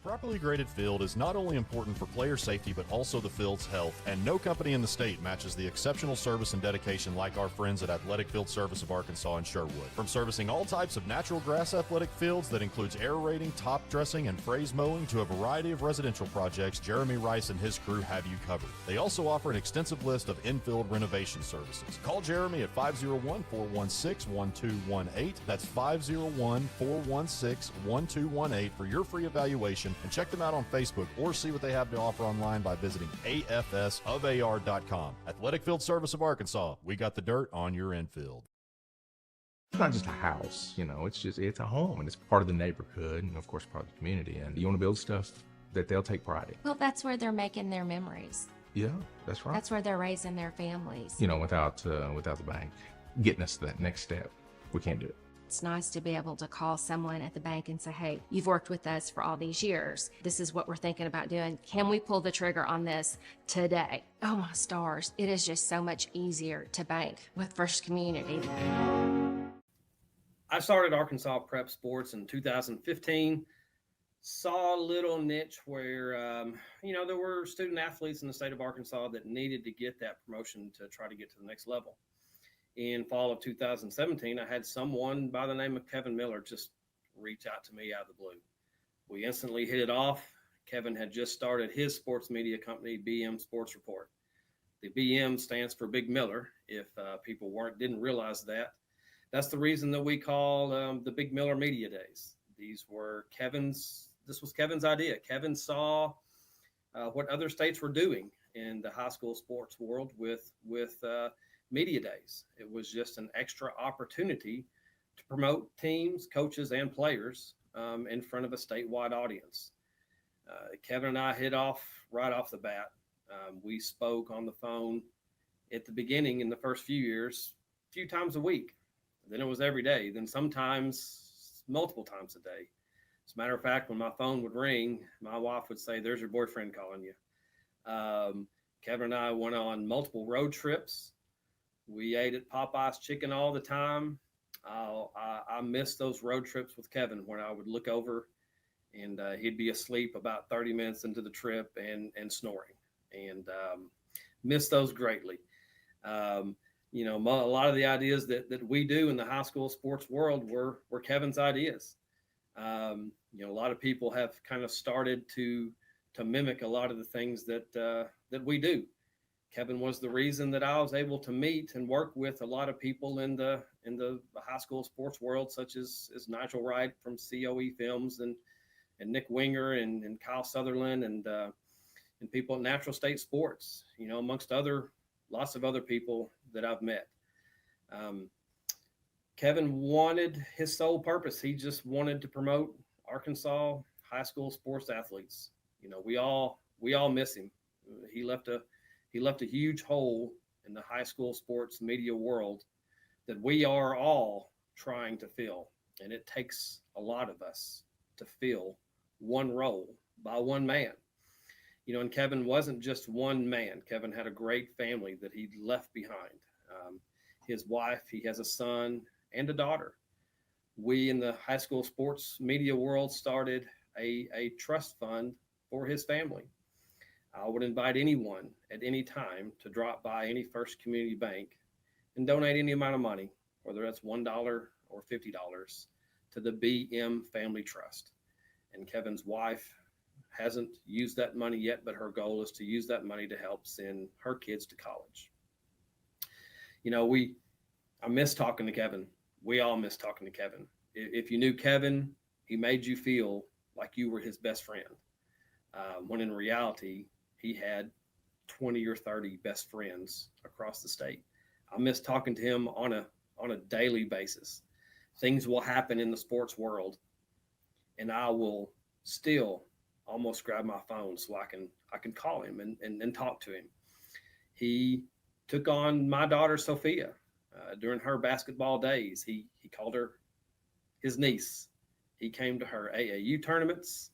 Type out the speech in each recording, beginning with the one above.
properly graded field is not only important for player safety but also the field's health, and no company in the state matches the exceptional service and dedication like our friends at Athletic Field Service of Arkansas in Sherwood. From servicing all types of natural grass athletic fields that includes aerating, top dressing, and phrase mowing to a variety of residential projects, Jeremy Rice and his crew have you covered. They also offer an extensive list of infield renovation services. Call Jeremy at 501-416-1218. That's 501-416-1218 for your free evaluation, and check them out on Facebook or see what they have to offer online by visiting afsofar.com. Athletic Field Service of Arkansas, we got the dirt on your infield. It's not just a house, it's a home, and it's part of the neighborhood and of course part of the community, and you want to build stuff that they'll take pride in. Well, that's where they're making their memories. Yeah, that's right. That's where they're raising their families. Without the bank getting us to that next step, we can't do it. It's nice to be able to call someone at the bank and say, hey, you've worked with us for all these years. This is what we're thinking about doing. Can we pull the trigger on this today? Oh, my stars. It is just so much easier to bank with First Community. I started Arkansas Prep Sports in 2015. Saw a little niche where, there were student athletes in the state of Arkansas that needed to get that promotion to try to get to the next level. In fall of 2017, I had someone by the name of Kevin Miller just reach out to me out of the blue. We instantly hit it off. Kevin had just started his sports media company, BM Sports Report. The BM stands for Big Miller. If people didn't realize that, that's the reason that we call the Big Miller Media Days. This was Kevin's idea. Kevin saw what other states were doing in the high school sports world with media days. It was just an extra opportunity to promote teams, coaches, and players in front of a statewide audience. Kevin and I hit off right off the bat. We spoke on the phone at the beginning in the first few years, a few times a week. Then it was every day. Then sometimes multiple times a day. As a matter of fact, when my phone would ring, my wife would say, "There's your boyfriend calling you." Kevin and I went on multiple road trips. We ate at Popeye's Chicken all the time. I missed those road trips with Kevin when I would look over and he'd be asleep about 30 minutes into the trip and snoring, and missed those greatly. A lot of the ideas that we do in the high school sports world were Kevin's ideas. A lot of people have kind of started to mimic a lot of the things that we do. Kevin was the reason that I was able to meet and work with a lot of people in the high school sports world, such as Nigel Wright from COE Films and Nick Winger and Kyle Sutherland and people at Natural State Sports, amongst lots of other people that I've met. Kevin wanted his sole purpose. He just wanted to promote Arkansas high school sports athletes. We all miss him. He left a huge hole in the high school sports media world that we are all trying to fill. And it takes a lot of us to fill one role by one man. And Kevin wasn't just one man. Kevin had a great family that he left behind. His wife, he has a son and a daughter. We in the high school sports media world started a trust fund for his family. I would invite anyone at any time to drop by any First Community Bank and donate any amount of money, whether that's $1 or $50, to the BM Family Trust. And Kevin's wife hasn't used that money yet, but her goal is to use that money to help send her kids to college. I miss talking to Kevin. We all miss talking to Kevin. If you knew Kevin, he made you feel like you were his best friend. When in reality, he had 20 or 30 best friends across the state. I miss talking to him on a daily basis. Things will happen in the sports world, and I will still almost grab my phone so I can call him and talk to him. He took on my daughter Sophia during her basketball days. He called her his niece. He came to her AAU tournaments.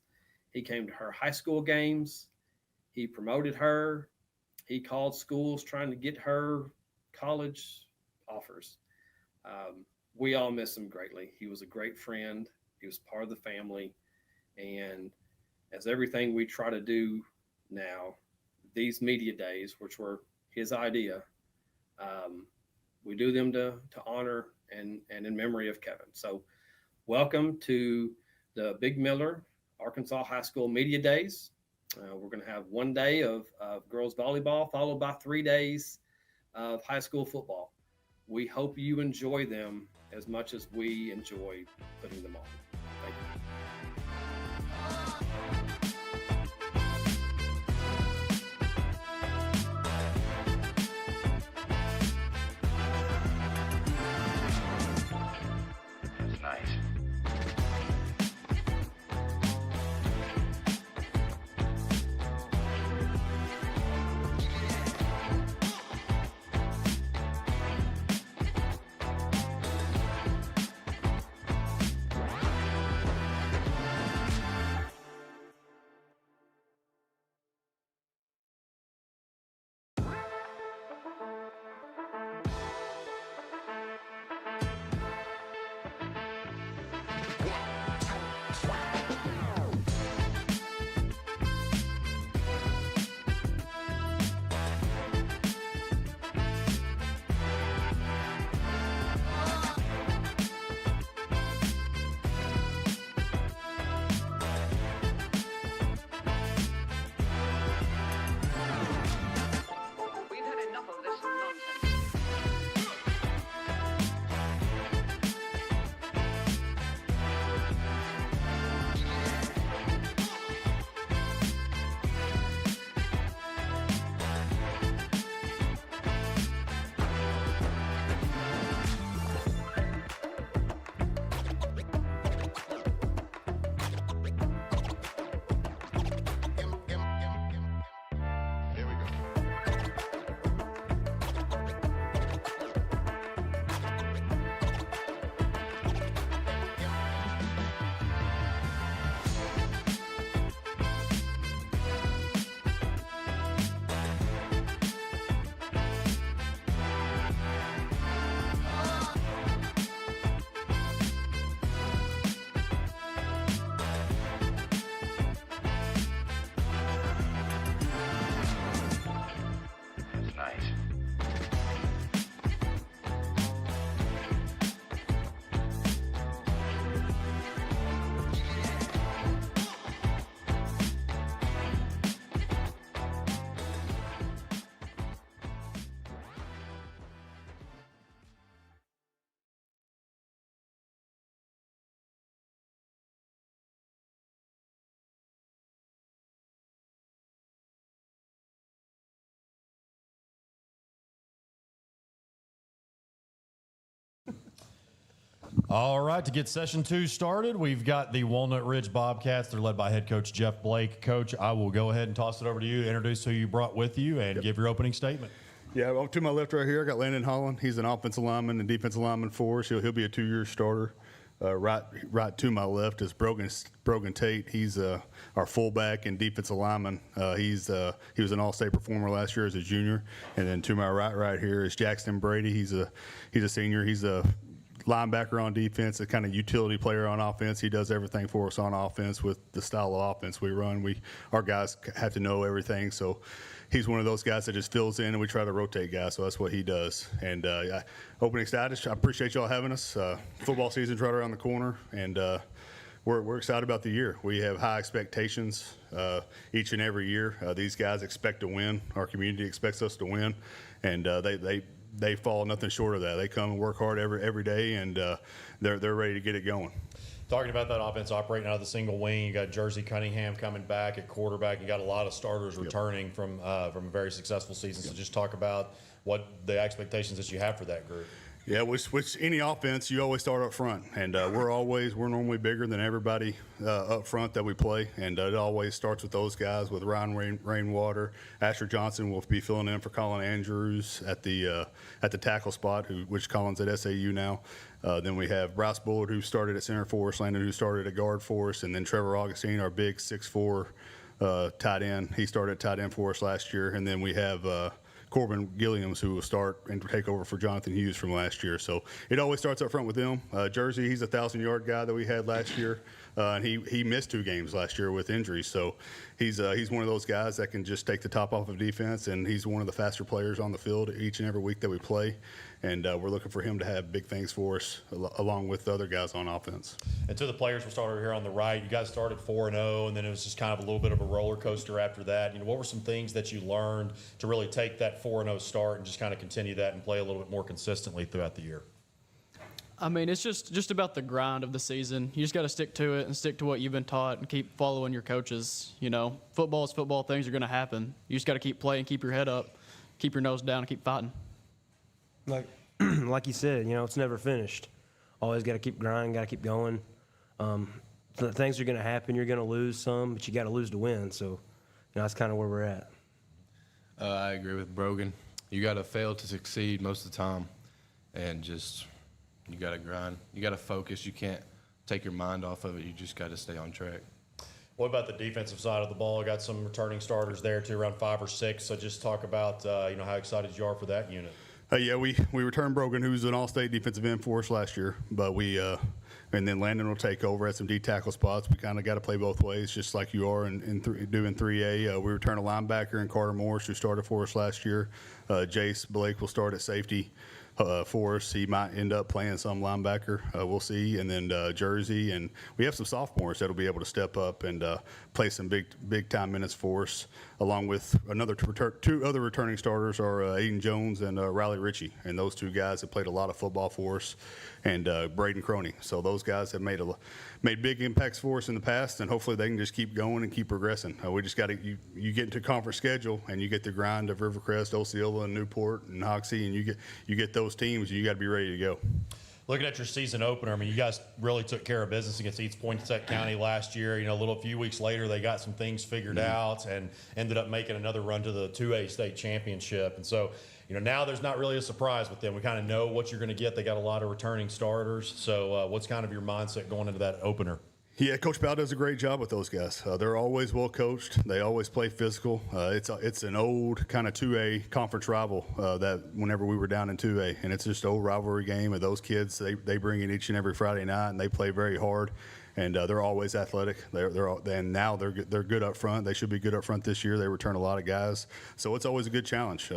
He came to her high school games. He promoted her. He called schools trying to get her college offers. We all miss him greatly. He was a great friend. He was part of the family. And as everything we try to do now, these media days, which were his idea, we do them to honor and in memory of Kevin. So welcome to the Big Miller Arkansas High School Media Days. We're going to have one day of girls volleyball, followed by 3 days of high school football. We hope you enjoy them as much as we enjoy putting them on. Thank you. All right, to get session 2 started, we've got the Walnut Ridge Bobcats. They're led by head coach Jeff Blake. Coach, I will go ahead and toss it over to you, introduce who you brought with you, and give your opening statement. Yeah, well, to my left right here, I got Landon Holland. He's an offensive lineman and defensive lineman for us. He'll be a 2-year starter. Right to my left is Brogan Tate. He's our fullback and defensive lineman. He was an All-State performer last year as a junior. And then to my right here is Jackson Brady. He's a senior. He's a linebacker on defense, a kind of utility player on offense. He does everything for us on offense with the style of offense we run. Our guys have to know everything, so he's one of those guys that just fills in, and we try to rotate guys, so that's what he does. And opening status, I appreciate y'all having us. Football season's right around the corner, and we're excited about the year. We have high expectations each and every year. These guys expect to win. Our community expects us to win, and they fall nothing short of that. They come and work hard every day, and they're ready to get it going. Talking about that offense operating out of the single wing, you got Jersey Cunningham coming back at quarterback. You got a lot of starters returning from a very successful season. So just talk about what the expectations that you have for that group. Yeah, which any offense, you always start up front, and we're normally bigger than everybody up front that we play, and it always starts with those guys. With Ryan Rainwater, Asher Johnson will be filling in for Colin Andrews at the tackle spot, which Colin's at SAU now. Then we have Bryce Bullard, who started at center for us, Landon, who started at guard for us, and then Trevor Augustine, our big 6'4" tight end. He started tight end for us last year, and then we have Corbin Gilliams, who will start and take over for Jonathan Hughes from last year. So it always starts up front with them. Jersey, he's a 1,000-yard guy that we had last year. and he missed 2 games last year with injuries. So he's one of those guys that can just take the top off of defense, and he's one of the faster players on the field each and every week that we play. And we're looking for him to have big things for us, along with the other guys on offense. And to the players, we'll start over here on the right. You guys started 4-0, and then it was just kind of a little bit of a roller coaster after that. What were some things that you learned to really take that 4-0 start and just kind of continue that and play a little bit more consistently throughout the year? I mean, it's just about the grind of the season. You just got to stick to it and stick to what you've been taught and keep following your coaches. Football is football. Things are going to happen. You just got to keep playing, keep your head up, keep your nose down, and keep fighting. Like you said, it's never finished. Always got to keep grinding, got to keep going. Things are going to happen. You're going to lose some, but you got to lose to win. So, that's kind of where we're at. I agree with Brogan. You got to fail to succeed most of the time, and you got to grind. You got to focus. You can't take your mind off of it. You just got to stay on track. What about the defensive side of the ball? Got some returning starters there too, around 5 or 6. So just talk about how excited you are for that unit. Yeah, we returned Brogan, who was an All-State defensive end for us last year, but and then Landon will take over at some D tackle spots. We kind of got to play both ways, just like you are doing 3A. We return a linebacker in Carter Morris, who started for us last year. Jace Blake will start at safety for us. He might end up playing some linebacker. We'll see. And then Jersey, and we have some sophomores that'll be able to step up and play some big time minutes for us, along with two other returning starters are Aiden Jones and Riley Ritchie, and those 2 guys have played a lot of football for us, and Braden Croney. So those guys have made big impacts for us in the past, and hopefully they can just keep going and keep progressing. We just got to you get into conference schedule, and you get the grind of Rivercrest, Osceola, and Newport, and Hoxie, and you get those teams, and you got to be ready to go. Looking at your season opener, I mean, you guys really took care of business against East Poinsett County last year. A few weeks later, they got some things figured out and ended up making another run to the 2A state championship. And so, now there's not really a surprise with them. We kind of know what you're going to get. They got a lot of returning starters. So what's kind of your mindset going into that opener? Yeah, Coach Powell does a great job with those guys. They're always well coached. They always play physical. It's an old kind of 2A conference rival that whenever we were down in 2A, and it's just an old rivalry game. And those kids, they bring in each and every Friday night, and they play very hard. And they're always athletic. Now they're good up front. They should be good up front this year. They return a lot of guys, so it's always a good challenge.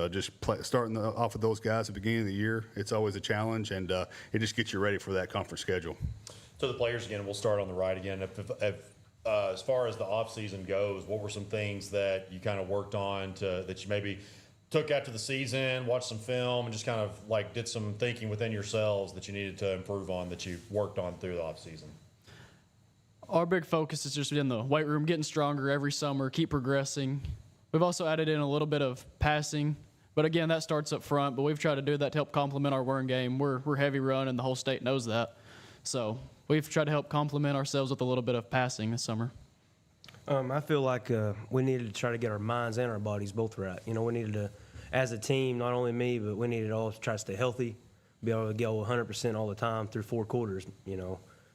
Starting off with those guys at the beginning of the year, it's always a challenge, and it just gets you ready for that conference schedule. To the players again, we'll start on the right again. As far as the off season goes, what were some things that you kind of worked on that you maybe took after the season, watched some film, and just kind of did some thinking within yourselves that you needed to improve on that you worked on through the off season? Our big focus is just in the weight room, getting stronger every summer, keep progressing. We've also added in a little bit of passing, but again, that starts up front. But we've tried to do that to help complement our run game. We're heavy run, and the whole state knows that. So we've tried to help complement ourselves with a little bit of passing this summer. I feel like we needed to try to get our minds and our bodies both right. We needed to, as a team, not only me, but we needed to all try to stay healthy, be able to go 100% all the time through 4 quarters.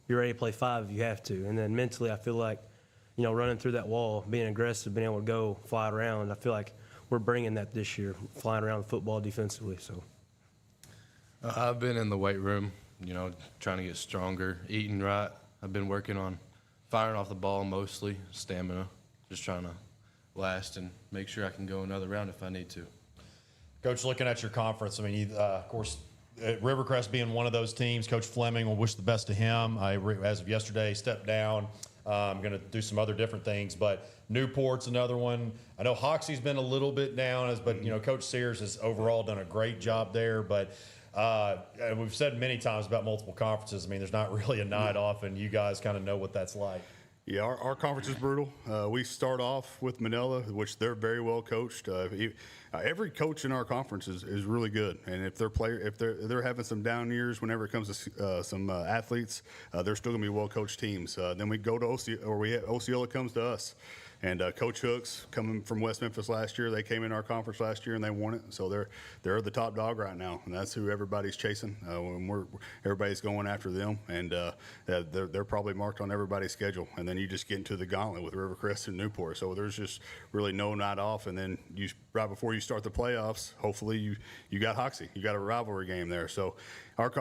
Be ready to play 5 if you have to. And then mentally, I feel like, running through that wall, being aggressive, being able to go fly around, I feel like we're bringing that this year, flying around the football defensively. So I've been in the weight room, trying to get stronger, eating right. I've been working on firing off the ball mostly, stamina, just trying to last and make sure I can go another round if I need to. Coach, looking at your conference, I mean, of course, Rivercrest being one of those teams, Coach Fleming will wish the best to him. As of yesterday, stepped down. I'm going to do some other different things, but Newport's another one. I know Hoxie's been a little bit down, but Coach Sears has overall done a great job there. But we've said many times about multiple conferences. I mean, there's not really a night off, and you guys kind of know what that's like. Yeah, our conference is brutal. We start off with Manila, which they're very well coached. Every coach in our conference is really good, and if they're having some down years whenever it comes to some athletes, they're still going to be well coached teams. Then we go to Osceola, Osceola comes to us. And Coach Hooks, coming from West Memphis last year, they came in our conference last year and they won it. So they're the top dog right now, and that's who everybody's chasing. Everybody's going after them, and they're probably marked on everybody's schedule. And then you just get into the gauntlet with Rivercrest and Newport. So there's just really no night off. And then right before you start the playoffs, hopefully you got Hoxie. You got a rivalry game there. So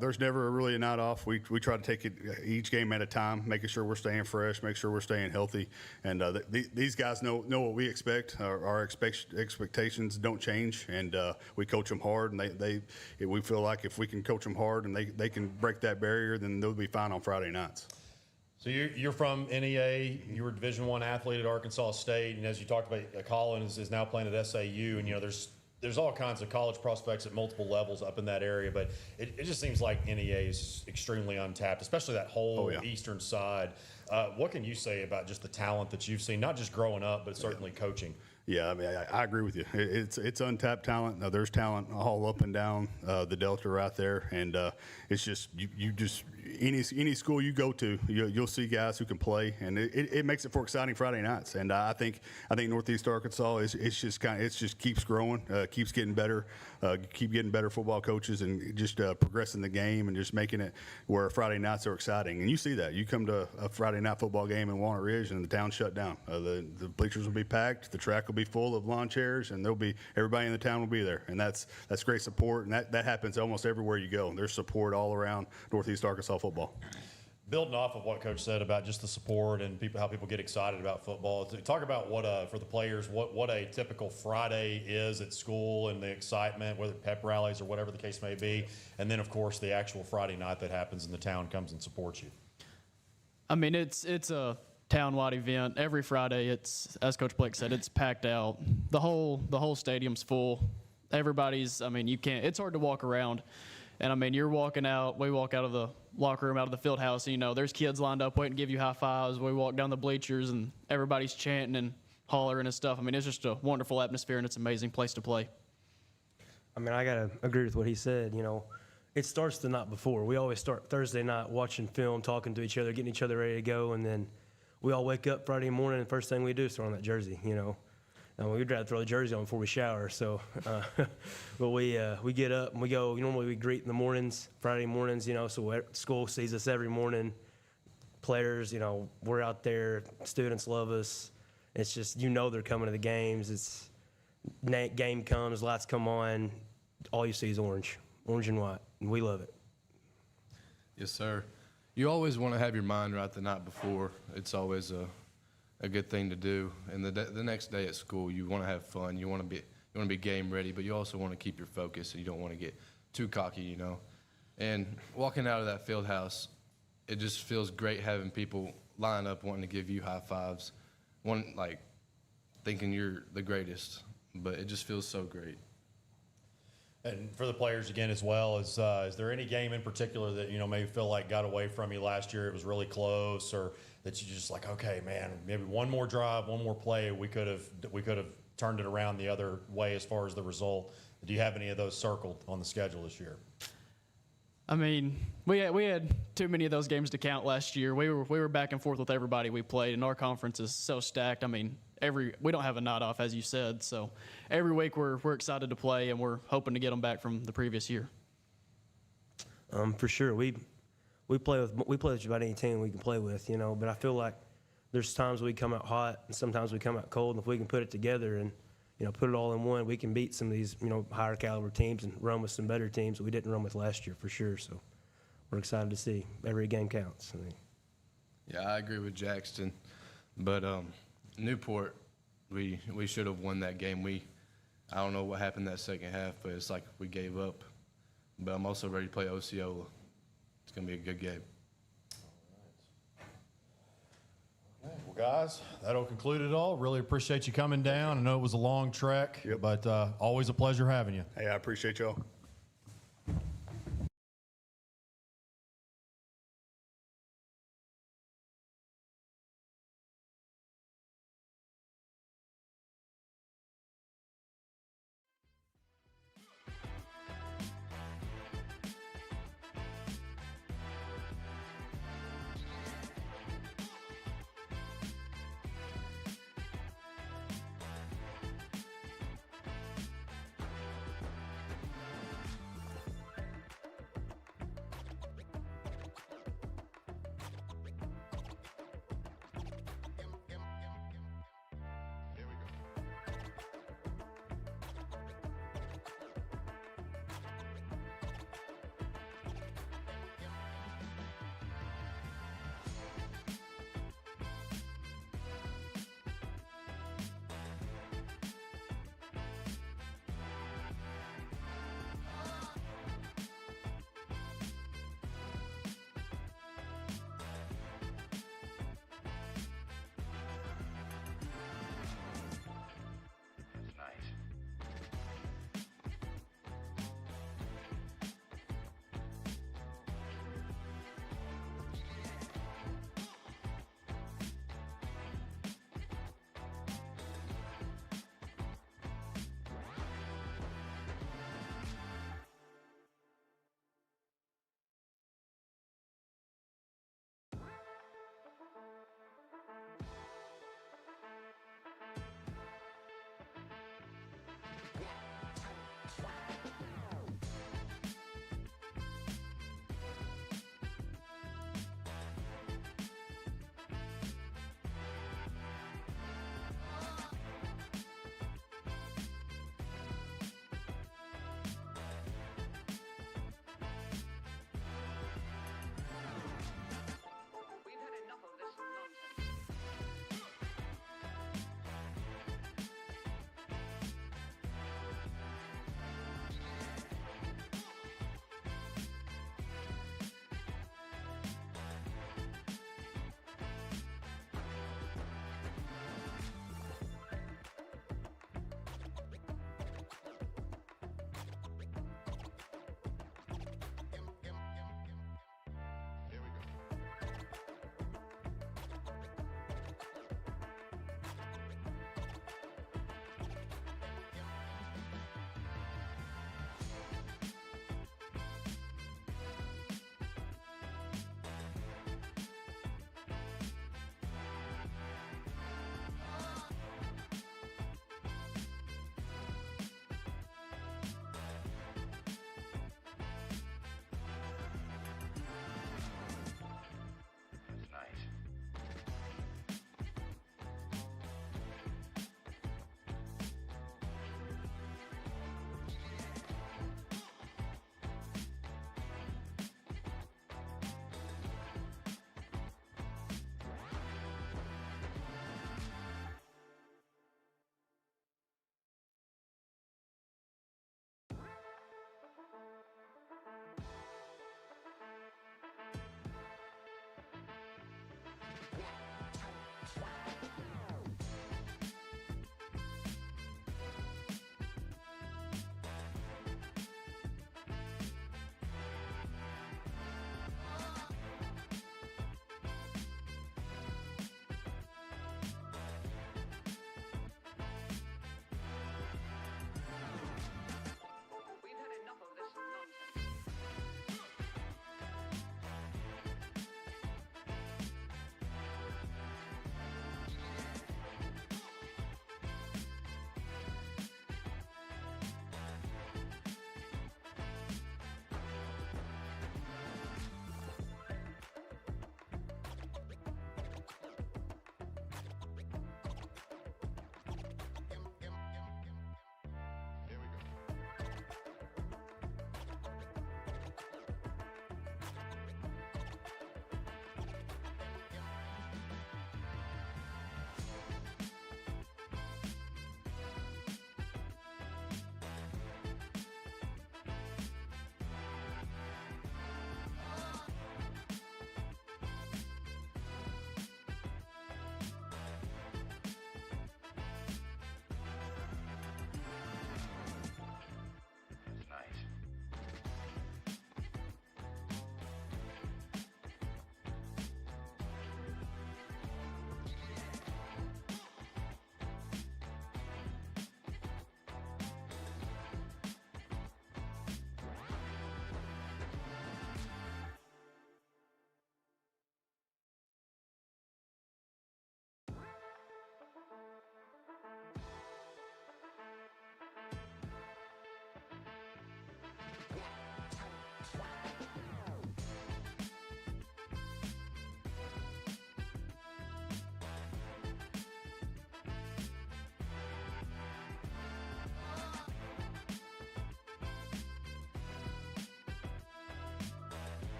there's never really a night off. We try to take it each game at a time, making sure we're staying fresh, make sure we're staying healthy. And these guys know what we expect. Our expectations don't change, and we coach them hard. And we feel like if we can coach them hard and they can break that barrier, then they'll be fine on Friday nights. So you're from NEA. You were a Division I athlete at Arkansas State, and as you talked about, Colin is now playing at SAU, and there's all kinds of college prospects at multiple levels up in that area, but it just seems like NEA is extremely untapped, especially that whole eastern side. What can you say about just the talent that you've seen, not just growing up, but certainly coaching? Yeah, I mean, I agree with you. It's untapped talent. Now, there's talent all up and down the Delta right there, and it's just you just any school you go to, you'll see guys who can play, and it makes it for exciting Friday nights. And I think Northeast Arkansas it just keeps growing, keeps getting better, keep getting better football coaches, and just progressing the game and just making it where Friday nights are exciting. And you see that. You come to a Friday night football game in Walnut Ridge, and the town shut down. The bleachers will be packed, the track will be full of lawn chairs, and everybody in the town will be there. And that's great support, and that happens almost everywhere you go. There's support all around Northeast Arkansas football. Building off of what Coach said about just the support and how people get excited about football, talk about for the players, what a typical Friday is at school and the excitement, whether pep rallies or whatever the case may be, and then of course the actual Friday night that happens and the town comes and supports you. I mean, it's a town-wide event. Every Friday, as Coach Blake said, it's packed out. The whole stadium's full. Everybody's, I mean, it's hard to walk around. And I mean, you're walking out, we walk out of the locker room, out of the field house, and there's kids lined up waiting to give you high fives. We walk down the bleachers and everybody's chanting and hollering and stuff. I mean, it's just a wonderful atmosphere and it's an amazing place to play. I mean, I got to agree with what he said. It starts the night before. We always start Thursday night watching film, talking to each other, getting each other ready to go, and then we all wake up Friday morning, and the first thing we do is throw on that jersey, And we'd rather throw the jersey on before we shower. So, but we get up and we go. Normally we greet in the mornings, Friday mornings. So school sees us every morning. Players, we're out there. Students love us. It's just they're coming to the games. Game comes, lights come on. All you see is orange and white, and we love it. Yes, sir. You always want to have your mind right the night before. It's always a good thing to do. And the next day at school, you want to have fun. You want to be game ready, but you also want to keep your focus. So you don't want to get too cocky, And walking out of that field house, it just feels great having people line up wanting to give you high fives, thinking you're the greatest. But it just feels so great. And for the players again as well, is there any game in particular that maybe feel like got away from you last year? It was really close, or that you just okay, man, maybe one more drive, one more play, we could have turned it around the other way as far as the result. Do you have any of those circled on the schedule this year? I mean, we had too many of those games to count last year. We were back and forth with everybody we played, and our conference is so stacked. I mean, we don't have a night off, as you said. So every week we're excited to play, and we're hoping to get them back from the previous year. For sure, we play with just about any team we can play with, But I feel like there's times we come out hot, and sometimes we come out cold. And if we can put it together and put it all in one, we can beat some of these higher caliber teams and run with some better teams that we didn't run with last year for sure. So we're excited to see every game counts. Yeah, I agree with Jackson, but Newport, we should have won that game. I don't know what happened that second half, but it's like we gave up. But I'm also ready to play Osceola. It's going to be a good game. Okay, well, guys, that'll conclude it all. Really appreciate you coming down. I know it was a long trek, but always a pleasure having you. Hey, I appreciate y'all.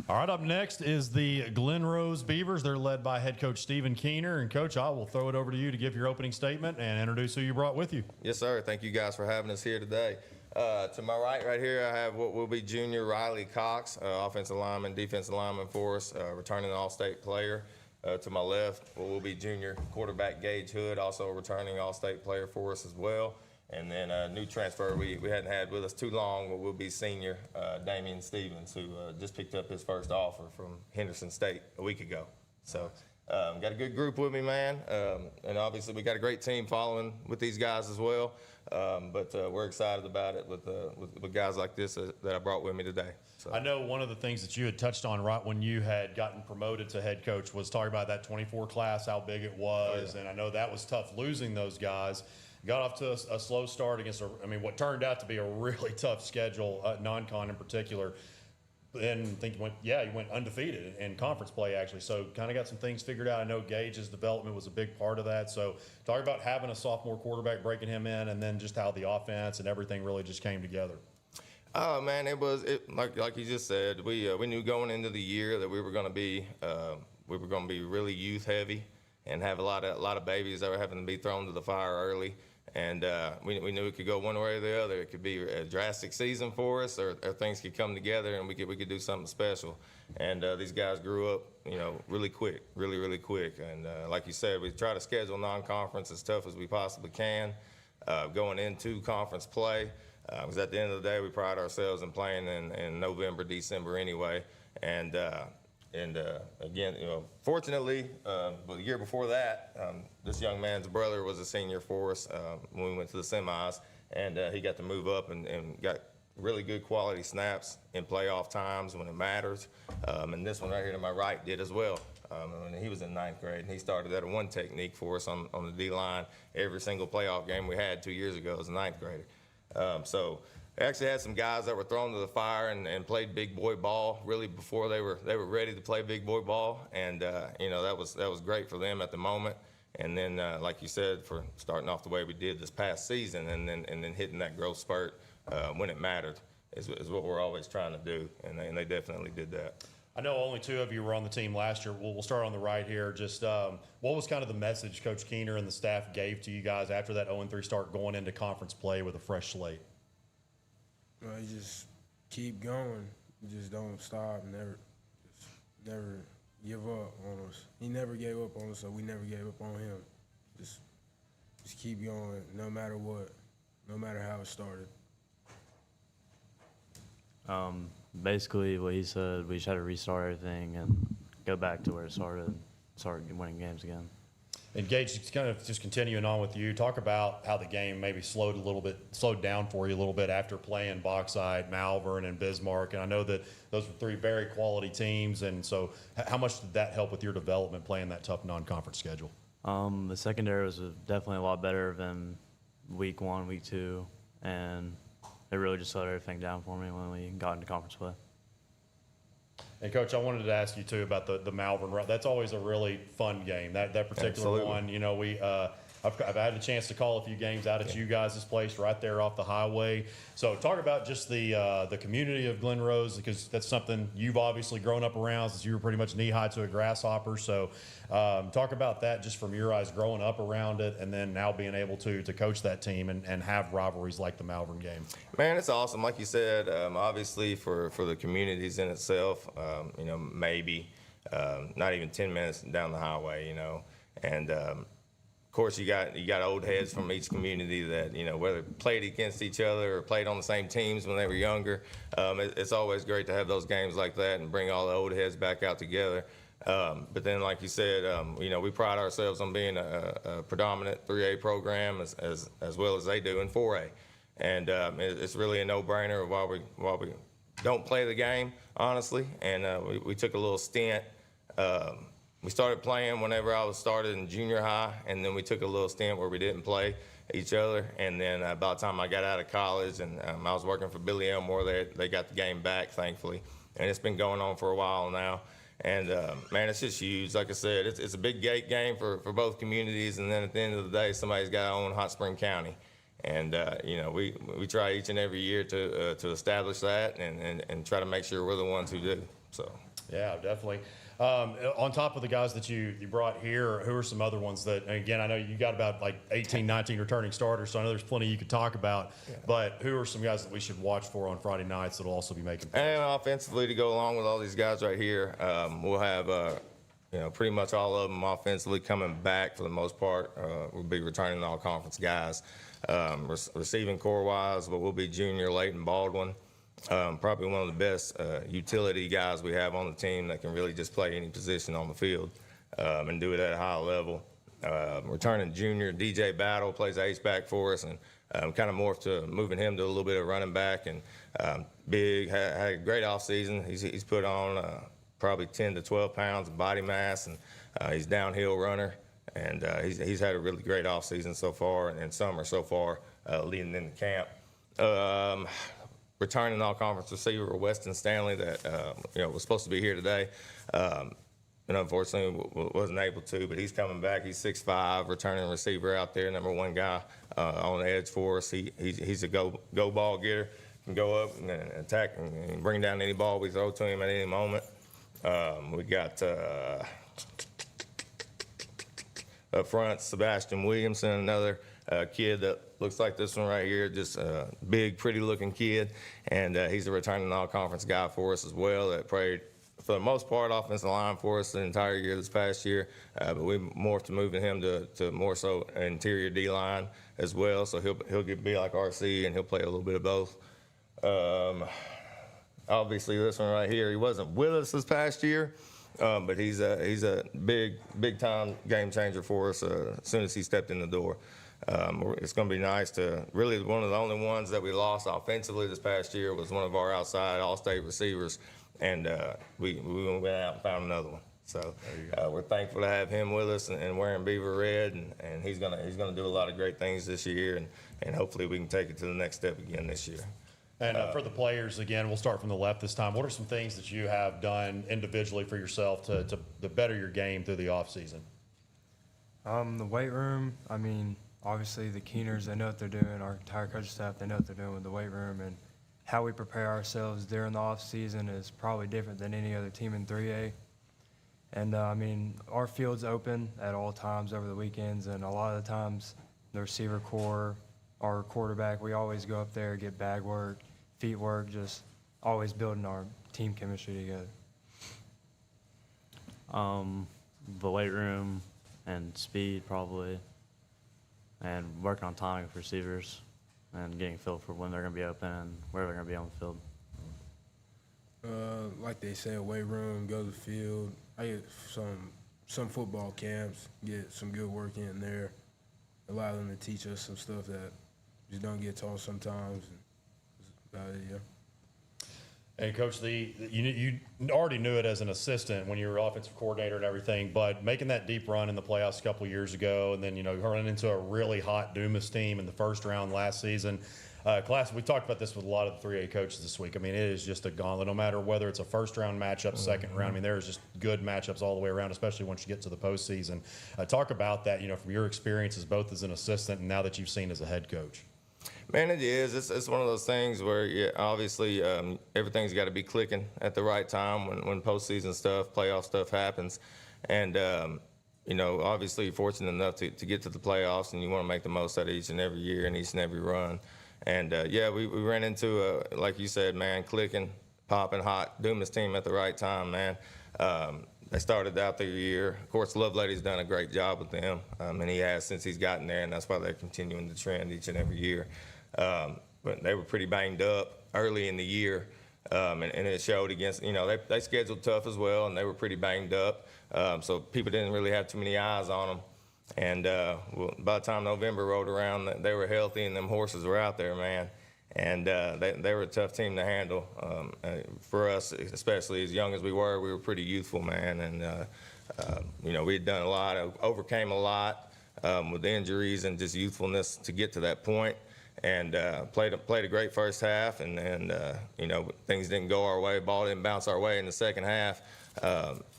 All right, up next is the Glen Rose Beavers. They're led by head coach Stephen Keener. And, Coach, I will throw it over to you to give your opening statement and introduce who you brought with you. Yes, sir. Thank you guys for having us here today. To my right here, I have what will be junior Riley Cox, offensive lineman, defensive lineman for us, returning All-State player. To my left, what will be junior quarterback Gage Hood, also a returning All-State player for us as well. And then a new transfer we hadn't had with us too long, what will be senior Damian Stevens, who just picked up his first offer from Henderson State a week ago. So got a good group with me, man. And obviously we got a great team following with these guys as well. But we're excited about it with guys like this that I brought with me today. So. I know one of the things that you had touched on right when you had gotten promoted to head coach was talking about that 24 class, how big it was. Oh, yeah. And I know that was tough losing those guys. Got off to a slow start against, what turned out to be a really tough schedule, non-con in particular. Then I think you went undefeated in conference play, actually. So kind of got some things figured out. I know Gage's development was a big part of that. So talk about having a sophomore quarterback, breaking him in, and then just how the offense and everything really just came together. Oh man, like you just said. We knew going into the year that we were going to be really youth heavy and have a lot of babies that were having to be thrown to the fire early. And we knew it could go one way or the other. It could be a drastic season for us, or things could come together and we could do something special. And these guys grew up, really quick, really quick. And like you said, we try to schedule non-conference as tough as we possibly can, going into conference play. Because at the end of the day, we pride ourselves in playing in November, December anyway. And again, fortunately, the year before that, this young man's brother was a senior for us when we went to the semis, and he got to move up and got really good quality snaps in playoff times when it matters. And this one right here to my right did as well. And he was in 9th grade, and he started that one technique for us on the D-line. Every single playoff game we had 2 years ago as a 9th grader. So they actually had some guys that were thrown to the fire and played big boy ball really before they were ready to play big boy ball, and that was great for them at the moment. And then like you said, for starting off the way we did this past season, and then hitting that growth spurt when it mattered is what we're always trying to do, and they definitely did that. I know only 2 of you were on the team last year. We'll start on the right here. Just what was kind of the message Coach Keener and the staff gave to you guys after that 0-3 start going into conference play with a fresh slate? Well, you just keep going. You just don't stop. Never give up on us. He never gave up on us, so we never gave up on him. Just keep going, no matter what, no matter how it started. Basically what he said, we just had to restart everything and go back to where it started and start winning games again. And Gage, kind of just continuing on with you, talk about how the game maybe slowed down for you a little bit after playing Bauxite, Malvern, and Bismarck. And I know that those were 3 very quality teams. And so how much did that help with your development playing that tough non-conference schedule? The secondary was definitely a lot better than week 1, week 2. And it really just slowed everything down for me when we got into conference play. And Coach, I wanted to ask you too about the Malvern. That's always a really fun game. That particular Absolutely. One, I've had a chance to call a few games out at you guys' place right there off the highway. So talk about just the community of Glen Rose, because that's something you've obviously grown up around since you were pretty much knee high to a grasshopper. So talk about that just from your eyes, growing up around it, and then now being able to coach that team and have rivalries like the Malvern game. Man, it's awesome. Like you said, obviously for the communities in itself, maybe not even 10 minutes down the highway, and of course, you got old heads from each community that whether played against each other or played on the same teams when they were younger. It's always great to have those games like that and bring all the old heads back out together. But then, like you said, we pride ourselves on being a predominant 3A program as well as they do in 4A, and it's really a no-brainer why we don't play the game, honestly. And we took a little stint. We started playing whenever I was started in junior high, and then we took a little stint where we didn't play each other. And then by the time I got out of college and I was working for Billy Elmore, they got the game back, thankfully. And it's been going on for a while now. And, man, it's just huge. Like I said, it's a big gate game for both communities. And then at the end of the day, somebody's got to own Hot Spring County. And, we try each and every year to establish that and try to make sure we're the ones who do. So. Yeah, definitely. On top of the guys that you brought here, who are some other ones that, and again, I know you got about like 18, 19 returning starters, so I know there's plenty you could talk about, but who are some guys that we should watch for on Friday nights that'll also be making plays? And offensively, to go along with all these guys right here, we'll have, pretty much all of them offensively coming back for the most part. We'll be returning all conference guys. Receiving core-wise, but we'll be junior Leighton Baldwin. Probably one of the best utility guys we have on the team that can really just play any position on the field and do it at a high level. Returning junior DJ Battle plays H-back for us, and kind of morphed to moving him to a little bit of running back. And big, had a great offseason. He's put on probably 10 to 12 pounds of body mass, and he's a downhill runner. And he's had a really great offseason so far, and summer so far, leading into camp. Returning all-conference receiver Weston Stanley that was supposed to be here today, and unfortunately wasn't able to. But he's coming back. He's 6'5", returning receiver out there, number one guy on the edge for us. He's a go ball getter. Can go up and attack and bring down any ball we throw to him at any moment. We got up front Sebastian Williamson, another kid that looks like this one right here, just a big, pretty-looking kid, and he's a returning all-conference guy for us as well that played, for the most part, offensive line for us the entire year this past year, but we morphed to moving him to more so interior D-line as well, so he'll be like RC, and he'll play a little bit of both. Obviously, this one right here, he wasn't with us this past year, but he's a big-time game changer for us as soon as he stepped in the door. It's going to be nice to really, one of the only ones that we lost offensively this past year was one of our outside all-state receivers, and we went out and found another one. So we're thankful to have him with us and wearing Beaver Red, and he's gonna do a lot of great things this year, and hopefully we can take it to the next step again this year. And for the players, again, we'll start from the left this time. What are some things that you have done individually for yourself to better your game through the offseason? The weight room, I mean, obviously the Keeners, they know what they're doing. Our entire coaching staff, they know what they're doing with the weight room. And how we prepare ourselves during the off season is probably different than any other team in 3A. And, I mean, our field's open at all times over the weekends. And a lot of the times the receiver core, our quarterback, we always go up there, get bag work, feet work, just always building our team chemistry together. The weight room and speed probably, and working on timing with receivers and getting feel for when they're going to be open and where they're going to be on the field. Like they say, weight room, go to the field. I get some football camps, get some good work in there, allow them to teach us some stuff that just don't get taught sometimes. And that's about it, yeah. And Coach, you already knew it as an assistant when you were offensive coordinator and everything, but making that deep run in the playoffs a couple of years ago, and then running into a really hot Dumas team in the first round last season. Class, we talked about this with a lot of the 3A coaches this week. I mean, it is just a gauntlet, no matter whether it's a first-round matchup, second round. I mean, there's just good matchups all the way around, especially once you get to the postseason. Talk about that, from your experiences both as an assistant and now that you've seen as a head coach. Man, it is. It's one of those things where, obviously, everything's got to be clicking at the right time when postseason stuff, playoff stuff happens. And, obviously, you're fortunate enough to get to the playoffs, and you want to make the most out of each and every year and each and every run. And, we ran into, like you said, man, clicking, popping hot, Dumas team at the right time, man. They started out their year. Of course, Lovelady's done a great job with them, and he has since he's gotten there, and that's why they're continuing the trend each and every year. But they were pretty banged up early in the year, and it showed against, they scheduled tough as well, and they were pretty banged up. So people didn't really have too many eyes on them. And by the time November rolled around, they were healthy, and them horses were out there, man. And they were a tough team to handle. For us, especially as young as we were pretty youthful, man. And, we had done a lot, overcame a lot with injuries and just youthfulness to get to that point. And played a great first half, and things didn't go our way. Ball didn't bounce our way in the second half.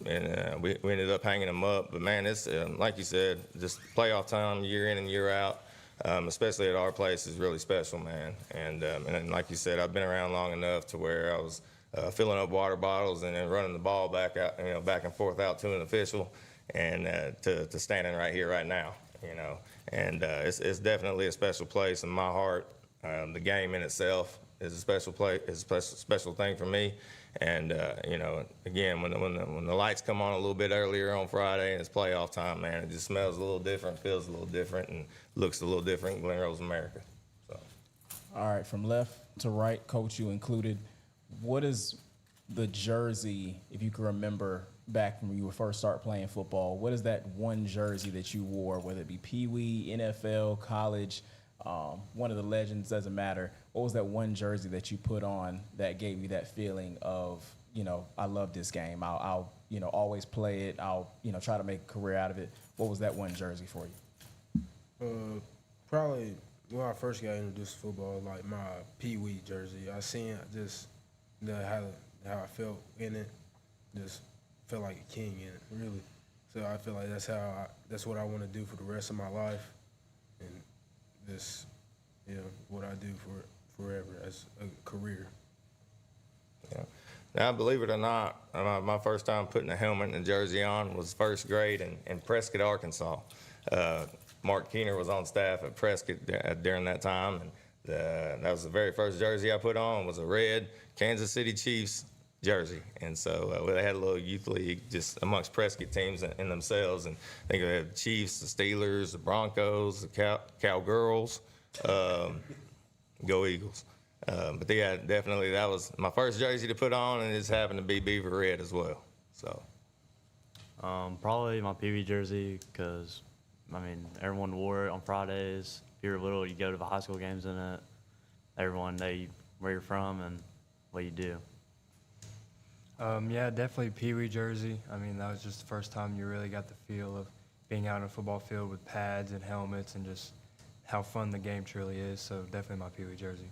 We ended up hanging them up. But, man, it's, like you said, just playoff time year in and year out. Especially at our place, is really special, man. And like you said, I've been around long enough to where filling up water bottles and then running the ball back out, back and forth out to an official, and to standing right here right now, And it's definitely a special place in my heart. The game in itself is a special place, is a special thing for me. And again, when the lights come on a little bit earlier on Friday and it's playoff time, man, it just smells a little different, feels a little different, and looks a little different in Glen Rose, America. So. All right, from left to right, Coach, you included. What is the jersey, if you can remember back when you first started playing football, what is that one jersey that you wore, whether it be Pee Wee, NFL, college, one of the legends, doesn't matter. What was that one jersey that you put on that gave you that feeling of, I love this game. I'll always play it. I'll, try to make a career out of it. What was that one jersey for you? Probably when I first got introduced to football, like my Pee Wee jersey. I seen just how I felt in it. Just felt like a king in it, really. So I feel like that's what I want to do for the rest of my life, and this, what I do for forever as a career. Yeah. Now, believe it or not, my first time putting a helmet and a jersey on was first grade in Prescott, Arkansas. Mark Keener was on staff at Prescott during that time, and that was the very first jersey I put on was a red Kansas City Chiefs jersey. And so they had a little youth league just amongst Prescott teams in themselves. And I think they had the Chiefs, the Steelers, the Broncos, the Cowgirls, go Eagles. But yeah, definitely that was my first jersey to put on, and it just happened to be Beaver Red as well. So probably my Pee Wee jersey, because, everyone wore it on Fridays. If you were little, you go to the high school games in it. Everyone know where you're from and what you do. Yeah, definitely Pee Wee jersey. That was just the first time you really got the feel of being out on a football field with pads and helmets and just how fun the game truly is. So definitely my Pee Wee jersey.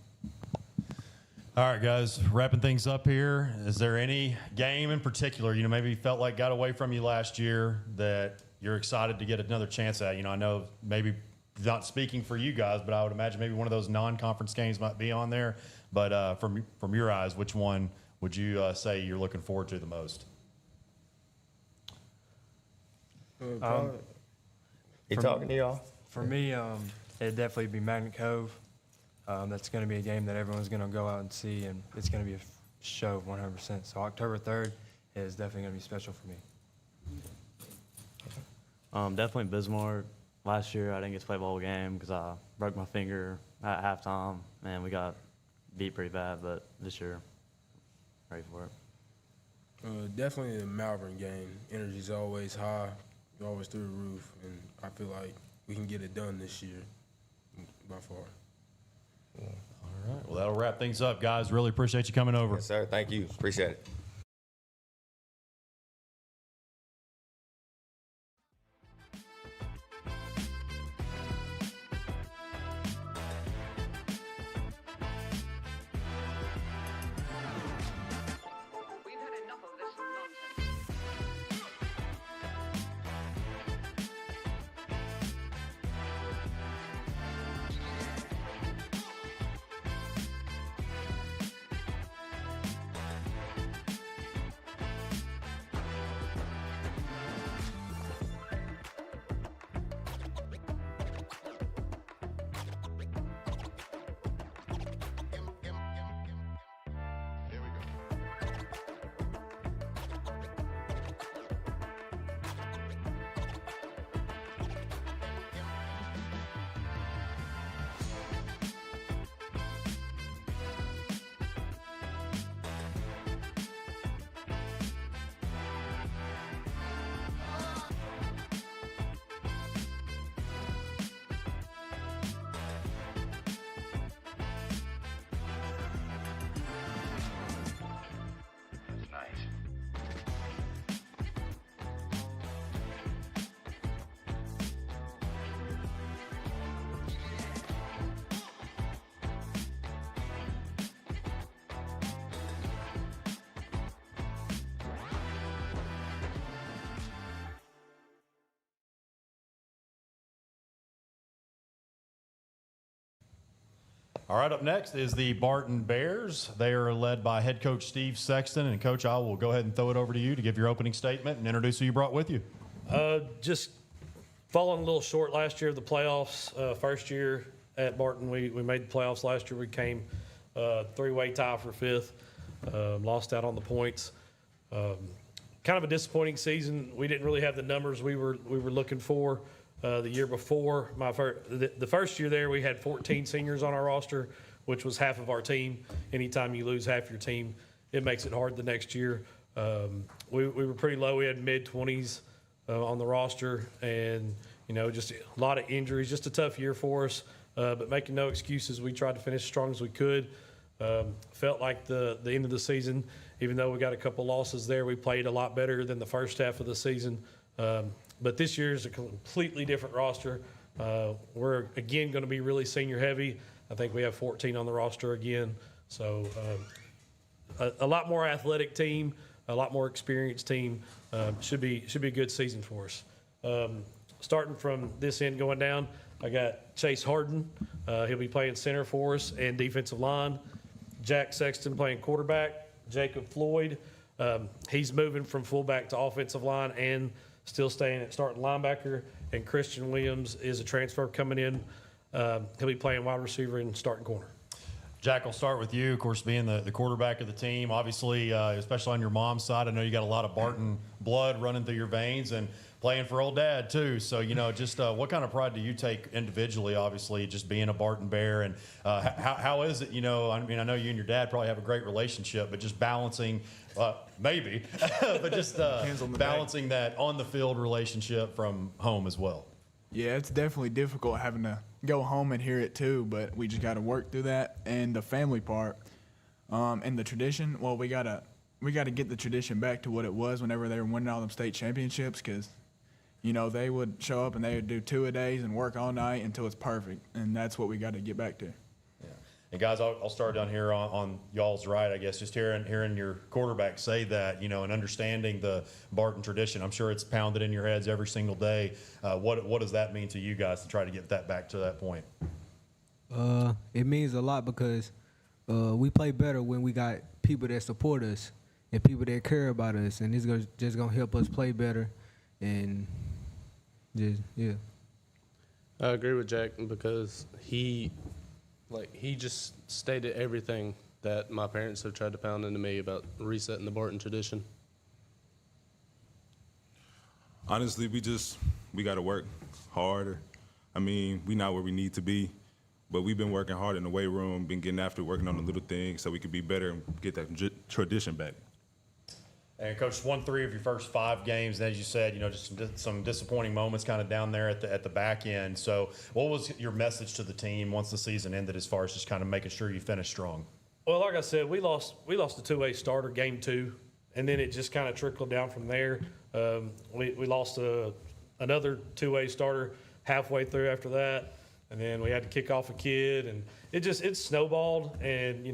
All right, guys, wrapping things up here. Is there any game in particular, maybe you felt like got away from you last year that you're excited to get another chance at? I know maybe not speaking for you guys, but I would imagine maybe one of those non-conference games might be on there. But from your eyes, which one would you say you're looking forward to the most? You talking to y'all? For me, it'd definitely be Magnet Cove. That's going to be a game that everyone's going to go out and see, and it's going to be a show 100%. So October 3rd is definitely going to be special for me. Definitely Bismarck. Last year I didn't get to play the whole game because I broke my finger at halftime, and we got beat pretty bad, but this year, ready for it. Definitely the Malvern game. Energy's always high, you're always through the roof, and I feel like we can get it done this year by far. All right. Well, that'll wrap things up, guys. Really appreciate you coming over. Yes, sir. Thank you. Appreciate it. All right, up next is the Barton Bears. They are led by head coach Steve Sexton. And, Coach, I will go ahead and throw it over to you to give your opening statement and introduce who you brought with you. Just falling a little short last year of the playoffs. First year at Barton, we made the playoffs last year. We came three-way tie for fifth, lost out on the points. Kind of a disappointing season. We didn't really have the numbers we were looking for. The year before, the first year there, we had 14 seniors on our roster, which was half of our team. Anytime you lose half your team, it makes it hard the next year. We were pretty low. We had mid-20s on the roster, and just a lot of injuries. Just a tough year for us, but making no excuses, we tried to finish as strong as we could. Felt like the end of the season, even though we got a couple losses there, we played a lot better than the first half of the season. But this year is a completely different roster. We're, again, going to be really senior heavy. I think we have 14 on the roster again. So a lot more athletic team, a lot more experienced team. Should be a good season for us. Starting from this end going down, I got Chase Harden. He'll be playing center for us and defensive line. Jack Sexton playing quarterback. Jacob Floyd, he's moving from fullback to offensive line and still staying at starting linebacker. And Christian Williams is a transfer coming in. He'll be playing wide receiver and starting corner. Jack, I'll start with you. Of course, being the quarterback of the team, obviously, especially on your mom's side, I know you got a lot of Barton blood running through your veins and playing for old dad, too. So, just what kind of pride do you take individually, obviously, just being a Barton Bear? And how is it, I know you and your dad probably have a great relationship, but just balancing, maybe, but just balancing that on-the-field relationship from home as well. Yeah, it's definitely difficult having to go home and hear it too, but we just got to work through that. And the family part and the tradition, well, we gotta get the tradition back to what it was whenever they were winning all them state championships, because they would show up and they would do 2-a-days and work all night until it's perfect, and that's what we got to get back to. Yeah. And guys, I'll start down here on y'all's right, I guess, just hearing your quarterback say that, and understanding the Barton tradition. I'm sure it's pounded in your heads every single day. What does that mean to you guys to try to get that back to that point? It means a lot because we play better when we got people that support us and people that care about us, and it's just going to help us play better. And yeah. I agree with Jack because he just stated everything that my parents have tried to pound into me about resetting the Barton tradition. Honestly, we got to work harder. I mean, we not where we need to be, but we've been working hard in the weight room, been getting after working on the little things so we could be better and get that tradition back. And Coach, won 3 of your first 5 games. And as you said, just some disappointing moments kind of down there at the back end. So what was your message to the team once the season ended as far as just kind of making sure you finished strong? Well, like I said, we lost the 2-way starter game 2, and then it just kind of trickled down from there. We lost another 2-way starter halfway through after that, and then we had to kick off a kid, and it snowballed. And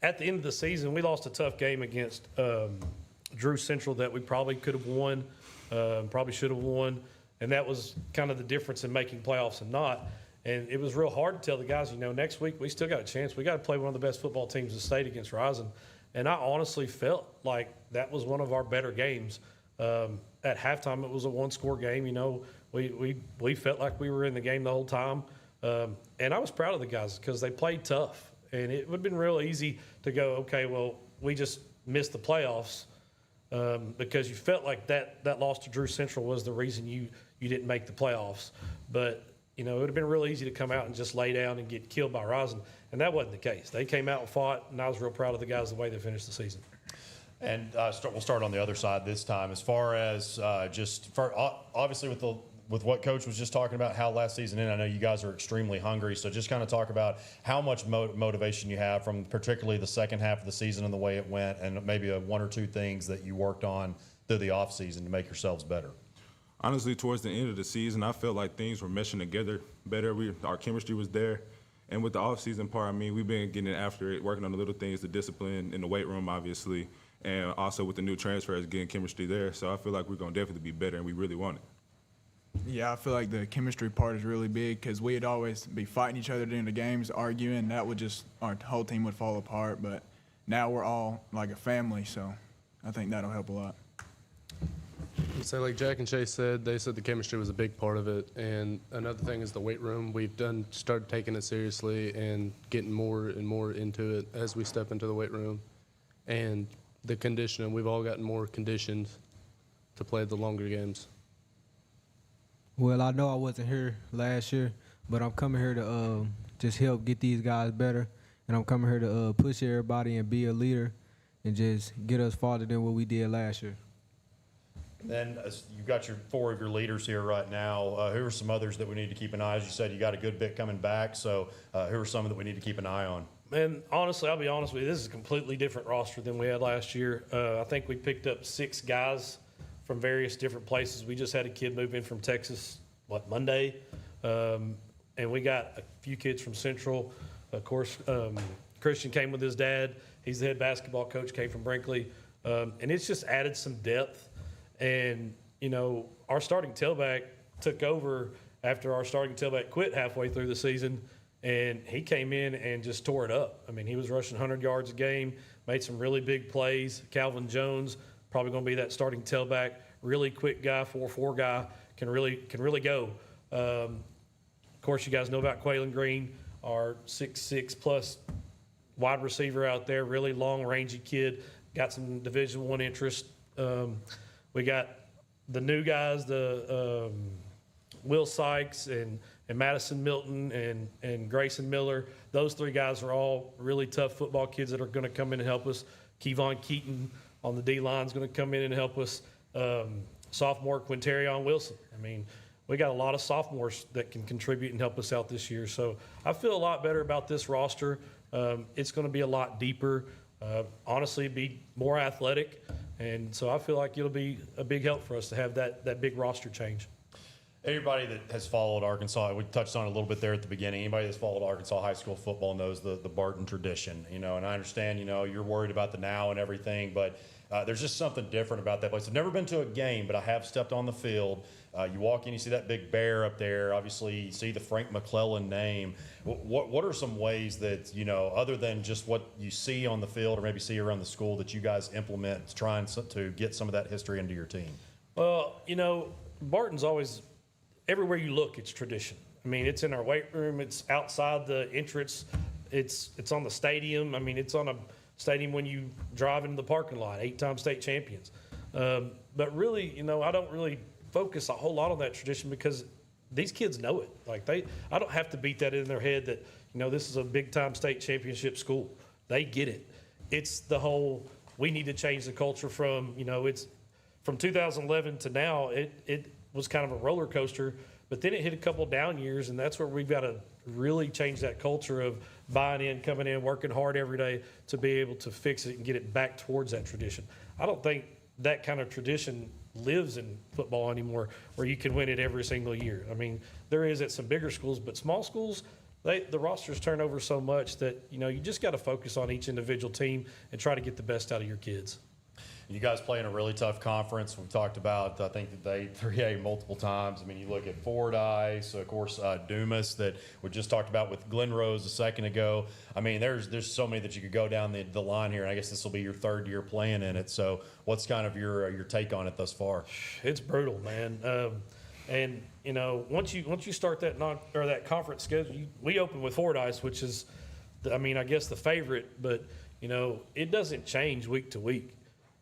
at the end of the season, we lost a tough game against Drew Central that we probably could have won, probably should have won, and that was kind of the difference in making playoffs and not. And it was real hard to tell the guys, next week we still got a chance. We got to play one of the best football teams in the state against Rising. And I honestly felt like that was one of our better games. At halftime, it was a 1-score game. We felt like we were in the game the whole time. And I was proud of the guys because they played tough. And it would have been real easy to go, okay, well, we just missed the playoffs because you felt like that loss to Drew Central was the reason you didn't make the playoffs. But, it would have been real easy to come out and just lay down and get killed by Rising. And that wasn't the case. They came out and fought, and I was real proud of the guys the way they finished the season. And we'll start on the other side this time. As far as obviously with what Coach was just talking about, how last season ended, I know you guys are extremely hungry. So just kind of talk about how much motivation you have from particularly the second half of the season and the way it went, and maybe 1 or 2 things that you worked on through the offseason to make yourselves better. Honestly, towards the end of the season, I felt like things were meshing together better. Our chemistry was there. And with the off-season part, I mean, we've been getting after it, working on the little things, the discipline in the weight room, obviously, and also with the new transfers, getting chemistry there. So I feel like we're going to definitely be better, and we really want it. Yeah, I feel like the chemistry part is really big because we'd always be fighting each other during the games, arguing. That would just, our whole team would fall apart. But now we're all like a family, so I think that'll help a lot. So like Jack and Chase said, they said the chemistry was a big part of it. And another thing is the weight room. We've started taking it seriously and getting more and more into it as we step into the weight room. And the conditioning, we've all gotten more conditioned to play the longer games. Well, I know I wasn't here last year, but I'm coming here to just help get these guys better. And I'm coming here to push everybody and be a leader and just get us farther than what we did last year. Then you've got your 4 of your leaders here right now. Who are some others that we need to keep an eye on? As you said, you got a good bit coming back. So who are some that we need to keep an eye on? And honestly, I'll be honest with you, this is a completely different roster than we had last year. I think we picked up 6 guys from various different places. We just had a kid move in from Texas, Monday? And we got a few kids from Central. Of course, Christian came with his dad. He's the head basketball coach, came from Brinkley. And it's just added some depth. And, you know, our starting tailback took over after our starting tailback quit halfway through the season. And he came in and just tore it up. I mean, he was rushing 100 yards a game, made some really big plays. Calvin Jones, probably going to be that starting tailback, really quick guy, 4'4" guy, can really go. Of course, you guys know about Quaylen Green, our 6'6" plus wide receiver out there, really long, rangy kid, got some Division I interest. We got the new guys, the Will Sykes and Madison Milton and Grayson Miller. Those 3 guys are all really tough football kids that are going to come in and help us. Kevon Keaton on the D-line is going to come in and help us. Sophomore Quinterion Wilson. I mean, we got a lot of sophomores that can contribute and help us out this year. So I feel a lot better about this roster. It's going to be a lot deeper. Honestly, be more athletic. And so I feel like it'll be a big help for us to have that big roster change. Everybody that has followed Arkansas, we touched on it a little bit there at the beginning. Anybody that's followed Arkansas high school football knows the Barton tradition, you know, and I understand, you know, you're worried about the now and everything, but there's just something different about that place. I've never been to a game, but I have stepped on the field. You walk in, you see that big bear up there. Obviously, you see the Frank McClellan name. What are some ways that, you know, other than just what you see on the field or maybe see around the school that you guys implement trying to get some of that history into your team? Well, you know, Barton's always – everywhere you look, it's tradition. I mean, it's in our weight room. It's outside the entrance. It's on the stadium. I mean, it's on a stadium when you drive into the parking lot, 8-time state champions. But really, you know, I don't really focus a whole lot on that tradition because these kids know it. Like I don't have to beat that in their head that, you know, this is a big-time state championship school. They get it. It's the whole, we need to change the culture from, you know, it's from 2011 to now, it was kind of a roller coaster, but then it hit a couple down years, and that's where we've got to really change that culture of buying in, coming in, working hard every day to be able to fix it and get it back towards that tradition. I don't think that kind of tradition lives in football anymore where you can win it every single year. I mean, there is at some bigger schools, but small schools, the rosters turn over so much that, you know, you just got to focus on each individual team and try to get the best out of your kids. You guys play in a really tough conference. We've talked about, I think, that they 3A multiple times. I mean, you look at Fordyce, of course, Dumas that we just talked about with Glen Rose a second ago. I mean, there's so many that you could go down the line here, and I guess this will be your 3rd year playing in it. So what's kind of your take on it thus far? It's brutal, man. And, you know, once you start that conference schedule, we open with Fordyce, which is, I guess the favorite, but, you know, it doesn't change week to week.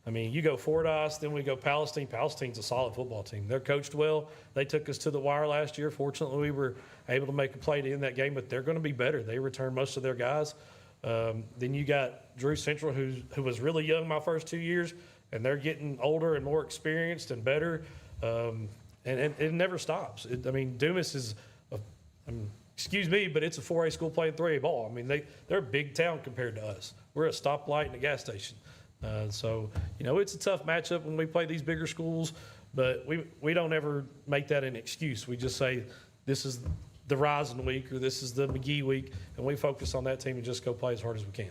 I mean, you go Fordyce, then we go Palestine. Palestine's a solid football team. They're coached well. They took us to the wire last year. Fortunately, we were able to make a play to end that game, but they're going to be better. They returned most of their guys. Then you got Drew Central, who was really young my first 2 years, and they're getting older and more experienced and better. And it never stops. Dumas is, excuse me, but it's a 4A school playing 3A ball. I mean, they're a big town compared to us. We're a stoplight and a gas station. So, you know, it's a tough matchup when we play these bigger schools, but we don't ever make that an excuse. We just say this is the Rising week or this is the McGee week, and we focus on that team and just go play as hard as we can.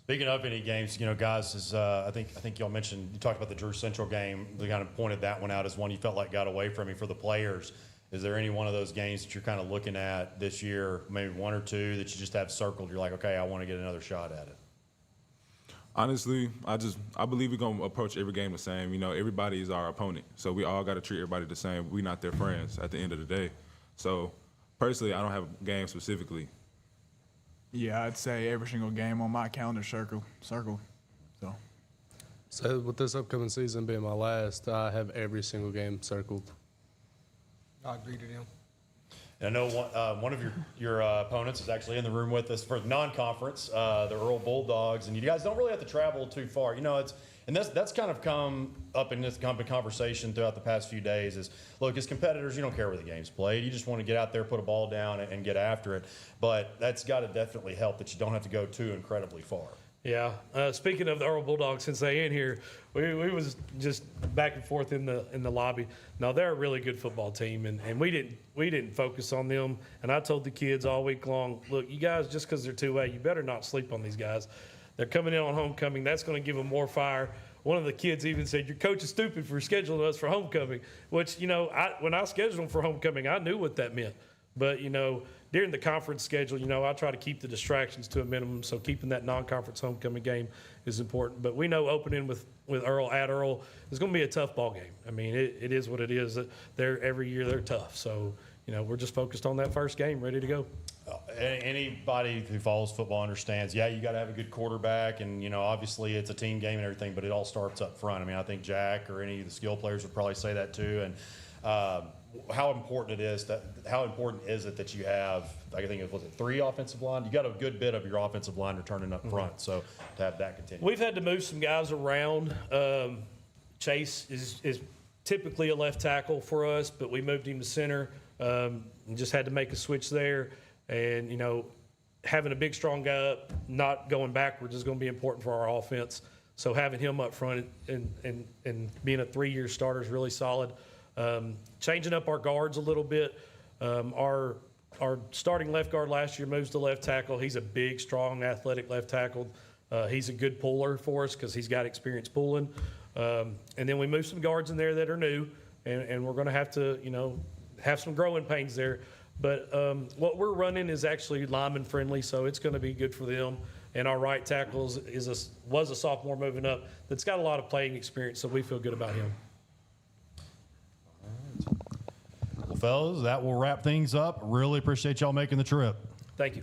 Speaking of any games, guys, is I think y'all mentioned, you talked about the Drew Central game. They kind of pointed that one out as one you felt like got away from you for the players. Is there any one of those games that you're kind of looking at this year, maybe one or two that you just have circled? You're like, okay, I want to get another shot at it. Honestly, I believe we're gonna approach every game the same. Everybody is our opponent, so we all got to treat everybody the same. We're not their friends at the end of the day. So personally, I don't have a game specifically. Yeah, I'd say every single game on my calendar circle. So with this upcoming season being my last, I have every single game circled. I agree to them. And I know one of your opponents is actually in the room with us for the non-conference, the Earl Bulldogs, and you guys don't really have to travel too far. That's kind of come up in this conversation throughout the past few days. Is look, as competitors, you don't care where the game's played. You just want to get out there, put a ball down, and get after it. But that's got to definitely help that you don't have to go too incredibly far. Yeah. Speaking of the Earl Bulldogs, since they in here, we was just back and forth in the lobby. Now they're a really good football team, and we didn't focus on them. And I told the kids all week long, look, you guys, just because they're 2A, you better not sleep on these guys. They're coming in on homecoming. That's going to give them more fire. One of the kids even said, your coach is stupid for scheduling us for homecoming, which, when I scheduled them for homecoming, I knew what that meant. But, during the conference schedule, I try to keep the distractions to a minimum, so keeping that non-conference homecoming game is important. But we know opening with Earl at Earl is going to be a tough ball game. I mean, it is what it is. Every year they're tough. So, we're just focused on that first game, ready to go. Anybody who follows football understands, you got to have a good quarterback, and, obviously it's a team game and everything, but it all starts up front. I mean, I think Jack or any of the skill players would probably say that too. And how important is it that you have, I think it was 3 offensive line? You got a good bit of your offensive line returning up front, so to have that continue. We've had to move some guys around. Chase is typically a left tackle for us, but we moved him to center. Just had to make a switch there. And, having a big, strong guy up, not going backwards is going to be important for our offense. So having him up front and being a 3-year starter is really solid. Changing up our guards a little bit. Our starting left guard last year moves to left tackle. He's a big, strong, athletic left tackle. He's a good puller for us because he's got experience pulling. And then we move some guards in there that are new, and we're going to have to, have some growing pains there. But what we're running is actually lineman friendly, so it's going to be good for them. And our right tackle was a sophomore moving up that's got a lot of playing experience, so we feel good about him. Well, fellas, that will wrap things up. Really appreciate y'all making the trip. Thank you.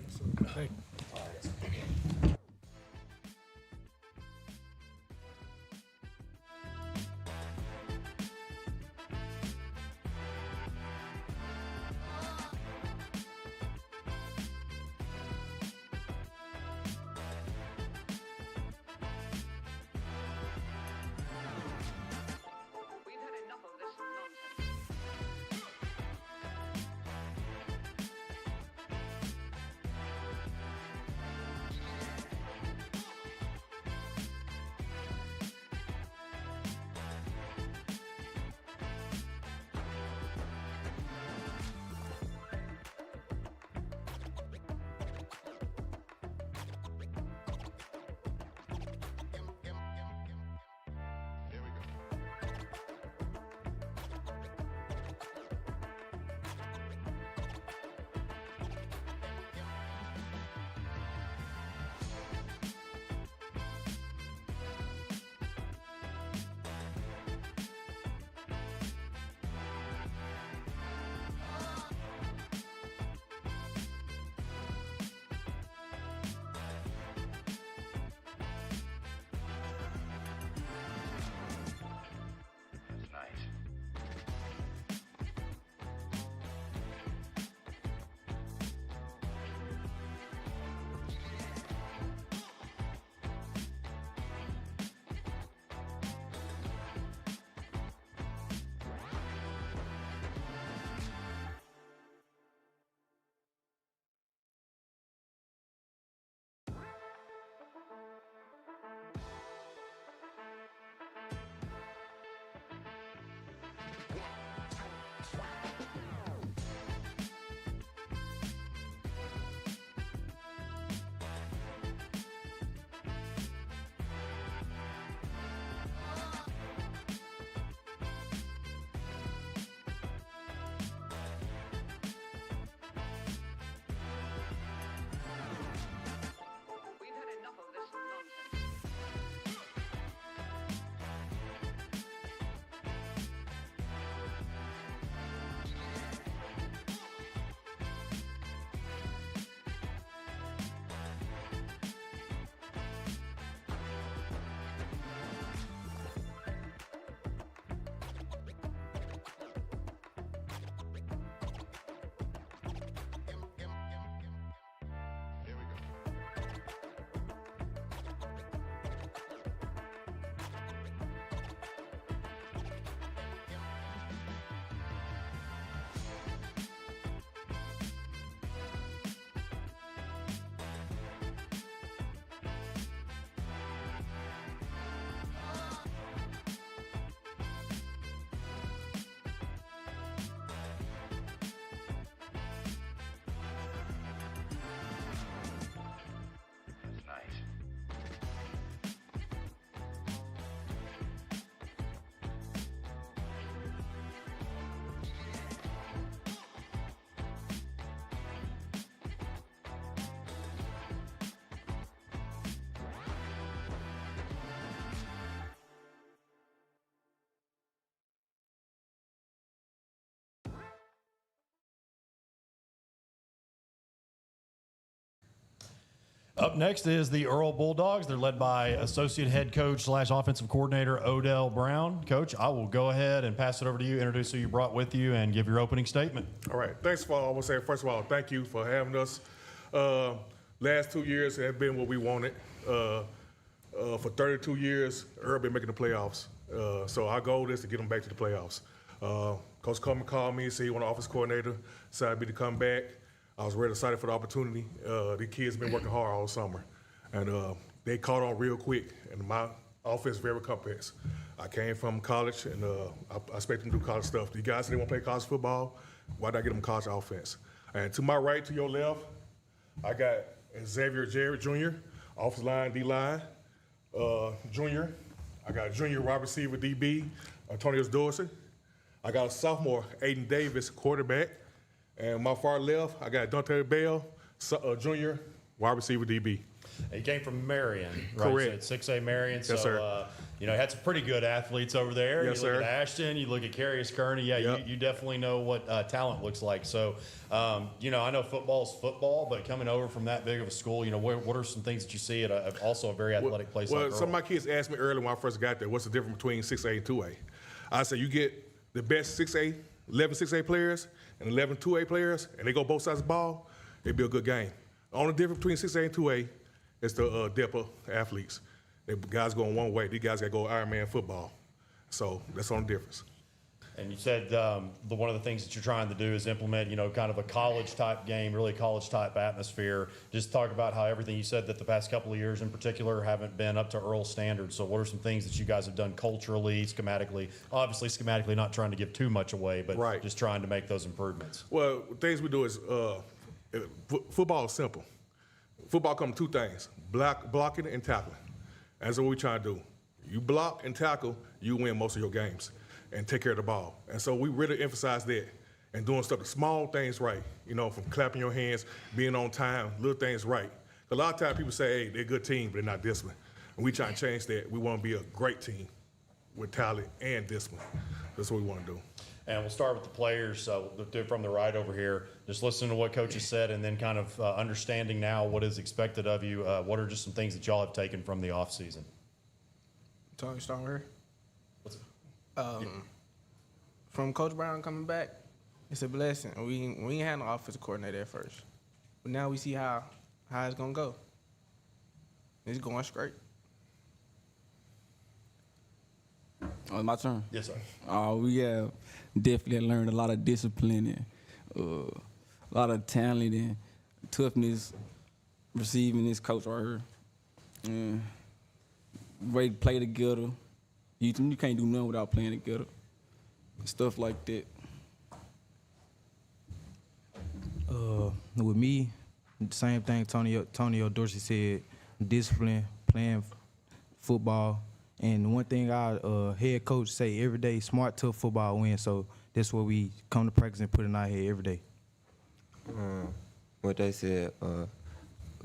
Up next is the Earl Bulldogs. They're led by associate head coach / offensive coordinator Odell Brown. Coach, I will go ahead and pass it over to you, introduce who you brought with you, and give your opening statement. All right. Thanks for, I want to say, first of all, thank you for having us. Last 2 years have been what we wanted. For 32 years, Earl been making the playoffs. So our goal is to get them back to the playoffs. Coach Coleman called me and said he wanted an offense coordinator, decided me to come back. I was really excited for the opportunity. The kids been working hard all summer, and they caught on real quick. And my offense is very complex. I came from college, and I expect them to do college stuff. The guys that want to play college football, why not get them college offense? And to my right, to your left, I got Xavier Jarrett Jr., offensive line, D-line, junior. I got a junior wide receiver, DB, Antonio Dorsey. I got a sophomore, Aiden Davis, quarterback. And my far left, I got Dante Bell, junior, wide receiver, DB. He came from Marion, right? Correct. So 6A Marion. Yes, so, you had some pretty good athletes over there. Yes, you look sir. at Ashton, you look at Carius Kearney. Yeah, Yep. you definitely know what talent looks like. So, I know football's football, but coming over from that big of a school, what are some things that you see at also a very athletic place like Earl? Some of my kids asked me early when I first got there, what's the difference between 6A and 2A? I said, you get the best 6A, 11 6A players and 11 2A players, and they go both sides of the ball, it'd be a good game. The only difference between 6A and 2A is the depth of athletes. The guys going one way. These guys got to go Ironman football. So that's the only difference. And you said one of the things that you're trying to do is implement, kind of a college-type game, really college-type atmosphere. Just talk about how everything you said that the past couple of years in particular haven't been up to Earl standards. So what are some things that you guys have done culturally, schematically? Obviously, schematically, not trying to give too much away, but just trying to make those improvements. Well, things we do is football is simple. Football comes two things, blocking and tackling. That's what we're trying to do. You block and tackle, you win most of your games and take care of the ball. And so we really emphasize that and doing stuff, the small things right, from clapping your hands, being on time, little things right. A lot of times people say, hey, they're a good team, but they're not disciplined. And we try to change that. We want to be a great team with talent and discipline. That's what we want to do. And we'll start with the players. So from the right over here, just listening to what coaches said and then kind of understanding now what is expected of you. What are just some things that y'all have taken from the offseason? Tony, start here. From Coach Brown coming back, it's a blessing. We ain't had no offensive coordinator at first, but now we see how it's gonna go. It's going straight. Oh, it's my turn? Yes, sir. We have definitely learned a lot of discipline and a lot of talent and toughness receiving this coach right here. And way to play together. You can't do nothing without playing together. Stuff like that. With me, same thing Antonio Dorsey said, discipline, playing football. And one thing our head coach say every day, smart, tough football wins. So that's what we come to practice and put in our head every day. What they said,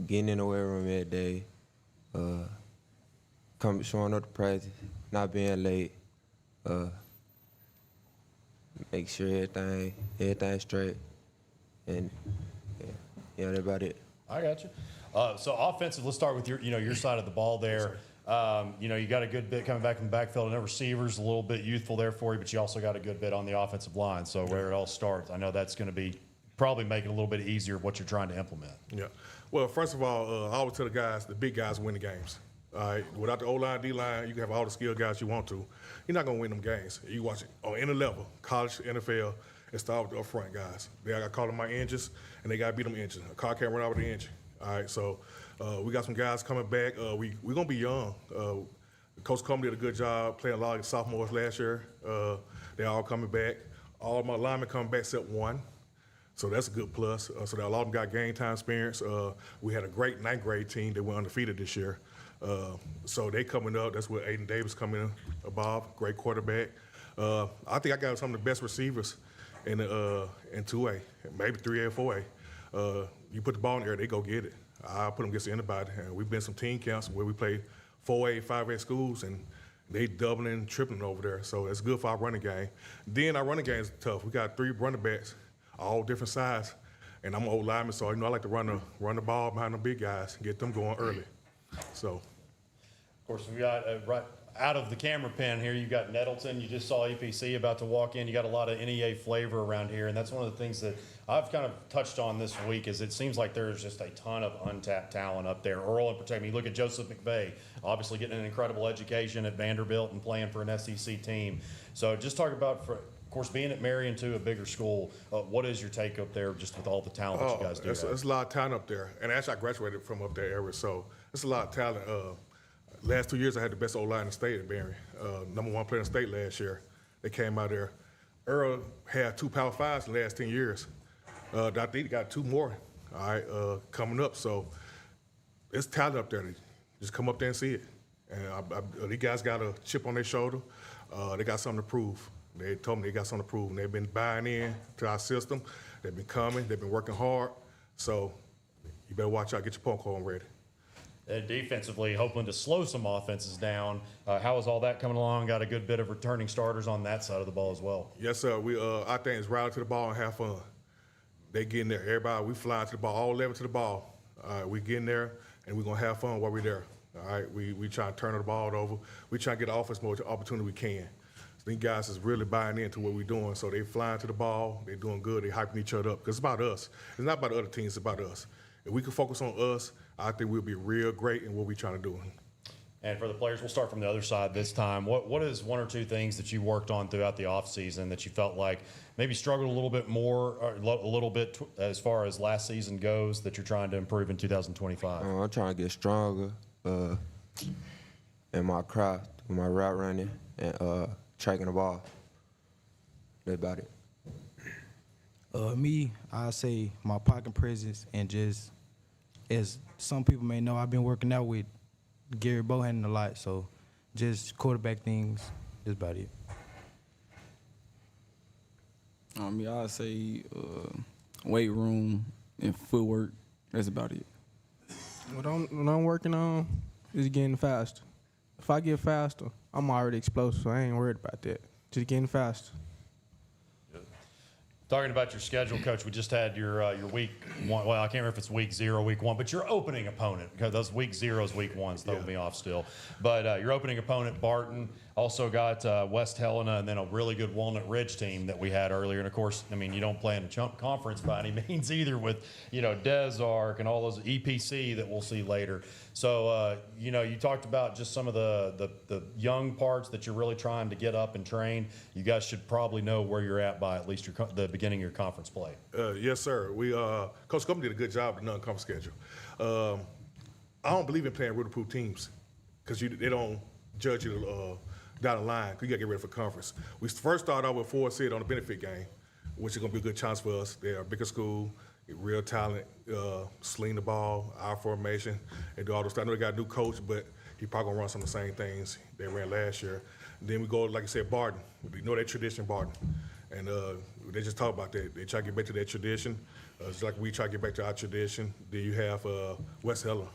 getting in the weight room every day, showing up to practice, not being late, make sure everything's straight, and yeah, that's about it. I got you. So offensive, let's start with your side of the ball there. You got a good bit coming back from the backfield. I know receivers a little bit youthful there for you, but you also got a good bit on the offensive line. So where it all starts, I know that's going to be probably make it a little bit easier what you're trying to implement. Yeah. Well, first of all, I always tell the guys, the big guys win the games. All right. Without the O-line, D-line, you can have all the skilled guys you want to. You're not going to win them games. You watch it on any level, college, NFL, it starts with the up-front guys. I call them my engines, and they got to beat them engines. A car can't run out with the engine. All right. So we got some guys coming back. We're going to be young. Coach Coleman did a good job playing a lot of sophomores last year. They're all coming back. All my linemen coming back except one. So that's a good plus. So that a lot of them got game time experience. We had a great ninth grade team that went undefeated this year. So they coming up. That's where Aiden Davis coming in, Bob, great quarterback. I think I got some of the best receivers in 2A, maybe 3A or 4A. You put the ball in the air, they go get it. I put them against anybody. And we've been some team camps where we play 4A, 5A schools, and they doubling and tripling over there. So it's good for our running game. Then our running game is tough. We got 3 running backs, all different size. And I'm an old lineman, so I like to run the ball behind the big guys and get them going early. So, of course, we got right out of the camera pen here. You got Nettleton. You just saw EPC about to walk in. You got a lot of NEA flavor around here, and that's one of the things that I've kind of touched on this week. Is it seems like there's just a ton of untapped talent up there. Earl in particular. You look at Joseph McVeigh, obviously getting an incredible education at Vanderbilt and playing for an SEC team. So just talk about of course, being at Marion, too, a bigger school, what is your take up there just with all the talent that you guys do have? There's a lot of talent up there. And actually, I graduated from up there area, so there's a lot of talent. Last 2 years, I had the best O-line in the state at Marion. #1 player in the state last year. They came out there. Earl had 2 Power 5s in the last 10 years. I think he got 2 more, all right, coming up. So it's talent up there. Just come up there and see it. And these guys got a chip on their shoulder. They got something to prove. They told me they got something to prove, and they've been buying in to our system. They've been coming. They've been working hard. So you better watch out. Get your popcorn ready. And defensively, hoping to slow some offenses down. How is all that coming along? Got a good bit of returning starters on that side of the ball as well. Yes, sir. Our thing is rally to the ball and have fun. They get in there. Everybody, we flying to the ball, all 11 to the ball. All right, we get in there, and we're going to have fun while we're there. All right, we try to turn the ball over. We try to get the offense more opportunity we can. These guys is really buying into what we're doing, so they flying to the ball. They're doing good. They hyping each other up because it's about us. It's not about the other teams. It's about us. If we can focus on us, I think we'll be real great in what we're trying to do. And for the players, we'll start from the other side this time. What is 1 or 2 things that you worked on throughout the offseason that you felt like maybe struggled a little bit more, or a little bit as far as last season goes, that you're trying to improve in 2025? I'm trying to get stronger in my craft, with my route running, and tracking the ball. That's about it. Me, I say my pocket presence, and just as some people may know, I've been working out with Gary Bohannon a lot, so just quarterback things, that's about it. I'd say weight room and footwork. That's about it. What I'm working on is getting faster. If I get faster, I'm already explosive, so I ain't worried about that. Just getting faster. Talking about your schedule, Coach, we just had your week one. Well, I can't remember if it's week 0 or week 1, but your opening opponent, because those week 0s, week 1s throw me off still. But your opening opponent, Barton, also got West Helena, and then a really good Walnut Ridge team that we had earlier. And of course, I mean, you don't play in a chump conference by any means either, with Des Arc and all those EPC that we'll see later. So you talked about just some of the young parts that you're really trying to get up and train. You guys should probably know where you're at by at least the beginning of your conference play. Yes, sir. Coach Coleman did a good job with the non-conference schedule. I don't believe in playing road-to-proof teams because they don't judge you down the line. You got to get ready for conference. We first started out with Poinsett on the benefit game, which is going to be a good chance for us. They're a bigger school, real talent, sling the ball, our formation, and do all those stuff. I know they got a new coach, but he probably going to run some of the same things they ran last year. And then we go, like I said, Barton. We know that tradition, Barton. And they just talk about that. They try to get back to that tradition. It's like we try to get back to our tradition. Then you have West Helena.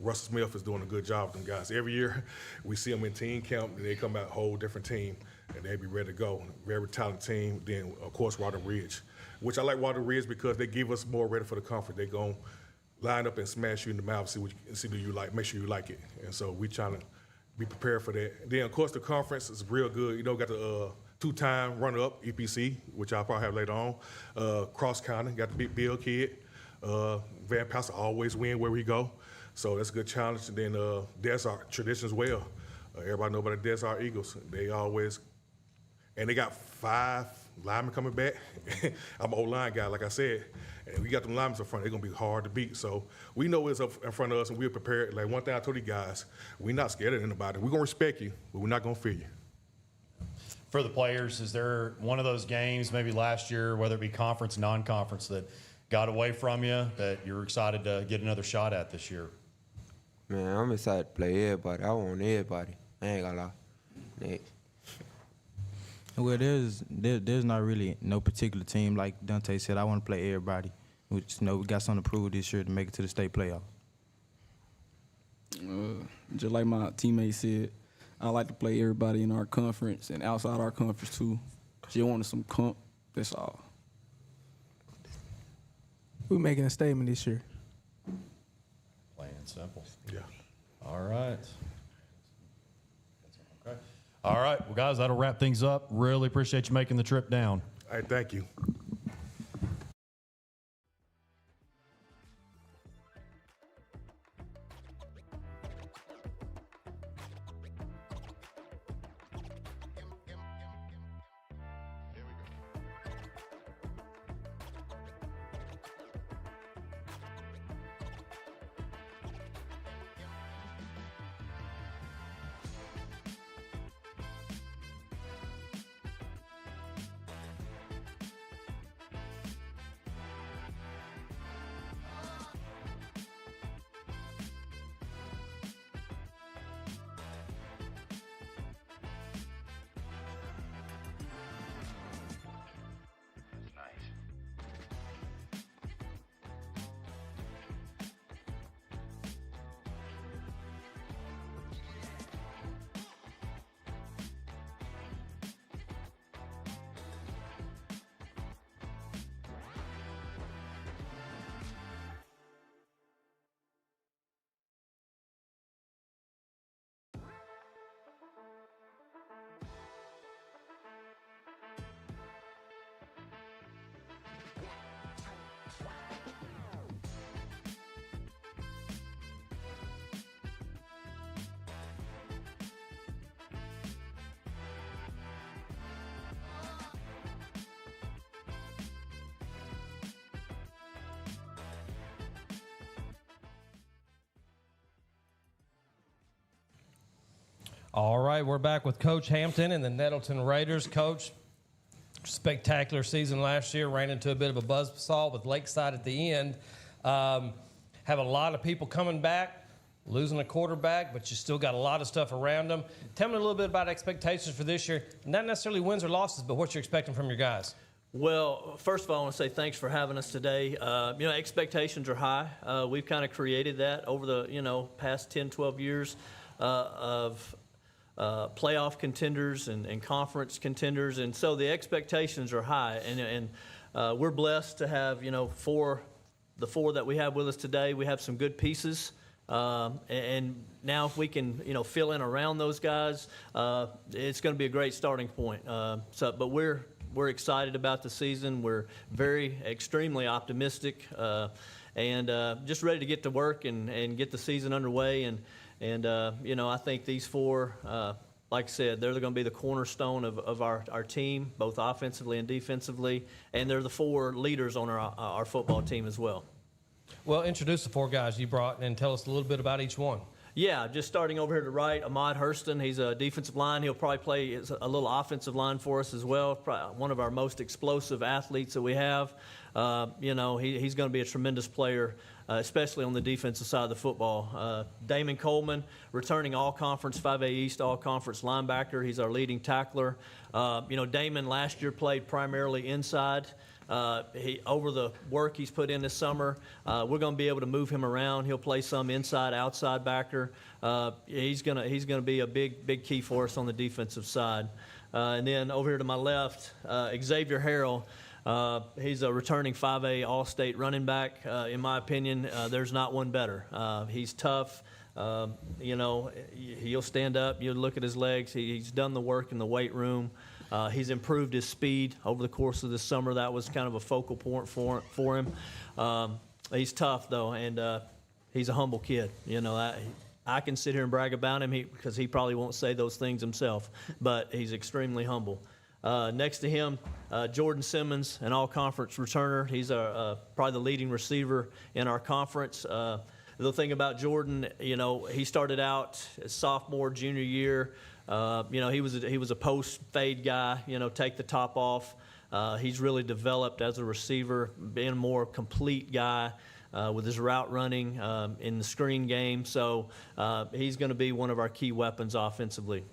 Russell Smith is doing a good job with them guys. Every year we see them in team camp, and they come out a whole different team, and they be ready to go. Very talented team. Then, of course, Walnut Ridge, which I like Walnut Ridge because they give us more ready for the conference. They going to line up and smash you in the mouth, see do you like, make sure you like it. And so we trying to be prepared for that. Then, of course, the conference is real good. Got the 2-time runner-up, EPC, which I'll probably have later on. Cross County, got the big Bill kid. Van Pastor always win where we go. So that's a good challenge. And then that's our tradition as well. Everybody know about the Des Arc Eagles. They always, and they got 5 linemen coming back. I'm an O-line guy, like I said. And we got them linemen in front. They're going to be hard to beat. So we know what's up in front of us, and we're prepared. Like one thing I told you guys, we're not scared of anybody. We're going to respect you, but we're not going to fear you. For the players, is there one of those games, maybe last year, whether it be conference, non-conference, that got away from you that you're excited to get another shot at this year? Man, I'm excited to play everybody. I want everybody. I ain't gonna lie. Well, there's not really no particular team. Like Dante said, I want to play everybody. We got something to prove this year to make it to the state playoff. Just like my teammate said, I like to play everybody in our conference and outside our conference too. 'Cause you wanted some comp. That's all. We're making a statement this year. Plain and simple. Yeah. All right. Okay. All right. Well, guys, that'll wrap things up. Really appreciate you making the trip down. All right, thank you. All right, we're back with Coach Hampton and the Nettleton Raiders. Coach, spectacular season last year, ran into a bit of a buzzsaw with Lakeside at the end. Have a lot of people coming back, losing a quarterback, but you still got a lot of stuff around them. Tell me a little bit about expectations for this year. Not necessarily wins or losses, but what you're expecting from your guys. Well, first of all, I want to say thanks for having us today. Expectations are high. We've kind of created that over the, past 10, 12 years of playoff contenders and conference contenders, and so the expectations are high, and we're blessed to have the four that we have with us today. We have some good pieces, and now if we can fill in around those guys, it's going to be a great starting point. But we're excited about the season. We're extremely optimistic, and just ready to get to work and get the season underway. And I think these four, like I said, they're going to be the cornerstone of our team, both offensively and defensively, and they're the four leaders on our football team as well. Well, introduce the four guys you brought and tell us a little bit about each one. Yeah, just starting over here to the right, Ahmad Hurston. He's a defensive line. He'll probably play a little offensive line for us as well. Probably one of our most explosive athletes that we have. He's going to be a tremendous player, especially on the defensive side of the football. Damon Coleman, returning all-conference 5A East all-conference linebacker. He's our leading tackler. Damon last year played primarily inside. Over the work he's put in this summer, we're going to be able to move him around. He'll play some inside, outside backer. He's going to be a big key for us on the defensive side. And then over here to my left, Xavier Harrell. He's a returning 5A All-State running back. In my opinion, there's not one better. He's tough. He'll stand up. You look at his legs. He's done the work in the weight room. He's improved his speed over the course of this summer. That was kind of a focal point for him. He's tough, though, and he's a humble kid. I can sit here and brag about him because he probably won't say those things himself, but he's extremely humble. Next to him, Jordan Simmons, an all-conference returner. He's probably the leading receiver in our conference. The thing about Jordan, he started out as sophomore, junior year. He was a post fade guy. Take the top off. He's really developed as a receiver, being a more complete guy with his route running in the screen game. So he's going to be one of our key weapons offensively.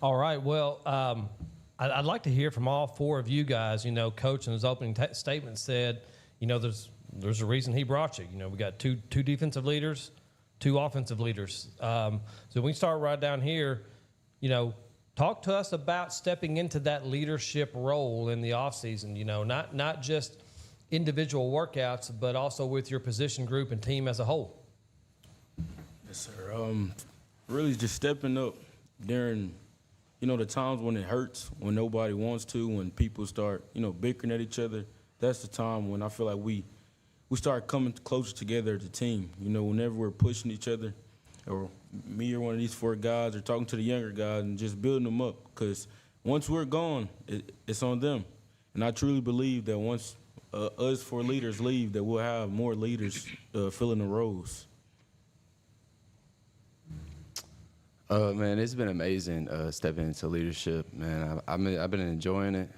All right. Well, I'd like to hear from all four of you guys. Coach in his opening statement said, there's a reason he brought you. We got two defensive leaders, two offensive leaders. So we start right down here. Talk to us about stepping into that leadership role in the offseason. Not just individual workouts, but also with your position group and team as a whole? Yes, sir. Really just stepping up during, the times when it hurts, when nobody wants to, when people start, bickering at each other. That's the time when I feel like we start coming closer together as a team. Whenever we're pushing each other, or me or one of these 4 guys, or talking to the younger guys and just building them up. Because once we're gone, it's on them. And I truly believe that once us 4 leaders leave, that we'll have more leaders filling the roles. Man, it's been amazing stepping into leadership, man. I've been enjoying it.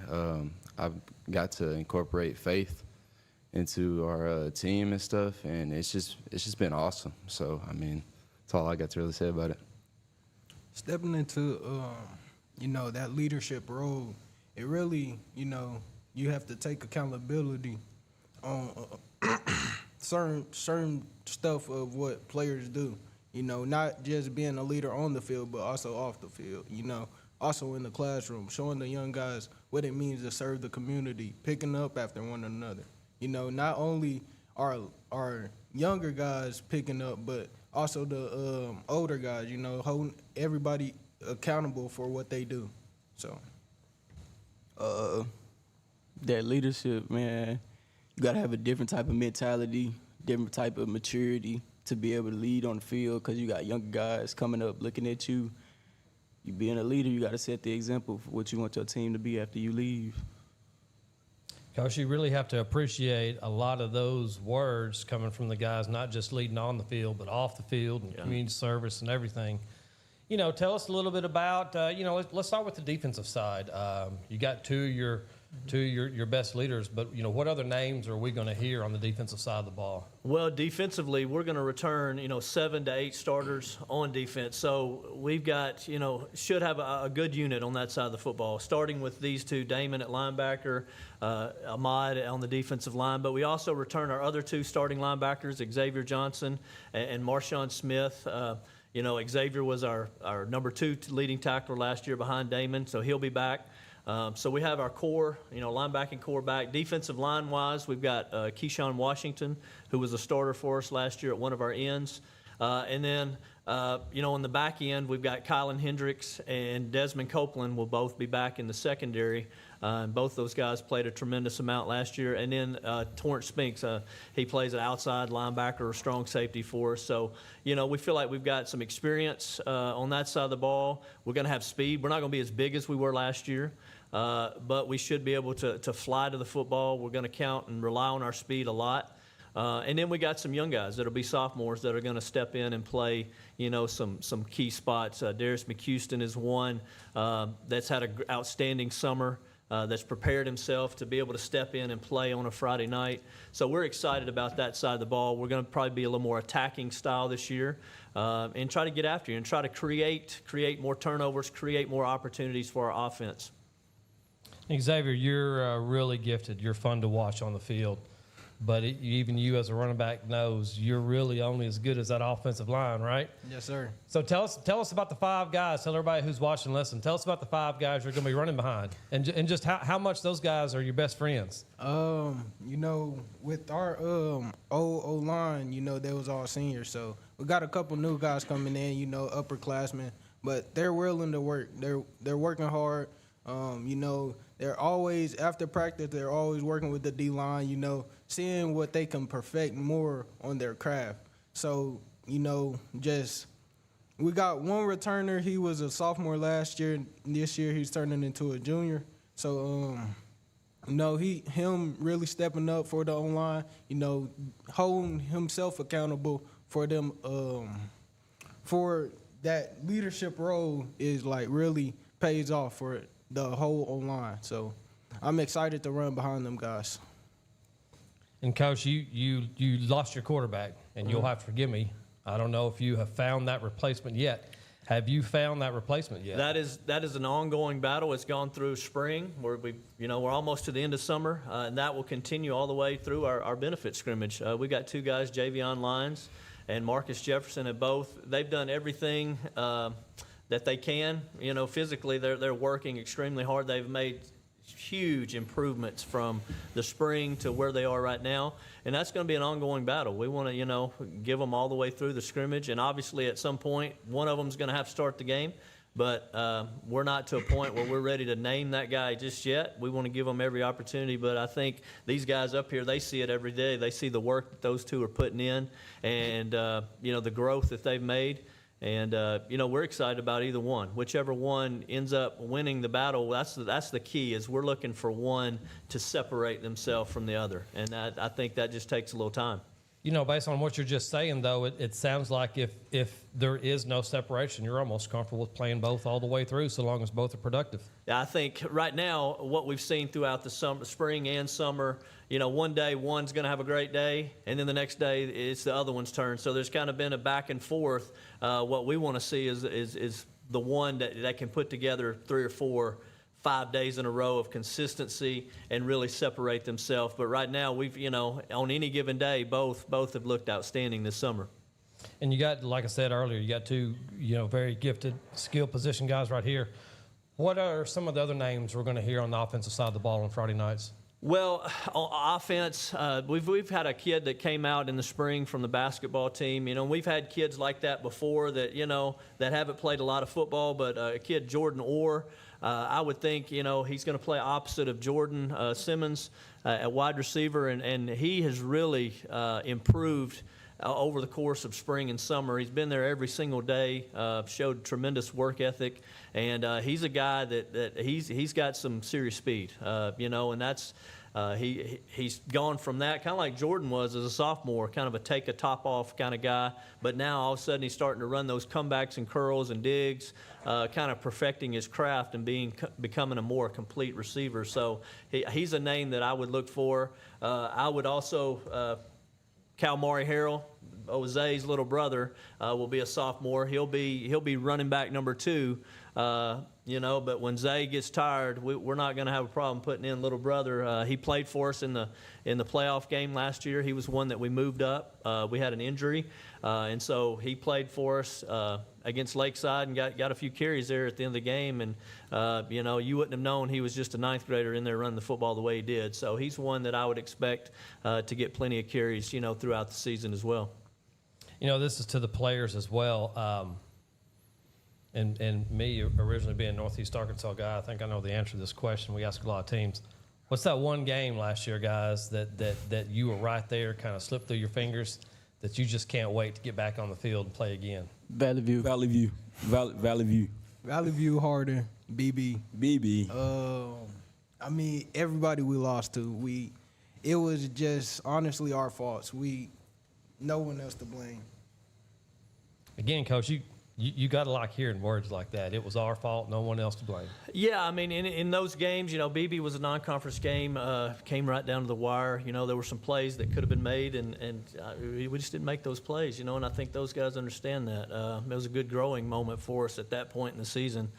I've got to incorporate faith into our team and stuff, and it's just been awesome. So, that's all I got to really say about it. Stepping into, that leadership role, it really, you have to take accountability on certain stuff of what players do. Not just being a leader on the field, but also off the field. Also in the classroom, showing the young guys what it means to serve the community, picking up after one another. Not only our younger guys picking up, but also the older guys. Holding everybody accountable for what they do. So, that leadership, man, you gotta have a different type of mentality, different type of maturity to be able to lead on the field, because you got younger guys coming up looking at you. You being a leader, you got to set the example for what you want your team to be after you leave. Coach, you really have to appreciate a lot of those words coming from the guys, not just leading on the field, but off the field and community service and everything. Tell us a little bit about, let's start with the defensive side. You got two of your best leaders, but, what other names are we going to hear on the defensive side of the ball? Well, defensively, we're going to return, 7 to 8 starters on defense. So we've got, should have a good unit on that side of the football, starting with these 2, Damon at linebacker, Ahmad on the defensive line. But we also return our other 2 starting linebackers, Xavier Johnson and Marshawn Smith. Xavier was our number 2 leading tackler last year behind Damon, so he'll be back. So we have our core, linebacking core back. Defensive line-wise, we've got Keyshawn Washington, who was a starter for us last year at one of our ends. And then, on the back end, we've got Kylan Hendricks and Desmond Copeland will both be back in the secondary. And both those guys played a tremendous amount last year. And then Torrance Spinks, he plays an outside linebacker or strong safety for us. So, we feel like we've got some experience on that side of the ball. We're going to have speed. We're not going to be as big as we were last year. But we should be able to fly to the football. We're going to count and rely on our speed a lot. And then we got some young guys that'll be sophomores that are going to step in and play, some key spots. Darius McHouston is one that's had an outstanding summer, that's prepared himself to be able to step in and play on a Friday night. So we're excited about that side of the ball. We're going to probably be a little more attacking style this year and try to get after you and try to create more turnovers, create more opportunities for our offense. Xavier, you're really gifted. You're fun to watch on the field. But even you as a running back knows you're really only as good as that offensive line, right? Yes, sir. So tell us about the 5 guys. Tell everybody who's watching and listening. Tell us about the 5 guys you're going to be running behind and just how much those guys are your best friends. With our old line, they was all seniors. So we got a couple new guys coming in, upperclassmen. But they're willing to work. They're working hard. They're always, after practice, they're always working with the D-line, seeing what they can perfect more on their craft. So, we got one returner. He was a sophomore last year. This year, he's turning into a junior. So, him really stepping up for the O-line, holding himself accountable for them, for that leadership role is, really pays off for it. The whole O-line. So I'm excited to run behind them guys. And Coach, you lost your quarterback, and you'll have to forgive me. I don't know if you have found that replacement yet. Have you found that replacement yet? That is an ongoing battle. It's gone through spring, where we're almost to the end of summer, and that will continue all the way through our benefit scrimmage. We got 2 guys, Javion Lyons and Marcus Jefferson, and they've done everything that they can. Physically, they're working extremely hard. They've made huge improvements from the spring to where they are right now, and that's going to be an ongoing battle. We want to, give them all the way through the scrimmage, and obviously at some point, one of them is going to have to start the game, but we're not to a point where we're ready to name that guy just yet. We want to give them every opportunity, but I think these guys up here, they see it every day. They see the work that those two are putting in and, the growth that they've made. And, we're excited about either one. Whichever one ends up winning the battle, that's the key, is we're looking for one to separate themselves from the other. And I think that just takes a little time. Based on what you're just saying, though, it sounds like if there is no separation, you're almost comfortable with playing both all the way through, so long as both are productive. Yeah, I think right now what we've seen throughout the spring and summer, one day one's going to have a great day, and then the next day it's the other one's turn. So there's kind of been a back and forth. What we want to see is the one that can put together 3 or 4, 5 days in a row of consistency and really separate themselves. But right now, we've, on any given day, both have looked outstanding this summer. And you got, like I said earlier, you got two, very gifted, skilled position guys right here. What are some of the other names we're going to hear on the offensive side of the ball on Friday nights? Well, on offense, we've had a kid that came out in the spring from the basketball team. We've had kids like that before that, that haven't played a lot of football, but a kid, Jordan Orr, I would think, he's going to play opposite of Jordan Simmons at wide receiver, and he has really improved over the course of spring and summer. He's been there every single day, showed tremendous work ethic, and he's a guy that he's got some serious speed, and that's he's gone from that, kind of like Jordan was as a sophomore, kind of a take a top off kind of guy, but now all of a sudden he's starting to run those comebacks and curls and digs, kind of perfecting his craft and becoming a more complete receiver. So he's a name that I would look for. I would also Kalmari Harrell, Jose's little brother, will be a sophomore. He'll be running back number 2. But when Zay gets tired, we're not going to have a problem putting in little brother. He played for us in the playoff game last year. He was one that we moved up. We had an injury, and so he played for us against Lakeside and got a few carries there at the end of the game. And you wouldn't have known he was just a 9th grader in there running the football the way he did. So he's one that I would expect to get plenty of carries, throughout the season as well. This is to the players as well. And me, originally being a Northeast Arkansas guy, I think I know the answer to this question. We ask a lot of teams. What's that one game last year, guys, that you were right there, kind of slipped through your fingers, that you just can't wait to get back on the field and play again? Valley View. Valley View, Hardin, BB. Everybody we lost to, it was just honestly our faults. No one else to blame. Again, Coach, you got to like hearing words like that. It was our fault, no one else to blame. Yeah, in those games, BB was a non-conference game, came right down to the wire. There were some plays that could have been made, and we just didn't make those plays, and I think those guys understand that. It was a good growing moment for us at that point in the season.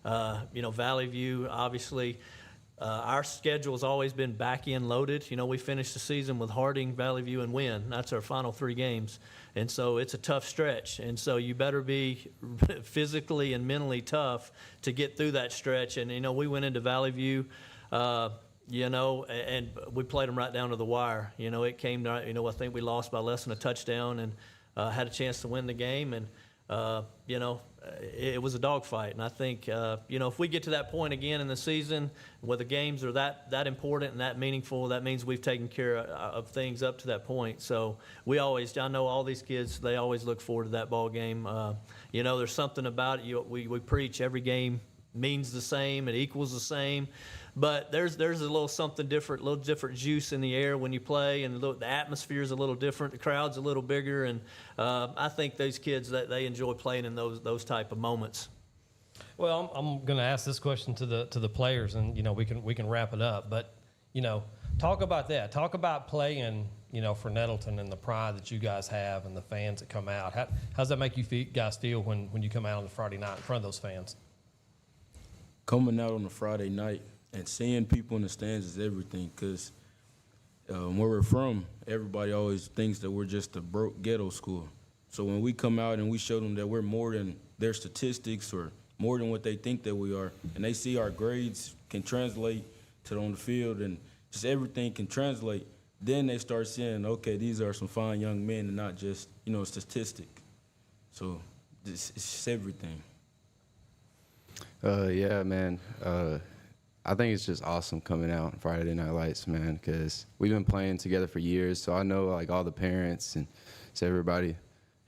Valley View, obviously, our schedule has always been back-end loaded. We finished the season with Harding, Valley View, and Wynn. That's our final 3 games. And so it's a tough stretch. And so you better be physically and mentally tough to get through that stretch. And, we went into Valley View, and we played them right down to the wire. It came to, I think we lost by less than a touchdown and had a chance to win the game. And, it was a dogfight. And I think, if we get to that point again in the season where the games are that important and that meaningful, that means we've taken care of things up to that point. So I know all these kids, they always look forward to that ball game. There's something about it. We preach every game means the same, it equals the same. But there's a little something different, a little different juice in the air when you play, and the atmosphere is a little different. The crowd's a little bigger, and I think those kids they enjoy playing in those type of moments. Well, I'm going to ask this question to the players, and we can wrap it up. But talk about that. Talk about playing for Nettleton and the pride that you guys have and the fans that come out. How does that make you guys feel when you come out on the Friday night in front of those fans? Coming out on a Friday night and seeing people in the stands is everything, because where we're from, everybody always thinks that we're just a broke ghetto school. So when we come out and we show them that we're more than their statistics or more than what they think that we are, and they see our grades can translate to on the field and just everything can translate. Then they start saying, okay, these are some fine young men and not just, a statistic. So it's just everything. Yeah, man. I think it's just awesome coming out on Friday Night Lights, man, because we've been playing together for years. So I know, like, all the parents and it's everybody.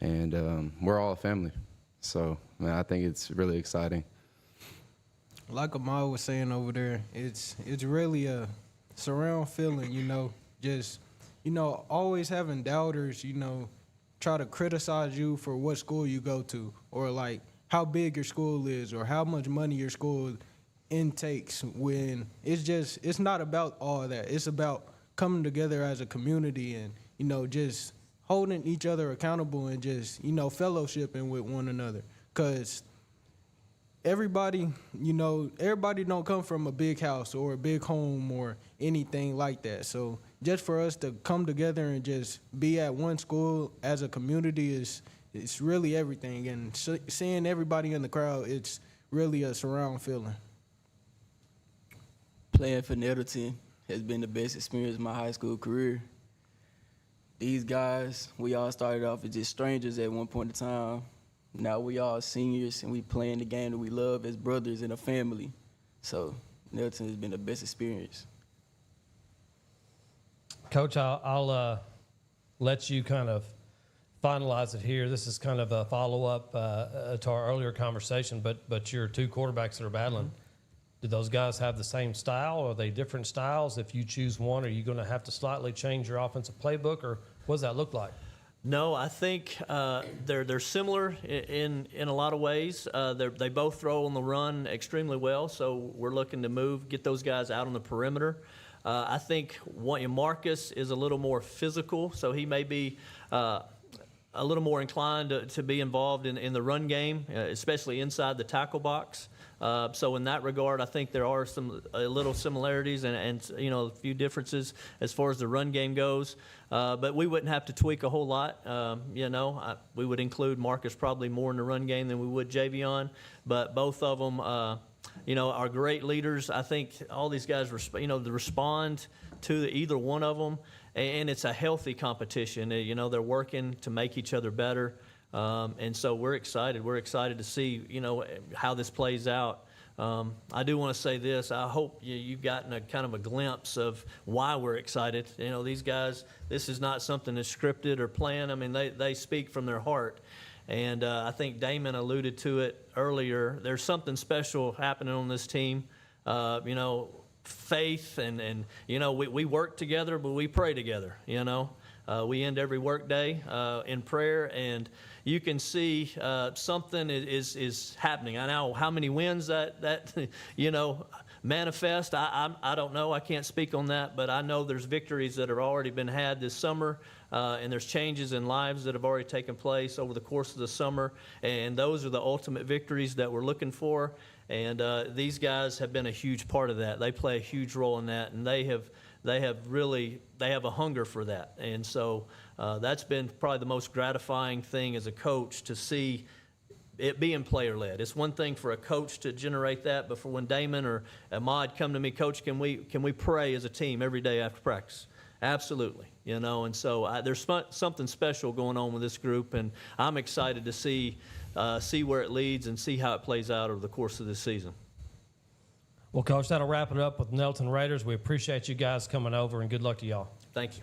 And we're all a family. So, man, I think it's really exciting. Like Amal was saying over there, it's really a surround feeling, just, always having doubters, try to criticize you for what school you go to or, like, how big your school is or how much money your school intakes, when it's not about all that. It's about coming together as a community and, just holding each other accountable and just, fellowshipping with one another. Because everybody don't come from a big house or a big home or anything like that. So just for us to come together and just be at one school as a community it's really everything. And seeing everybody in the crowd, it's really a surround feeling. Playing for Nettleton has been the best experience of my high school career. These guys, we all started off as just strangers at one point in time. Now we all seniors and we playing the game that we love as brothers and a family. So Nettleton has been the best experience. Coach, I'll let you kind of finalize it here. This is kind of a follow-up to our earlier conversation, but your two quarterbacks that are battling, do those guys have the same style, or are they different styles? If you choose one, are you going to have to slightly change your offensive playbook, or what does that look like? No, I think they're similar in a lot of ways. They both throw on the run extremely well, so we're looking to get those guys out on the perimeter. I think Marcus is a little more physical, so he may be a little more inclined to be involved in the run game, especially inside the tackle box. So in that regard, I think there are a little similarities and a few differences as far as the run game goes. But we wouldn't have to tweak a whole lot. We would include Marcus probably more in the run game than we would Javion. But both of them, are great leaders. I think all these guys, respond to either one of them, and it's a healthy competition. They're working to make each other better. And so we're excited. We're excited to see, how this plays out. I do want to say this. I hope you've gotten a kind of a glimpse of why we're excited. These guys, this is not something that's scripted or planned. I mean, they speak from their heart. And I think Damon alluded to it earlier. There's something special happening on this team. Faith and we work together, but we pray together, We end every work day in prayer, and you can see something is happening. I know how many wins that manifest. I don't know. I can't speak on that, but I know there's victories that have already been had this summer, and there's changes in lives that have already taken place over the course of the summer, and those are the ultimate victories that we're looking for. And these guys have been a huge part of that. They play a huge role in that, and they have a hunger for that. And so that's been probably the most gratifying thing as a coach, to see it being player-led. It's one thing for a coach to generate that, but for when Damon or Ahmad come to me, Coach, can we pray as a team every day after practice? Absolutely. And so there's something special going on with this group, and I'm excited to see where it leads and see how it plays out over the course of this season. Well, Coach, that'll wrap it up with Nettleton Raiders. We appreciate you guys coming over, and good luck to y'all. Thank you.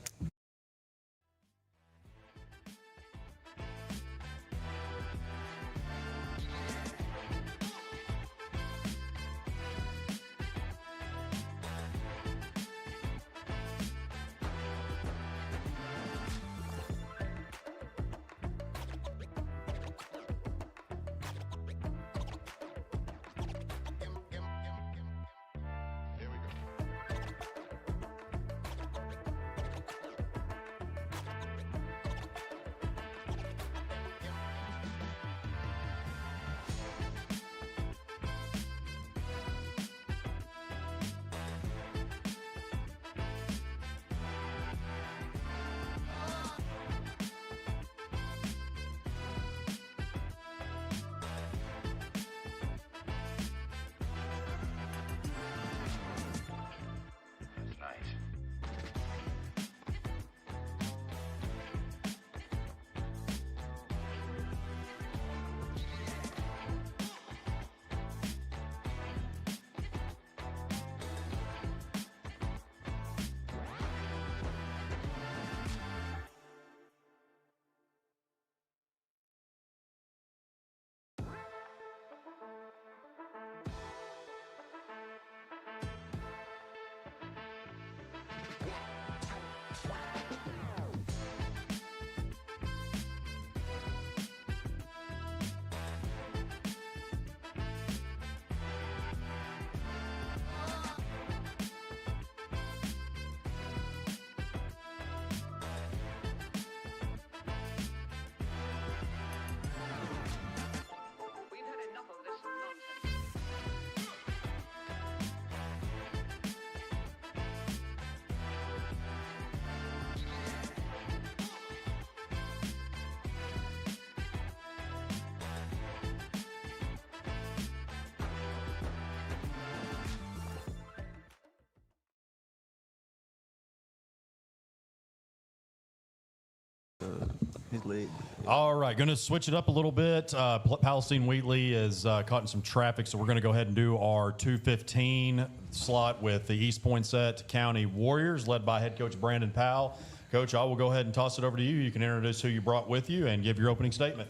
his leg. All right, going to switch it up a little bit. Palestine Wheatley is caught in some traffic, so we're going to go ahead and do our 2:15 slot with the East Poinsett County Warriors, led by head coach Brandon Powell. Coach, I will go ahead and toss it over to you. You can introduce who you brought with you and give your opening statement.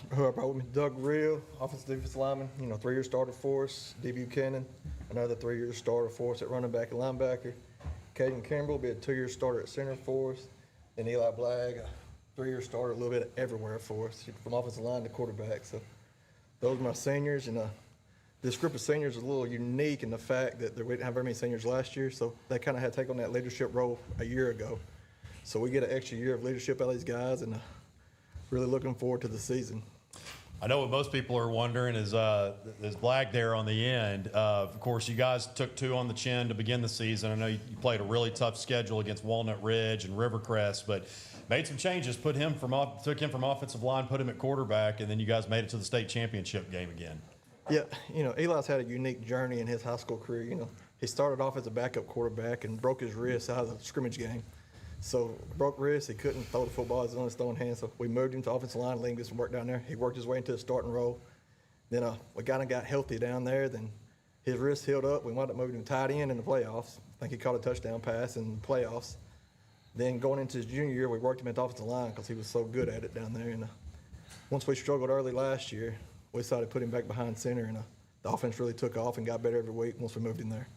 Who I brought with me, Doug Real, offensive defensive lineman, 3-year starter for us. D. Buchanan, another 3-year starter for us at running back and linebacker. Caden Campbell will be a 2-year starter at center for us. And Eli Blagg, a 3-year starter, a little bit everywhere for us, from offensive line to quarterback. So those are my seniors, and this group of seniors is a little unique in the fact that we didn't have very many seniors last year, so they kind of had to take on that leadership role a year ago. So we get an extra year of leadership out of these guys, and really looking forward to the season. I know what most people are wondering is Blagg there on the end. Of course, you guys took 2 on the chin to begin the season. I know you played a really tough schedule against Walnut Ridge and Rivercrest, but made some changes, took him from offensive line, put him at quarterback, and then you guys made it to the state championship game again. Yeah, Eli's had a unique journey in his high school career. He started off as a backup quarterback and broke his wrist out of the scrimmage game. So broke wrist, he couldn't throw the football on his throwing hand, so we moved him to offensive line, let him get some work down there. He worked his way into the starting role. Then we kind of got healthy down there. Then his wrist healed up. We wound up moving him tight end in the playoffs. I think he caught a touchdown pass in the playoffs. Then going into his junior year, we worked him at the offensive line because he was so good at it down there. And once we struggled early last year, we decided to put him back behind center, and the offense really took off and got better every week once we moved him there.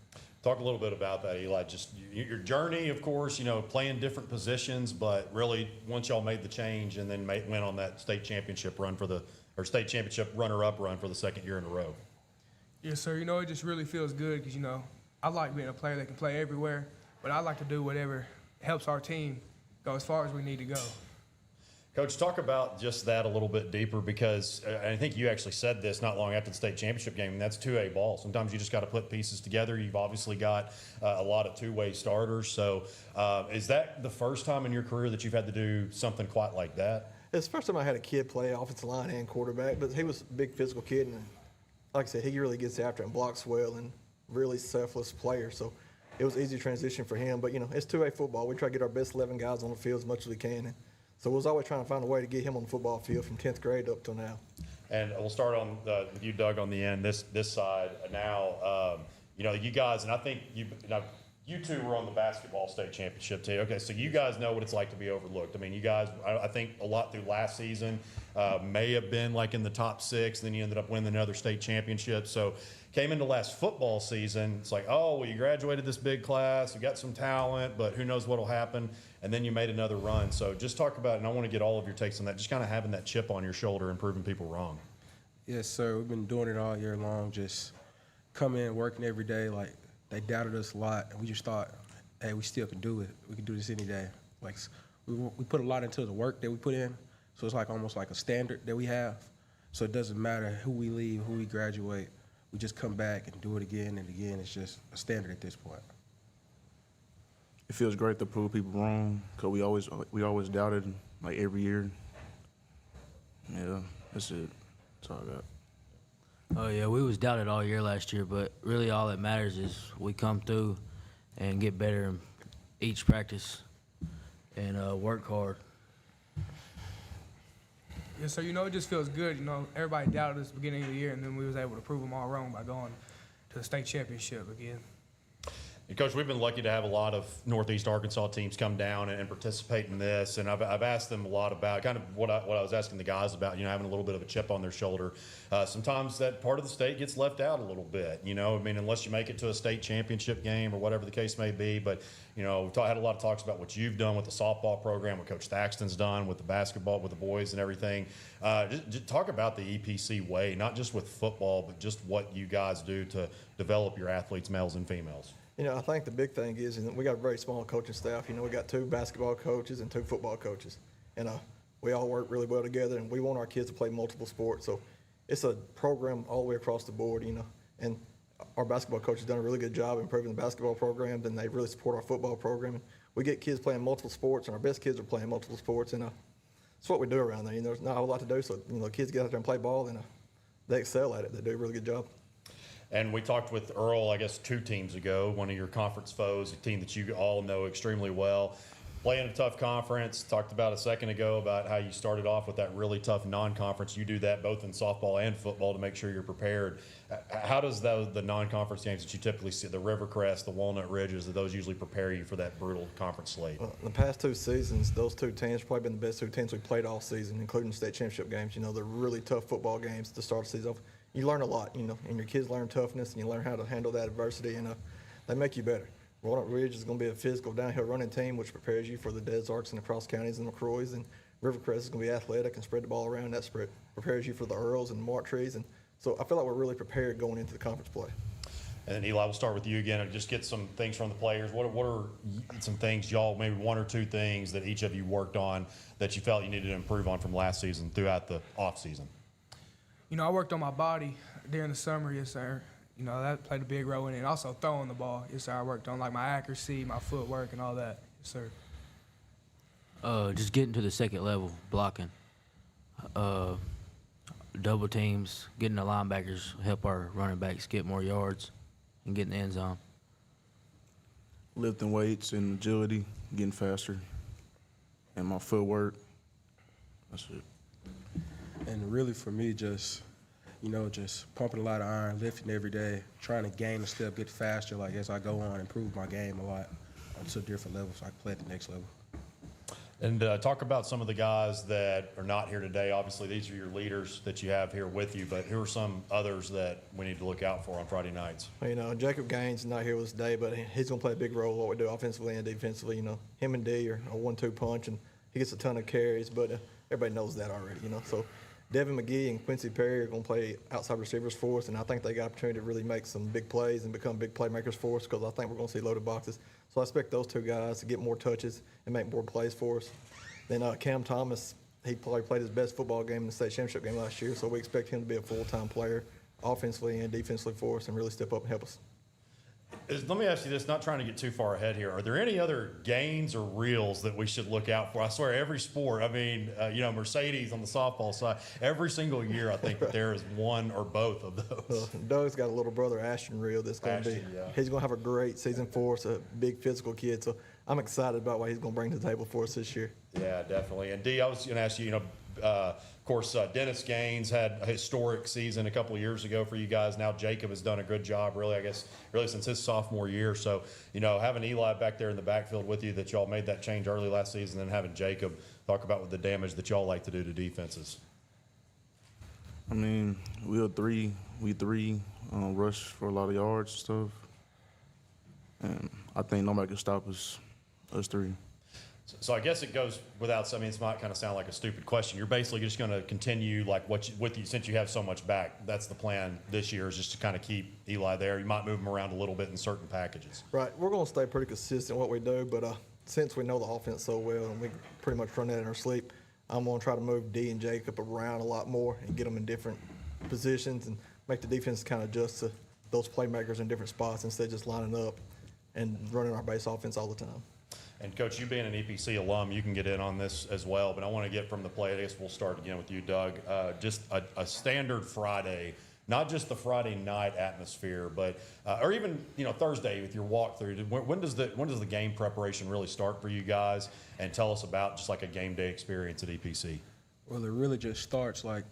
Talk a little bit about that, Eli. Just your journey, of course, playing different positions, but really once y'all made the change and then went on that state championship run state championship runner-up run for the second year in a row. Yes, sir. It just really feels good because, I like being a player that can play everywhere, but I like to do whatever helps our team go as far as we need to go. Coach, talk about just that a little bit deeper, because I think you actually said this not long after the state championship game, and that's 2A ball. Sometimes you just got to put pieces together. You've obviously got a lot of 2-way starters. So is that the first time in your career that you've had to do something quite like that? It's the first time I had a kid play offensive line and quarterback, but he was a big physical kid, and like I said, he really gets after it and blocks well and really selfless player. So it was an easy transition for him. But, it's 2A football. We try to get our best 11 guys on the field as much as we can. So we was always trying to find a way to get him on the football field from 10th grade up till now. And we'll start on with you, Doug, on the end, this side now. You guys, and I think you two were on the basketball state championship team. Okay, so you guys know what it's like to be overlooked. I mean, you guys, I think a lot through last season, may have been like in the top 6, then you ended up winning another state championship. So came into last football season, it's like, oh, well, you graduated this big class, you got some talent, but who knows what'll happen. And then you made another run. So just talk about it, and I want to get all of your takes on that, just kind of having that chip on your shoulder and proving people wrong. Yes, sir. We've been doing it all year long, just coming in, working every day. Like, they doubted us a lot, and we just thought, hey, we still can do it. We can do this any day. Like, we put a lot into the work that we put in, so it's like almost like a standard that we have. So it doesn't matter who we leave, who we graduate. We just come back and do it again and again. It's just a standard at this point. It feels great to prove people wrong, because we always doubted, like, every year. Yeah, that's it. That's all I got. Oh, yeah, we was doubted all year last year, but really all that matters is we come through and get better in each practice and work hard. Yeah, so, it just feels good. Everybody doubted us at the beginning of the year, and then we was able to prove them all wrong by going to the state championship again. And Coach, we've been lucky to have a lot of Northeast Arkansas teams come down and participate in this, and I've asked them a lot about kind of what I was asking the guys about, having a little bit of a chip on their shoulder. Sometimes that part of the state gets left out a little bit, unless you make it to a state championship game or whatever the case may be. But, we've had a lot of talks about what you've done with the softball program, what Coach Thaxton's done with the basketball, with the boys and everything. Just talk about the EPC way, not just with football, but just what you guys do to develop your athletes, males and females. I think the big thing is we got a very small coaching staff. We got 2 basketball coaches and 2 football coaches. And we all work really well together, and we want our kids to play multiple sports. So it's a program all the way across the board, And our basketball coach has done a really good job improving the basketball program, and they really support our football program. And we get kids playing multiple sports, and our best kids are playing multiple sports. And that's what we do around there. There's not a whole lot to do. So, kids get out there and play ball, and they excel at it. They do a really good job. And we talked with Earl, I guess, 2 teams ago, one of your conference foes, a team that you all know extremely well. Playing a tough conference, talked about a second ago about how you started off with that really tough non-conference. You do that both in softball and football to make sure you're prepared. How does the non-conference games that you typically see, the Rivercrest, the Walnut Ridges, do those usually prepare you for that brutal conference slate? The past 2 seasons, those 2 teams have probably been the best 2 teams we played all season, including state championship games. You know, they're really tough football games to start the season off. You learn a lot, you know, and your kids learn toughness, and you learn how to handle that adversity, and they make you better. Walnut Ridge is going to be a physical downhill running team, which prepares you for the Des Arcs and the cross counties and the McCroys. And Rivercrest is going to be athletic and spread the ball around. That prepares you for the Earls and Mark Trees. And so I feel like we're really prepared going into the conference play. And then Eli, we'll start with you again and just get some things from the players. What are some things y'all, maybe 1 or 2 things that each of you worked on that you felt you needed to improve on from last season throughout the off season? You know, I worked on my body during the summer, yes, sir. You know, that played a big role in it. And also throwing the ball, yes, sir. I worked on, like, my accuracy, my footwork, and all that, yes, sir. Just getting to the second level, blocking. Double teams, getting the linebackers, help our running backs get more yards and get in the end zone. Lifting weights and agility, getting faster, and my footwork. That's it. And really for me, just pumping a lot of iron, lifting every day, trying to gain a step, get faster, like as I go on, improve my game a lot to different levels so I can play at the next level. And talk about some of the guys that are not here today. Obviously, these are your leaders that you have here with you, but who are some others that we need to look out for on Friday nights? You know, Jacob Gaines is not here with us today, but he's going to play a big role in what we do offensively and defensively. You know, him and D are a 1-2 punch, and he gets a ton of carries, but everybody knows that already, you know. So Devin McGee and Quincy Perry are going to play outside receivers for us, and I think they got opportunity to really make some big plays and become big playmakers for us because I think we're going to see loaded boxes. So I expect those 2 guys to get more touches and make more plays for us. Then Cam Thomas, he probably played his best football game in the state championship game last year, so we expect him to be a full-time player offensively and defensively for us and really step up and help us. Let me ask you this, not trying to get too far ahead here. Are there any other gains or reels that we should look out for? I swear, every sport, I mean, Mercedes on the softball side, every single year I think that there is one or both of those. Doug's got a little brother, Ashton Reel, that's going to be, he's going to have a great season for us, a big physical kid. So I'm excited about what he's going to bring to the table for us this year. Yeah, definitely. And D, I was going to ask you, of course, Dennis Gaines had a historic season a couple of years ago for you guys. Now Jacob has done a good job, really since his sophomore year. So, having Eli back there in the backfield with you, that y'all made that change early last season, and having Jacob talk about the damage that y'all like to do to defenses. I mean, we three rush for a lot of yards and stuff. And I think nobody can stop us 3. So I guess it goes without saying, it might kind of sound like a stupid question. You're basically just going to continue since you have so much back. That's the plan this year, is just to kind of keep Eli there. You might move him around a little bit in certain packages. Right. We're going to stay pretty consistent in what we do, but since we know the offense so well and we pretty much run that in our sleep, I'm going to try to move D and Jacob around a lot more and get them in different positions and make the defense kind of adjust to those playmakers in different spots instead of just lining up and running our base offense all the time. And Coach, you being an EPC alum, you can get in on this as well, but I want to get from the play. I guess we'll start again with you, Doug. Just a standard Friday, not just the Friday night atmosphere, but or even Thursday with your walkthrough. When does the game preparation really start for you guys? And tell us about just like a game day experience at EPC. Well, it really just starts the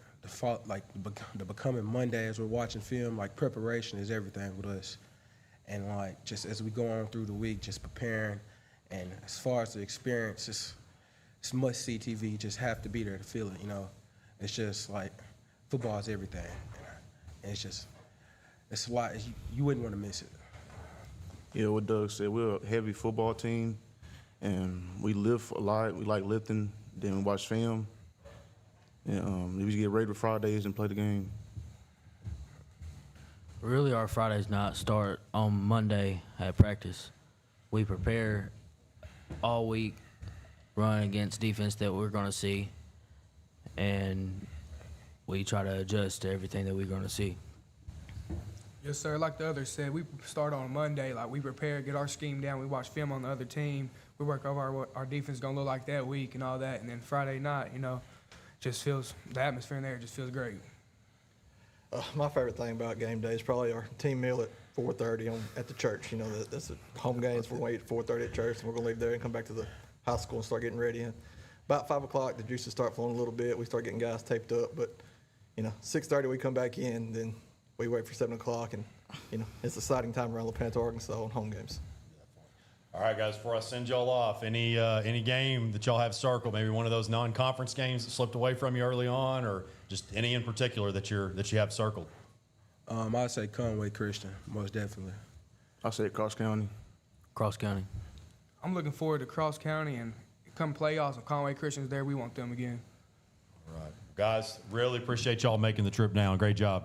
becoming Monday as we're watching film. Like, preparation is everything with us, and like just as we go on through the week, just preparing. And as far as the experience, it's must-see TV. You just have to be there to feel it, It's just like football is everything. And it's a lot. You wouldn't want to miss it. Yeah, what Doug said, we're a heavy football team, and we lift a lot. We like lifting, then we watch film. And we get ready for Fridays and play the game. Really, our Fridays not start on Monday at practice. We prepare all week, run against defense that we're going to see, and we try to adjust to everything that we're going to see. Yes, sir. Like the others said, we start on Monday. Like, we prepare, get our scheme down. We watch film on the other team. We work over what our defense is going to look like that week and all that. And then Friday night, just feels, the atmosphere in there just feels great. My favorite thing about game day is probably our team meal at 4:30 at the church. That's a home games. We're going to eat at 4:30 at church, and we're going to leave there and come back to the high school and start getting ready. And about 5 o'clock, the juices start flowing a little bit. We start getting guys taped up. But, 6:30 we come back in. Then we wait for 7 o'clock. And, it's an exciting time around LaPanta, Arkansas on home games. All right, guys, before I send y'all off, any game that y'all have circled, maybe one of those non-conference games that slipped away from you early on, or just any in particular that you have circled? I'd say Conway Christian, most definitely. I say Cross County. Cross County. I'm looking forward to Cross County, and come playoffs, and Conway Christian's there, we want them again. All right. Guys, really appreciate y'all making the trip down. Great job.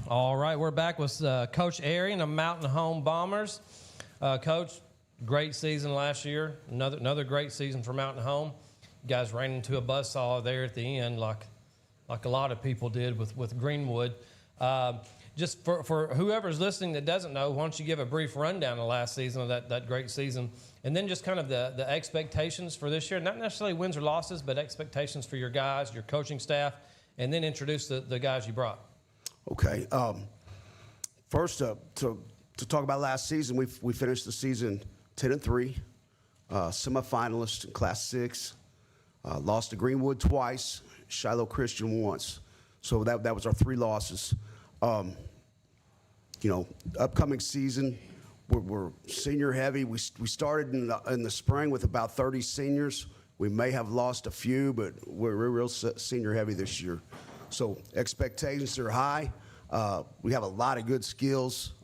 All right, we're back with Coach Arian of Mountain Home Bombers. Coach, great season last year. Another great season for Mountain Home. You guys ran into a buzzsaw there at the end, like a lot of people did with Greenwood. Just for whoever's listening that doesn't know, why don't you give a brief rundown of last season, of that great season, and then just kind of the expectations for this year, not necessarily wins or losses, but expectations for your guys, your coaching staff, and then introduce the guys you brought. Okay. First, to talk about last season, we finished the season 10-3, semifinalists in Class 6, lost to Greenwood twice, Shiloh Christian once. So that was our 3 losses. Upcoming season, we're senior heavy. We started in the spring with about 30 seniors. We may have lost a few, but we're real senior heavy this year. So expectations are high. We have a lot of good skills.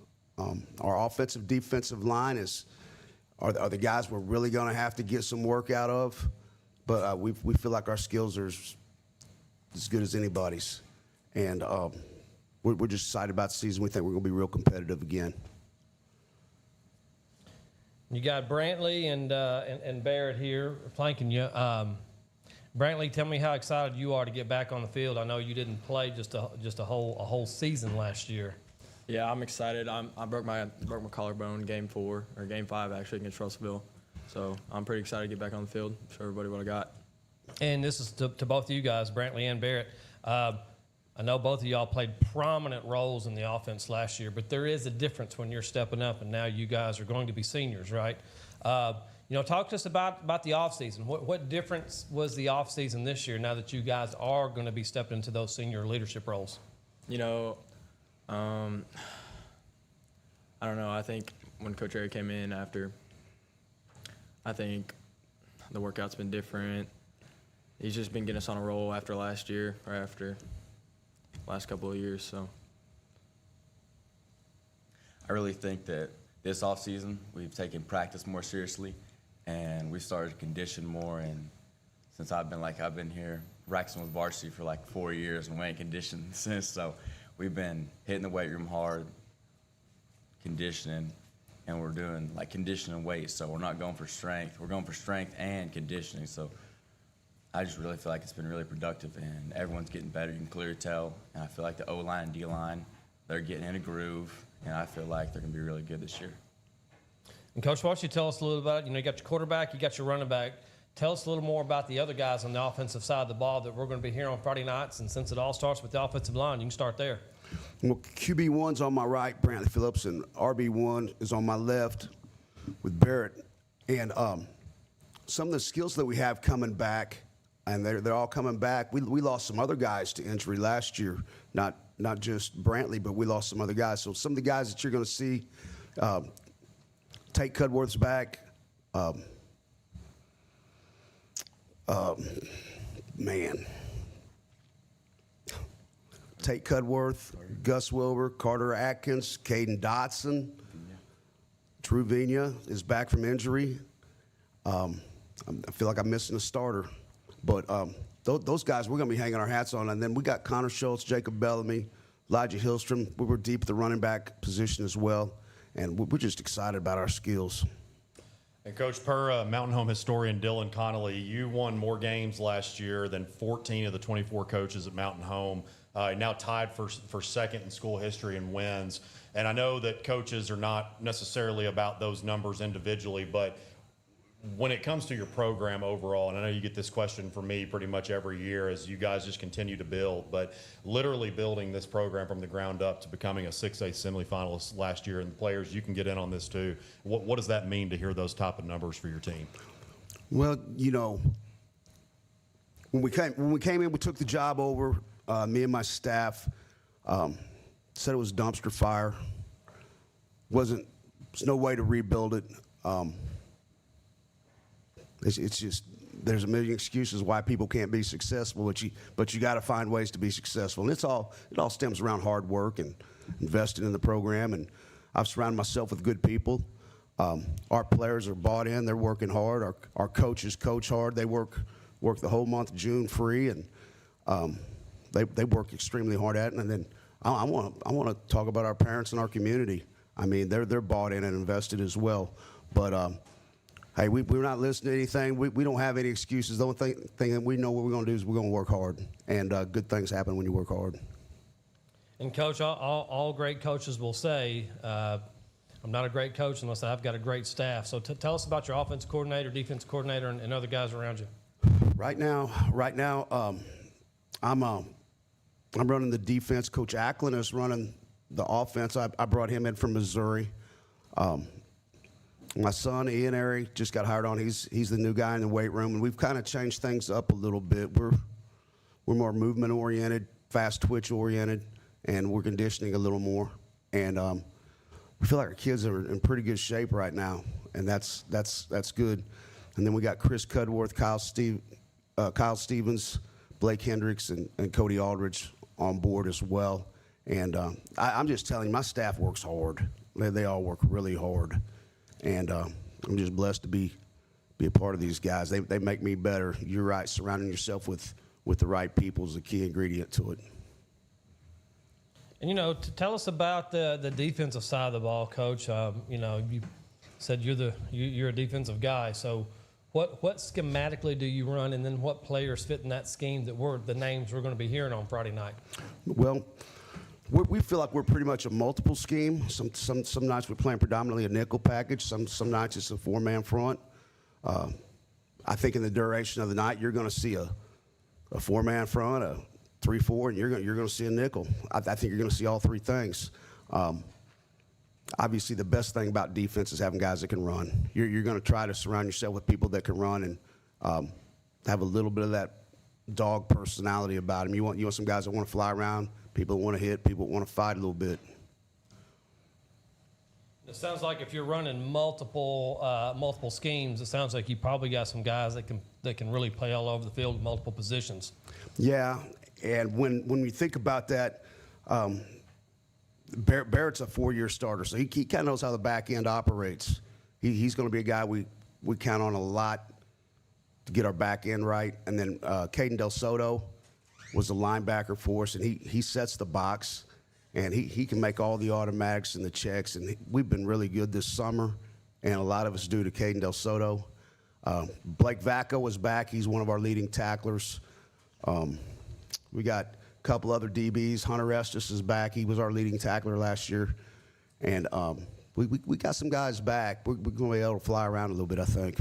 Our offensive, defensive line are the guys we're really going to have to get some work out of. But we feel like our skills are as good as anybody's. And we're just excited about the season. We think we're going to be real competitive again. You got Brantley and Barrett here flanking you. Brantley, tell me how excited you are to get back on the field. I know you didn't play just a whole season last year. Yeah, I'm excited. I broke my collarbone game 5 actually against Russellville. So I'm pretty excited to get back on the field, show everybody what I got. And this is to both of you guys, Brantley and Barrett. I know both of y'all played prominent roles in the offense last year, but there is a difference when you're stepping up, and now you guys are going to be seniors, right? Talk to us about the offseason. What difference was the offseason this year now that you guys are going to be stepping into those senior leadership roles? I don't know. I think when Coach Arian came in I think the workout's been different. He's just been getting us on a roll after last year, or after last couple of years. So I really think that this offseason we've taken practice more seriously, and we started to condition more. And since I've been here, Braxton was varsity for like 4 years, and we ain't conditioned since. So we've been hitting the weight room hard, conditioning, and we're doing like conditioning weights. So we're not going for strength. We're going for strength and conditioning. So I just really feel like it's been really productive, and everyone's getting better. You can clearly tell. And I feel like the O-line and D-line, they're getting in a groove, and I feel like they're going to be really good this year. And Coach, why don't you tell us a little about it? You got your quarterback, you got your running back. Tell us a little more about the other guys on the offensive side of the ball that we're going to be hearing on Friday nights. And since it all starts with the offensive line, you can start there. Well, QB1's on my right, Brantley Phillips, and RB1 is on my left with Barrett. And some of the skills that we have coming back, and they're all coming back. We lost some other guys to injury last year, not just Brantley, but we lost some other guys. So some of the guys that you're going to see, Tate Cudworth's back. Tate Cudworth, Gus Wilbur, Carter Atkins, Caden Dotson, Drew Vigna is back from injury. I feel like I'm missing a starter. But those guys, we're going to be hanging our hats on. And then we got Connor Schultz, Jacob Bellamy, Elijah Hillstrom. We were deep at the running back position as well. And we're just excited about our skills. And Coach, per Mountain Home historian Dylan Connolly, you won more games last year than 14 of the 24 coaches at Mountain Home. Now tied for second in school history in wins. And I know that coaches are not necessarily about those numbers individually, but when it comes to your program overall, and I know you get this question from me pretty much every year as you guys just continue to build, but literally building this program from the ground up to becoming a 6A semifinalist last year, and the players, you can get in on this too. What does that mean to hear those type of numbers for your team? Well, when we came in, we took the job over. Me and my staff said it was dumpster fire. There's no way to rebuild it. It's just there's a million excuses why people can't be successful, but you got to find ways to be successful, and it all stems around hard work and investing in the program. And I've surrounded myself with good people. Our players are bought in; they're working hard. Our coaches coach hard. They work the whole month of June free, and they work extremely hard at it. And then I want to talk about our parents and our community. I mean, they're bought in and invested as well. But hey, we're not listening to anything. We don't have any excuses. The only thing that we know what we're going to do is we're going to work hard, and good things happen when you work hard. And Coach, all great coaches will say, I'm not a great coach unless I've got a great staff. So tell us about your offense coordinator, defense coordinator, and other guys around you. Right now, I'm running the defense. Coach Acklin is running the offense. I brought him in from Missouri. My son, Ian Airy, just got hired on. He's the new guy in the weight room, and we've kind of changed things up a little bit. We're more movement-oriented, fast twitch-oriented, and we're conditioning a little more. And we feel like our kids are in pretty good shape right now, and that's good. And then we got Chris Cudworth, Kyle Stevens, Blake Hendricks, and Cody Aldridge on board as well. And I'm just telling you, my staff works hard. They all work really hard. And I'm just blessed to be a part of these guys. They make me better. You're right. Surrounding yourself with the right people is the key ingredient to it. And, tell us about the defensive side of the ball, Coach. You said you're a defensive guy. So what schematically do you run, and then what players fit in that scheme that the names we're going to be hearing on Friday night? Well, we feel like we're pretty much a multiple scheme. Some nights we're playing predominantly a nickel package. Some nights it's a four-man front. I think in the duration of the night you're going to see a four-man front, a 3-4, and you're going to see a nickel. I think you're going to see all three things. Obviously, the best thing about defense is having guys that can run. You're going to try to surround yourself with people that can run and have a little bit of that dog personality about them. You want some guys that want to fly around, people that want to hit, people that want to fight a little bit. It sounds like if you're running multiple schemes, it sounds like you probably got some guys that can really play all over the field in multiple positions. Yeah, and when we think about that, Barrett's a 4-year starter, so he kind of knows how the back end operates. He's going to be a guy we count on a lot to get our back end right. And then Caden Del Soto was a linebacker for us, and he sets the box, and he can make all the automatics and the checks. And we've been really good this summer, and a lot of us due to Caden Del Soto. Blake Vacco was back. He's one of our leading tacklers. We got a couple other DBs. Hunter Estes is back. He was our leading tackler last year. And we got some guys back. We're going to be able to fly around a little bit, I think.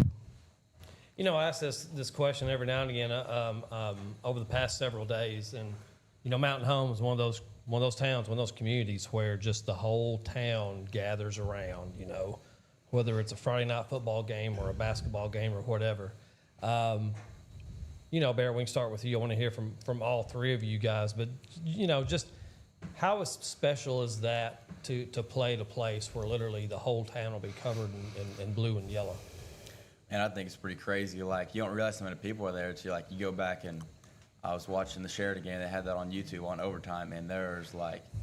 I ask this question every now and again over the past several days. And, Mountain Home is one of those towns, one of those communities where just the whole town gathers around, whether it's a Friday night football game or a basketball game or whatever. Bear, we can start with you. I want to hear from all three of you guys. But, just how special is that to play at a place where literally the whole town will be covered in blue and yellow? And I think it's pretty crazy. Like, you don't realize how many people are there until, you go back and I was watching the Sheridan game. They had that on YouTube on overtime, and there's,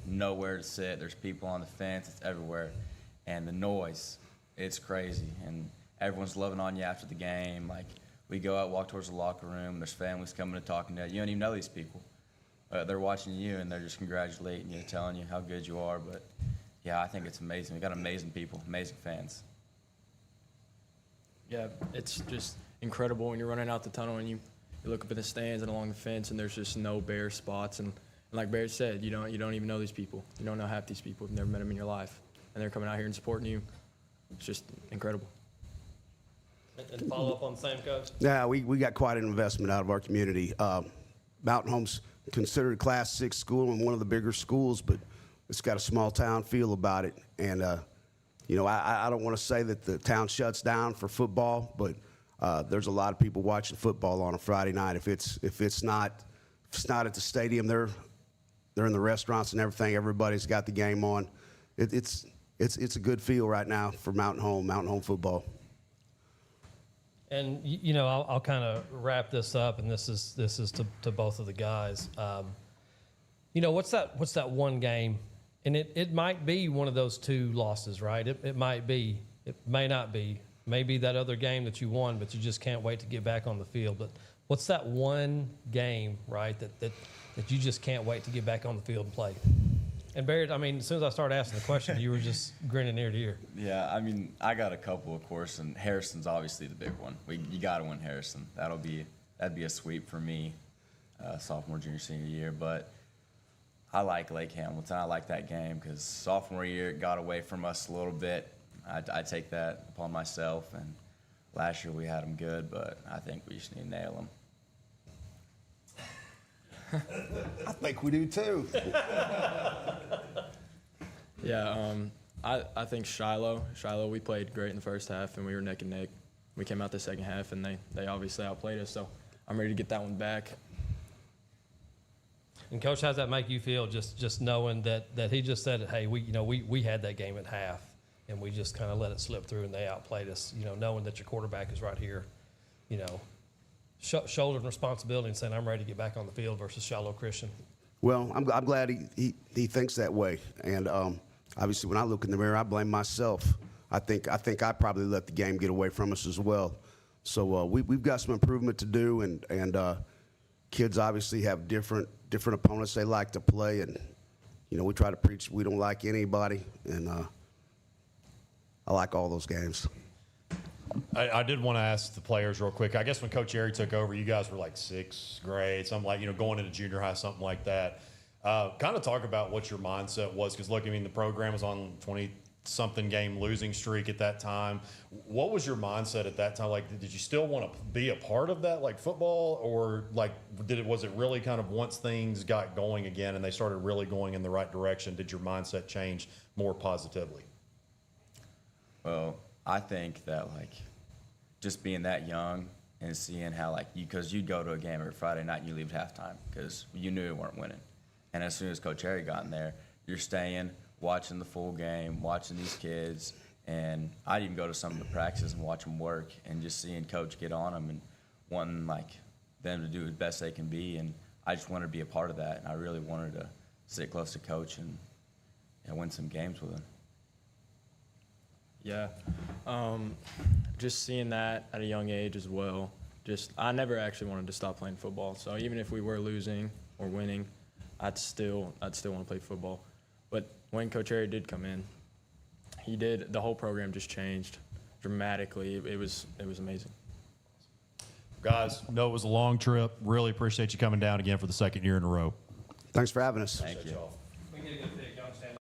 nowhere to sit. There's people on the fence. It's everywhere. And the noise, it's crazy. And everyone's loving on you after the game. We go out, walk towards the locker room. There's families coming and talking to you. You don't even know these people. They're watching you, and they're just congratulating you, telling you how good you are. But, yeah, I think it's amazing. We got amazing people, amazing fans. Yeah, it's just incredible when you're running out the tunnel and you look up at the stands and along the fence, and there's just no bare spots. And like Barrett said, you don't even know these people. You don't know half these people. You've never met them in your life, and they're coming out here and supporting you. It's just incredible. And follow up on the same, Coach? Yeah, we got quite an investment out of our community. Mountain Home's considered a Class 6 school and one of the bigger schools, but it's got a small town feel about it. And I don't want to say that the town shuts down for football, but there's a lot of people watching football on a Friday night. If it's not at the stadium, they're in the restaurants and everything. Everybody's got the game on. It's a good feel right now for Mountain Home football. And I'll kind of wrap this up, and this is to both of the guys. What's that one game? And it might be one of those two losses, right? It might be. It may not be. Maybe that other game that you won, but you just can't wait to get back on the field. But what's that one game, right, that you just can't wait to get back on the field and play? And Barrett, I mean, as soon as I started asking the question, you were just grinning ear to ear. Yeah, I mean, I got a couple, of course, and Harrison's obviously the big one. You got to win Harrison. That'd be a sweep for me, sophomore, junior, senior year. But I like Lake Hamilton. I like that game because sophomore year it got away from us a little bit. I take that upon myself. And last year we had them good, but I think we just need to nail them. I think we do too. Yeah, I think Shiloh, we played great in the first half, and we were neck and neck. We came out the second half, and they obviously outplayed us, so I'm ready to get that one back. And Coach, how's that make you feel? Just knowing that he just said, hey, we had that game at half, and we just kind of let it slip through, and they outplayed us. Knowing that your quarterback is right here, shouldering responsibility and saying, I'm ready to get back on the field versus Shiloh Christian. Well, I'm glad he thinks that way. And obviously, when I look in the mirror, I blame myself. I think I probably let the game get away from us as well. So we've got some improvement to do, and kids obviously have different opponents they like to play, and we try to preach we don't like anybody, and I like all those games. I did want to ask the players real quick. I guess when Coach Airy took over, you guys were like sixth grade, something like, going into junior high, something like that. Kind of talk about what your mindset was, because look, the program was on 20-something game losing streak at that time. What was your mindset at that time? Like, did you still want to be a part of that, like football, or like was it really kind of once things got going again and they started really going in the right direction, did your mindset change more positively? Well, I think that, just being that young and seeing how, because you'd go to a game every Friday night and you leave at halftime because you knew you weren't winning. And as soon as Coach Harry got in there, you're staying, watching the full game, watching these kids. And I'd even go to some of the practices and watch them work and just seeing Coach get on them and wanting, them to do the best they can be. And I just wanted to be a part of that. And I really wanted to sit close to Coach and win some games with him. Yeah, just seeing that at a young age as well. I never actually wanted to stop playing football. So even if we were losing or winning, I'd still want to play football. But when Coach Harry did come in, the whole program just changed dramatically. It was amazing. Guys, know it was a long trip. Really appreciate you coming down again for the second year in a row. Thanks for having us. Thank you. We get a good pick. Y'all stand.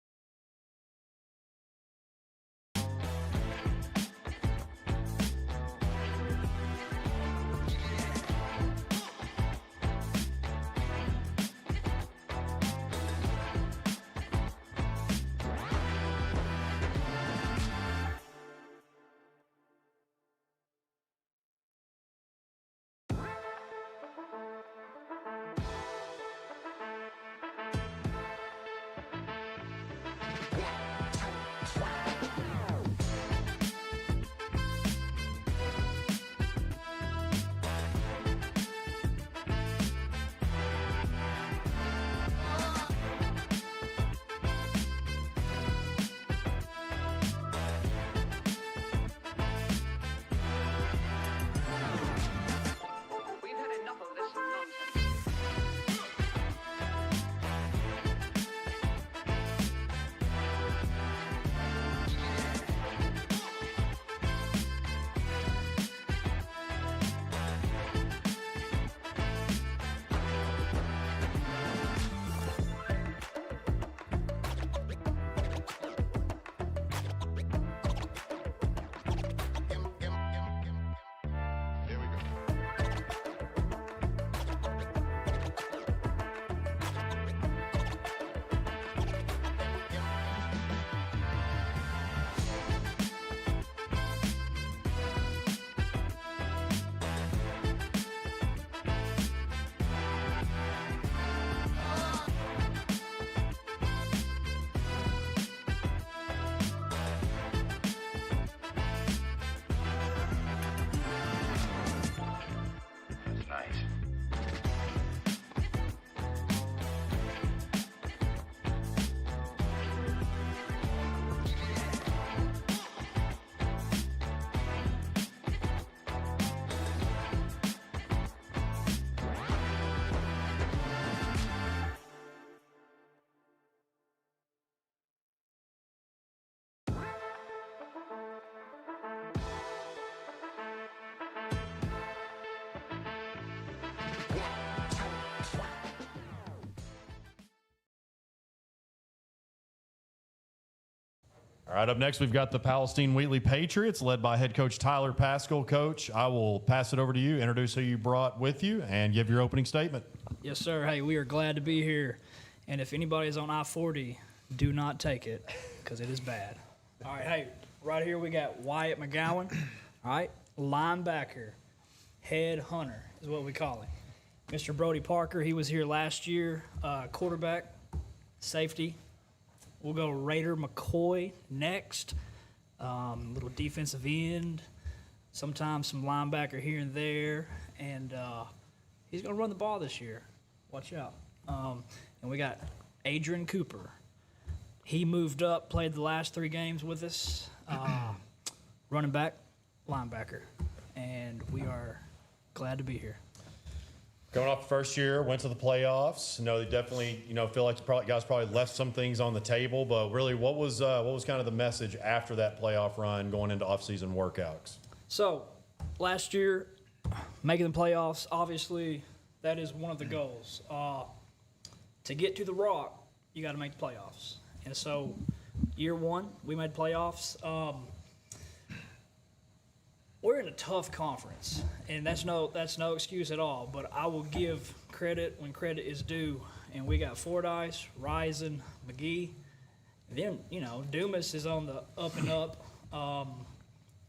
All right, up next, we've got the Palestine Wheatley Patriots, led by head coach Tyler Pascal. Coach, I will pass it over to you, introduce who you brought with you, and give your opening statement. Yes, sir. Hey, we are glad to be here. And if anybody's on I-40, do not take it, because it is bad. All right, hey, right here we got Wyatt McGowan, all right, linebacker, head hunter is what we call him. Mr. Brody Parker, he was here last year, quarterback, safety. We'll go Raider McCoy next, little defensive end, sometimes some linebacker here and there, and he's going to run the ball this year. Watch out. And we got Adrian Cooper. He moved up, played the last 3 games with us, running back, linebacker, and we are glad to be here. Coming off the first year, went to the playoffs. They definitely, feel like guys probably left some things on the table. But really, what was kind of the message after that playoff run going into offseason workouts? So, last year, making the playoffs, obviously, that is one of the goals. To get to the Rock, you got to make the playoffs. And so, year 1, we made playoffs. We're in a tough conference, and that's no excuse at all. But I will give credit when credit is due. And we got Fordyce, Rison, McGee. Then Dumas is on the up and up.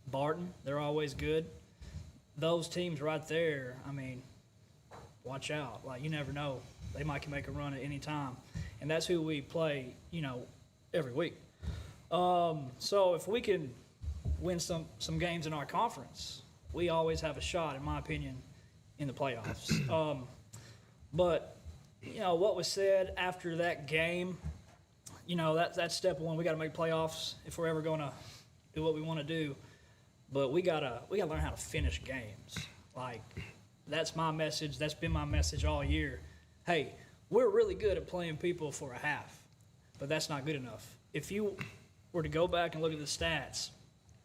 Barton, they're always good. Those teams right there, I mean, watch out. Like, you never know, they might can make a run at any time, and that's who we play. Every week. So if we can win some games in our conference, we always have a shot, in my opinion, in the playoffs. But what was said after that game, that's step 1. We got to make playoffs if we're ever going to do what we want to do. But we gotta learn how to finish games. Like, that's my message. That's been my message all year. Hey, we're really good at playing people for a half, but that's not good enough. If you were to go back and look at the stats,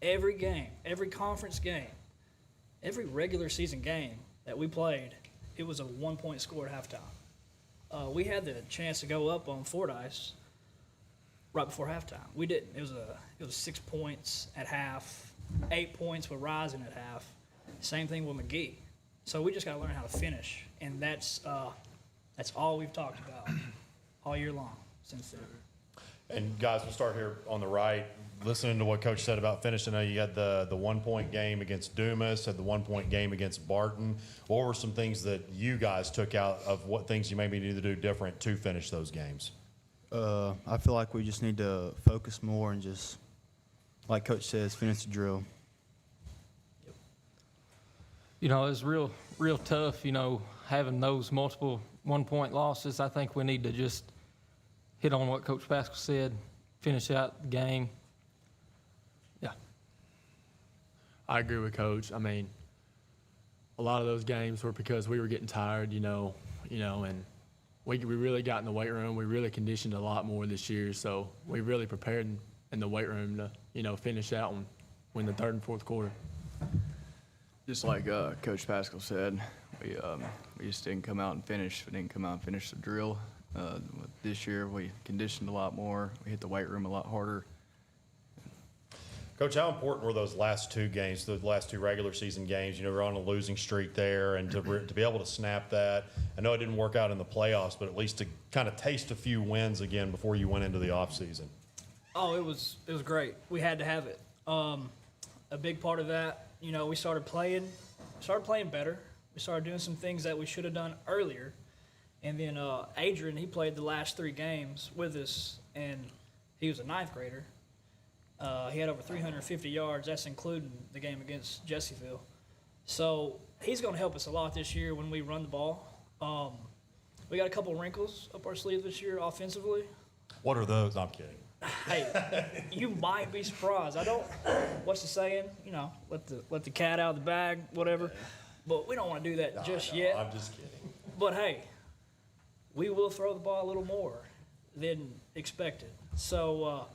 every game, every conference game, every regular season game that we played, it was a 1-point score at halftime. We had the chance to go up on Fordyce right before halftime. We didn't. It was 6 points at half, 8 points with Rison at half. Same thing with McGee. So we just got to learn how to finish, and that's all we've talked about all year long since then. And guys, we'll start here on the right. Listening to what Coach said about finishing, I know you had the 1-point game against Dumas, had the 1-point game against Barton. What were some things that you guys took out of what things you maybe need to do different to finish those games? I feel like we just need to focus more and just, like Coach says, finish the drill. It's real tough, having those multiple 1-point losses. I think we need to just hit on what Coach Pascal said, finish out the game. Yeah. I agree with Coach. I mean, a lot of those games were because we were getting tired, and we really got in the weight room. We really conditioned a lot more this year, so we really prepared in the weight room to, finish out and win the 3rd and 4th quarter. Just like Coach Pascal said, we just didn't come out and finish. We didn't come out and finish the drill. This year we conditioned a lot more. We hit the weight room a lot harder. Coach, how important were those last 2 games, the last 2 regular season games? We're on a losing streak there, and to be able to snap that. I know it didn't work out in the playoffs, but at least to kind of taste a few wins again before you went into the offseason. Oh, it was great. We had to have it. A big part of that, we started playing better. We started doing some things that we should have done earlier. And then Adrian, he played the last 3 games with us, and he was a 9th grader. He had over 350 yards. That's including the game against Jessieville. So he's going to help us a lot this year when we run the ball. We got a couple wrinkles up our sleeve this year offensively. What are those? I'm kidding. Hey, you might be surprised. What's the saying? Let the cat out of the bag, whatever. But we don't want to do that just yet. I'm just kidding. But hey, we will throw the ball a little more than expected. So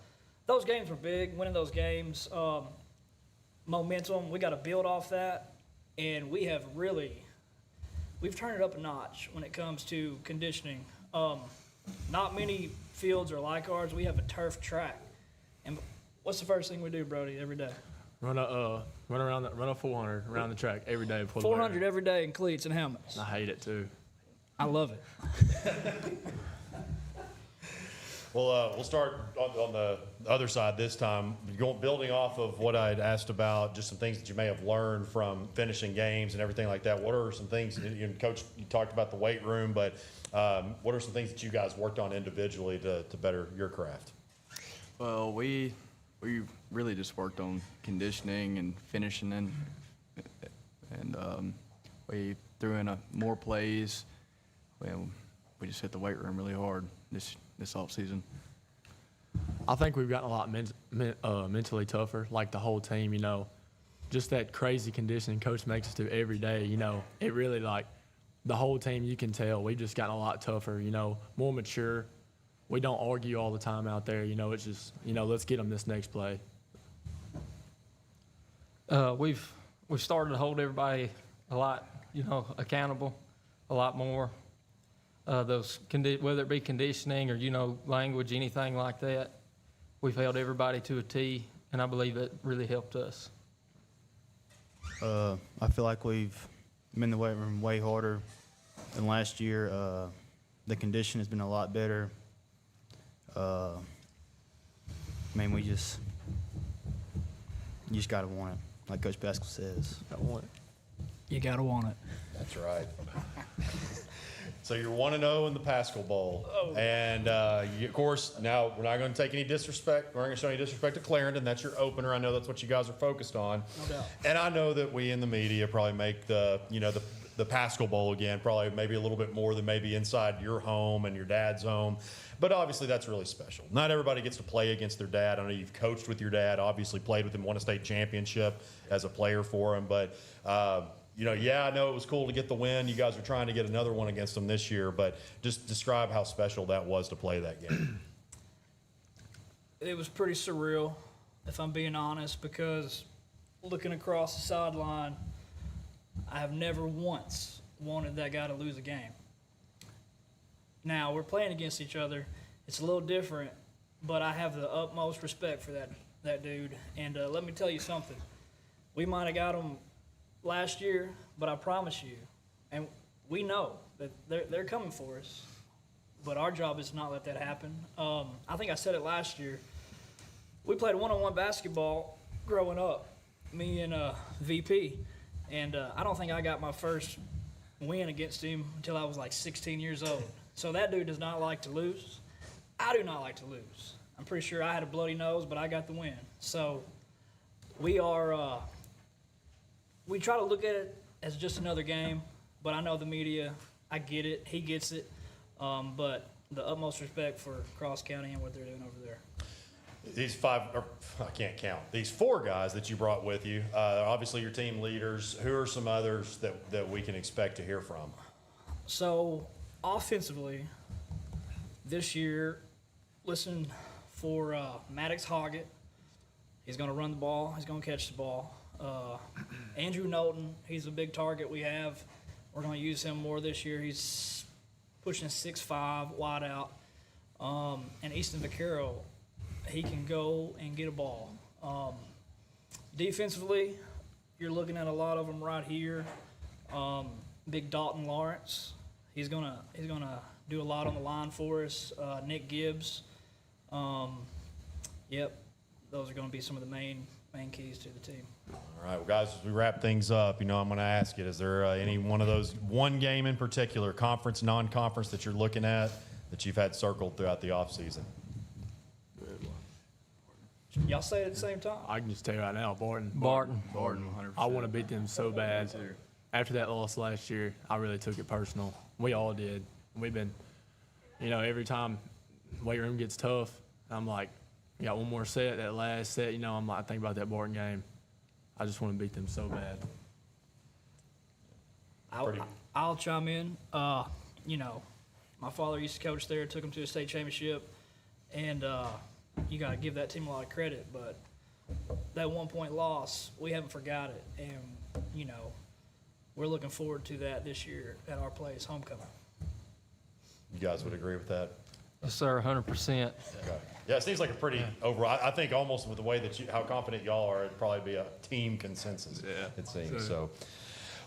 those games were big. Winning those games, momentum. We got to build off that, and we've turned it up a notch when it comes to conditioning. Not many fields are like ours. We have a turf track, and What's the first thing we do, Brody, every day? Run a 400 around the track every day. before the 400 weight every day in cleats and helmets. room. I hate it too. I love it. Well, we'll start on the other side this time, building off of what I had asked about, just some things that you may have learned from finishing games and everything like that. What are some things, Coach, you talked about the weight room, but what are some things that you guys worked on individually to better your craft? Well, we really just worked on conditioning and finishing, and we threw in more plays. We just hit the weight room really hard this off season. I think we've gotten a lot mentally tougher, like the whole team, just that crazy conditioning coach makes us do every day, it really, like, the whole team, you can tell, we've just gotten a lot tougher, more mature. We don't argue all the time out there, it's just, let's get them this next play. We've started to hold everybody a lot, accountable, a lot more. Whether it be conditioning or language, anything like that, we've held everybody to a T, and I believe that really helped us. I feel like we've been in the weight room way harder than last year. The condition has been a lot better. We just gotta want it, like Coach Pascal says. Gotta want it. You got to want it. That's right. So you're 1-0 in the Pascal Bowl. Oh. And, of course, now we're not going to take any disrespect. We're not going to show any disrespect to Clarendon. That's your opener. I know that's what you guys are focused on. No doubt. And I know that we in the media probably make the Pascal Bowl again, probably maybe a little bit more than maybe inside your home and your dad's home. But obviously that's really special. Not everybody gets to play against their dad. I know you've coached with your dad, obviously played with him, won a state championship as a player for him. But, I know it was cool to get the win. You guys are trying to get another one against them this year. But just describe how special that was to play that game. It was pretty surreal, if I'm being honest, because looking across the sideline, I have never once wanted that guy to lose a game. Now, we're playing against each other. It's a little different, but I have the utmost respect for that dude. And let me tell you something. We might have got him last year, but I promise you, and we know that they're coming for us, but our job is to not let that happen. I think I said it last year. We played one-on-one basketball growing up, me and VP. And I don't think I got my first win against him until I was like 16 years old. So that dude does not like to lose. I do not like to lose. I'm pretty sure I had a bloody nose, but I got the win. So we try to look at it as just another game, but I know the media, I get it, he gets it. But the utmost respect for Cross County and what they're doing over there. These these four guys that you brought with you, obviously your team leaders. Who are some others that we can expect to hear from? So, offensively, this year, listen for Maddox Hoggett. He's going to run the ball. He's going to catch the ball. Andrew Knowlton, he's a big target we have. We're going to use him more this year. He's pushing 6'5", wide out. And Easton Vaquero, he can go and get a ball. Defensively, you're looking at a lot of them right here. Big Dalton Lawrence, he's gonna do a lot on the line for us. Nick Gibbs, yep, those are gonna be some of the main keys to the team. All right, well, guys, as we wrap things up, I'm going to ask you: is there any one of those one game in particular, conference, non-conference, that you're looking at that you've had circled throughout the offseason? Y'all say it at the same time. I can just tell you right now, Barton. 100%. I want to beat them so bad. After that loss last year, I really took it personal. We all did. We've been, every time weight room gets tough, I'm like, we got one more set, that last set, I'm like, I think about that Barton game. I just want to beat them so bad. I'll chime in. My father used to coach there, took him to a state championship, and you got to give that team a lot of credit. But that 1-point loss, we haven't forgot it, and we're looking forward to that this year at our place, homecoming. You guys would agree with that? Yes, sir, 100%. Okay. Yeah, it seems like a pretty overall. I think almost with the way that how confident y'all are, it'd probably be a team consensus. Yeah, it seems so.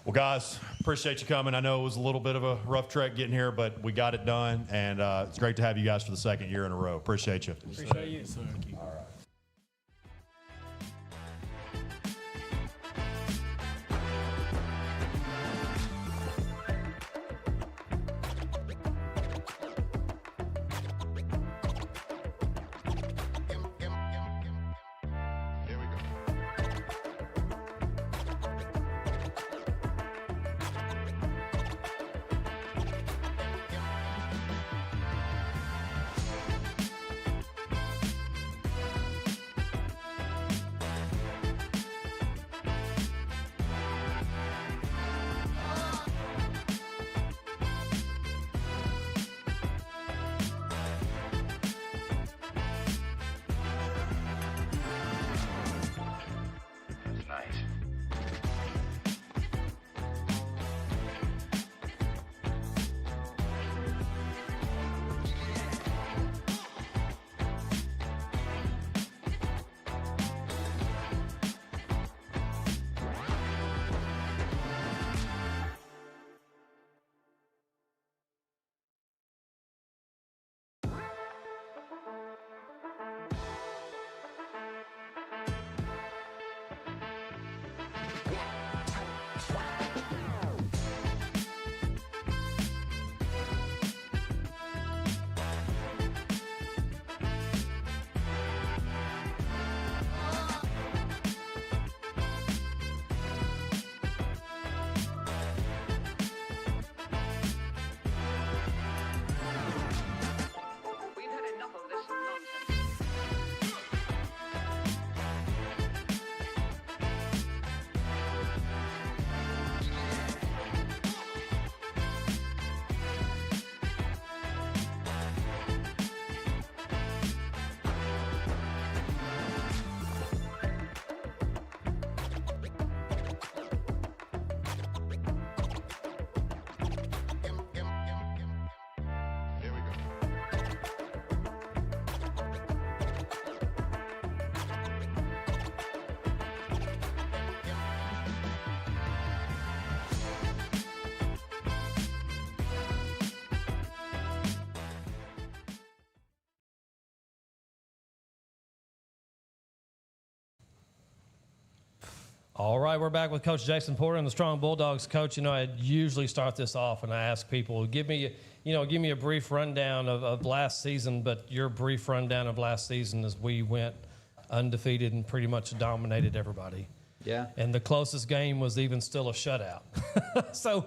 Well, guys, appreciate you coming. I know it was a little bit of a rough trek getting here, but we got it done, and it's great to have you guys for the second year in a row. Appreciate you. Appreciate you. All right. All right, we're back with Coach Jason Porter and the Strong Bulldogs. Coach, I usually start this off and I ask people, give me a brief rundown of last season, but your brief rundown of last season as we went undefeated and pretty much dominated everybody. Yeah. And the closest game was even still a shutout. So,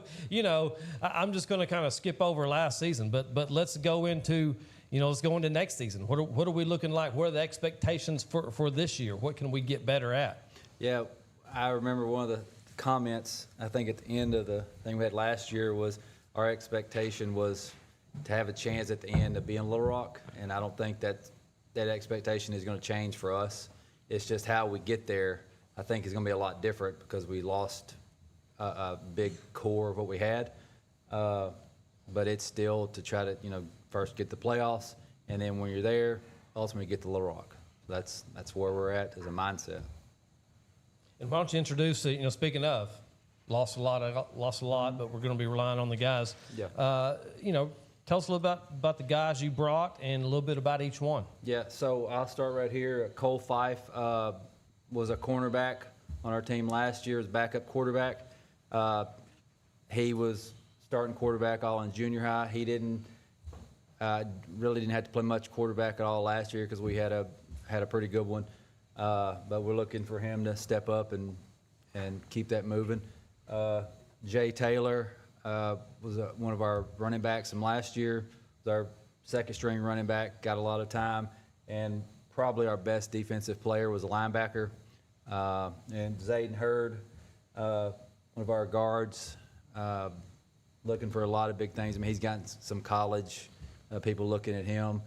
I'm just going to kind of skip over last season, but let's go into, let's go into next season. What are we looking like? What are the expectations for this year? What can we get better at? Yeah. I remember one of the comments, I think at the end of the thing we had last year, was our expectation was to have a chance at the end of being Little Rock, and I don't think that expectation is going to change for us. It's just how we get there, I think, is going to be a lot different because we lost a big core of what we had. But it's still to try to, first get the playoffs, and then when you're there, ultimately get to Little Rock. That's where we're at as a mindset. And why don't you introduce, speaking of, lost a lot, but we're going to be relying on the guys. Yeah. Tell us a little about the guys you brought and a little bit about each one. Yeah, so I'll start right here. Cole Fife was a cornerback on our team last year as backup quarterback. He was starting quarterback all in junior high. He really didn't have to play much quarterback at all last year because we had a pretty good one. But we're looking for him to step up and keep that moving. Jay Taylor was one of our running backs from last year. Was our second string running back, got a lot of time, and probably our best defensive player was a linebacker. And Zayden Hurd, one of our guards, looking for a lot of big things. I mean, he's gotten some college people looking at him.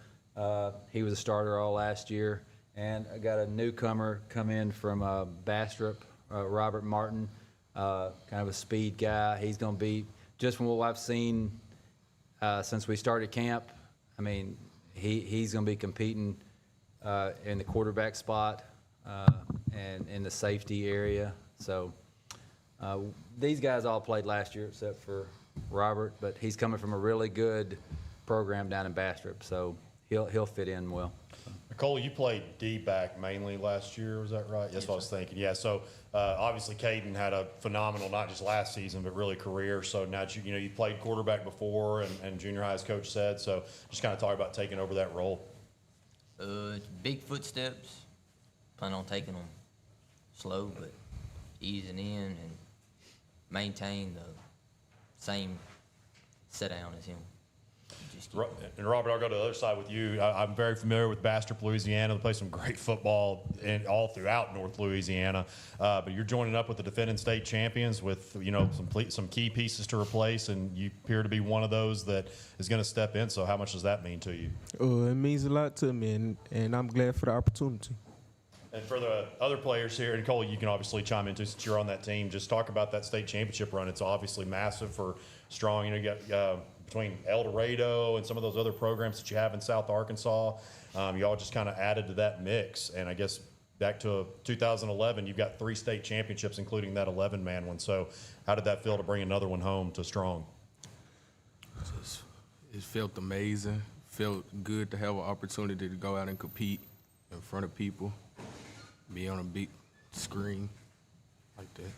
He was a starter all last year. And I got a newcomer come in from Bastrop, Robert Martin, kind of a speed guy. He's going to be, just from what I've seen since we started camp, I mean, he's going to be competing in the quarterback spot and in the safety area. So these guys all played last year except for Robert, but he's coming from a really good program down in Bastrop, so he'll fit in well. Cole, you played D-back mainly last year, was that right? That's what I was thinking. Yeah, so obviously Caden had a phenomenal, not just last season, but really career. So now you played quarterback before and junior high, as Coach said. So just kind of talk about taking over that role. Big footsteps. Plan on taking them slow, but easing in and maintain the same sit down as him. And Robert, I'll go to the other side with you. I'm very familiar with Bastrop, Louisiana. They play some great football all throughout North Louisiana. But you're joining up with the defending state champions with some key pieces to replace, and you appear to be one of those that is going to step in. So how much does that mean to you? It means a lot to me, and I'm glad for the opportunity. And for the other players here, and Cole, you can obviously chime in too since you're on that team. Just talk about that state championship run. It's obviously massive for strong. You got between El Dorado and some of those other programs that you have in South Arkansas, you all just kind of added to that mix. And I guess back to 2011, you've got 3 state championships, including that 11-man one. So how did that feel to bring another one home to Strong? It felt amazing. Felt good to have an opportunity to go out and compete in front of people, be on a big screen like that.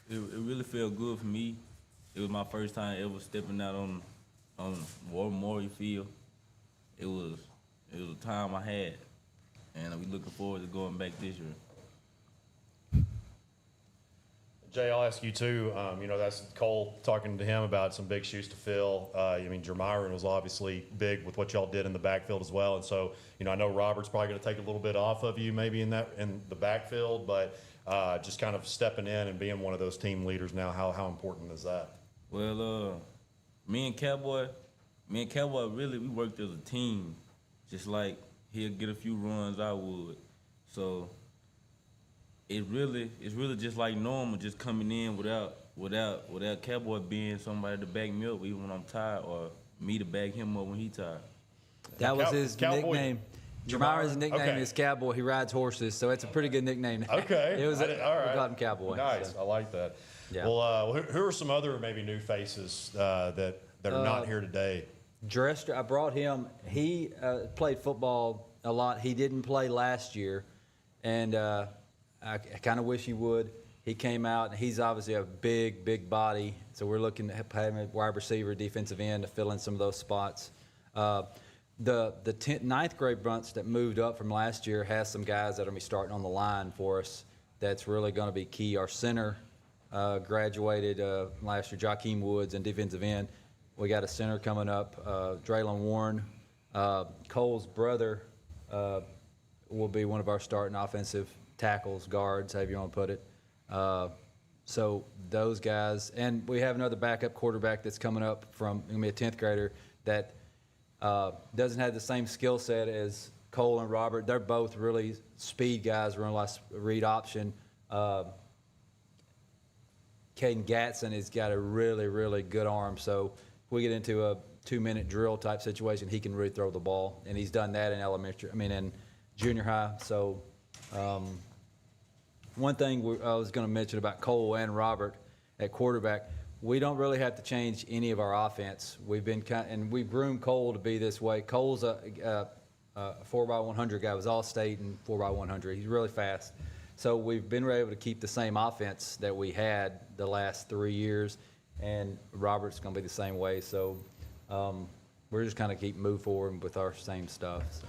It really felt good for me. It was my first time ever stepping out on War Memorial Field. It was a time I had, and we looking forward to going back this year. Jay, I'll ask you too. That's Cole talking to him about some big shoes to fill. Jermiron was obviously big with what y'all did in the backfield as well, and so I know Robert's probably going to take a little bit off of you maybe in the backfield, but just kind of stepping in and being one of those team leaders now. How important is that? Well, me and Cowboy, really, we worked as a team. Just like he'll get a few runs, I would. So it's really just like normal, just coming in without Cowboy being somebody to back me up even when I'm tired, or me to back him up when he tired. That was his nickname. Jermiron's nickname is Cowboy. He rides horses, so it's a pretty good nickname. Okay. It was all right. We called him Cowboy. Nice. So. I like that. Yeah. Well, who are some other maybe new faces that are not here today? Dresser, I brought him. He played football a lot. He didn't play last year, and I kind of wish he would. He came out, and he's obviously a big body, so we're looking to have him at wide receiver, defensive end to fill in some of those spots. The ninth grade bunch that moved up from last year has some guys that are going to be starting on the line for us. That's really going to be key. Our center graduated last year, Joaquin Woods, and defensive end. We got a center coming up, Draylon Warren. Cole's brother will be one of our starting offensive tackles, guards, however you want to put it. So those guys, and we have another backup quarterback that's coming up from going to be a 10th grader that doesn't have the same skill set as Cole and Robert. They're both really speed guys, run a lot of read option. Caden Gatson has got a really good arm. So if we get into a 2-minute drill type situation, he can really throw the ball, and he's done that in junior high. So one thing I was going to mention about Cole and Robert at quarterback, we don't really have to change any of our offense. And we've groomed Cole to be this way. Cole's a 4x100 guy, was all state and 4x100. He's really fast. So we've been able to keep the same offense that we had the last 3 years, and Robert's going to be the same way. So we're just kind of keep moving forward with our same stuff. So.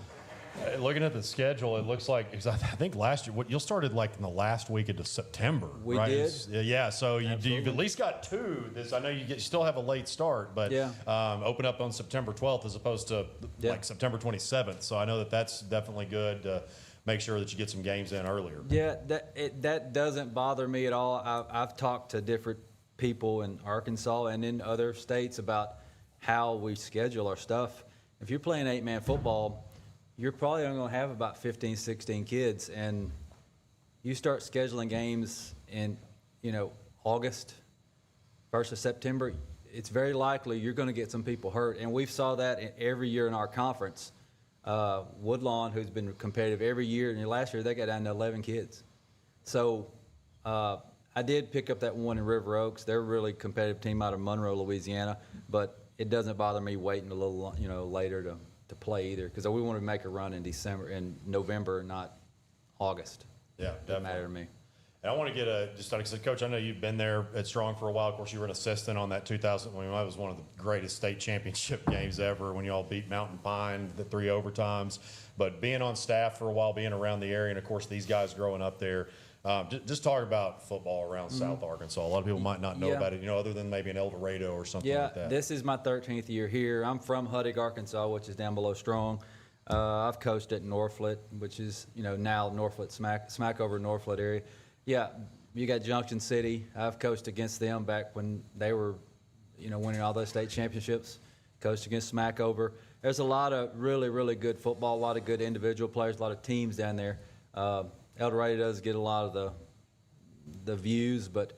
Looking at the schedule, it looks like, I think last year, you started like in the last week of September, we right? did. Yeah, so you've at least got 2. I know you still have a late start, but open up on September 12th as opposed to like September 27th. So I know that's definitely good to make sure that you get some games in earlier. Yeah, that doesn't bother me at all. I've talked to different people in Arkansas and in other states about how we schedule our stuff. If you're playing 8-man football, you're probably only going to have about 15, 16 kids, and you start scheduling games in, August versus September, it's very likely you're going to get some people hurt. And we've saw that every year in our conference. Woodlawn, who's been competitive every year, and last year they got down to 11 kids. So I did pick up that one in River Oaks. They're a really competitive team out of Monroe, Louisiana, but it doesn't bother me waiting a little, later to play either, because we want to make a run in November, not August. Yeah, Doesn't matter to me. And I want to get just like I said, Coach, I know you've been there at Strong for a while. Of course, you were an assistant on that 2000. That was one of the greatest state championship games ever when you all beat Mountain Pine, the 3 overtimes. But being on staff for a while, being around the area, and of course these guys growing up there, just talk about football around South Arkansas. A lot of people might not know about it, other than maybe an El Dorado or something like that. This is my 13th year here. I'm from Huddig, Arkansas, which is down below Strong. I've coached at Norflet, which is, now Norflet, smack over Norflet area. Yeah, you got Junction City. I've coached against them back when they were, winning all those state championships. Coached against Smackover. There's a lot of really, really good football, a lot of good individual players, a lot of teams down there. El Dorado does get a lot of the views, but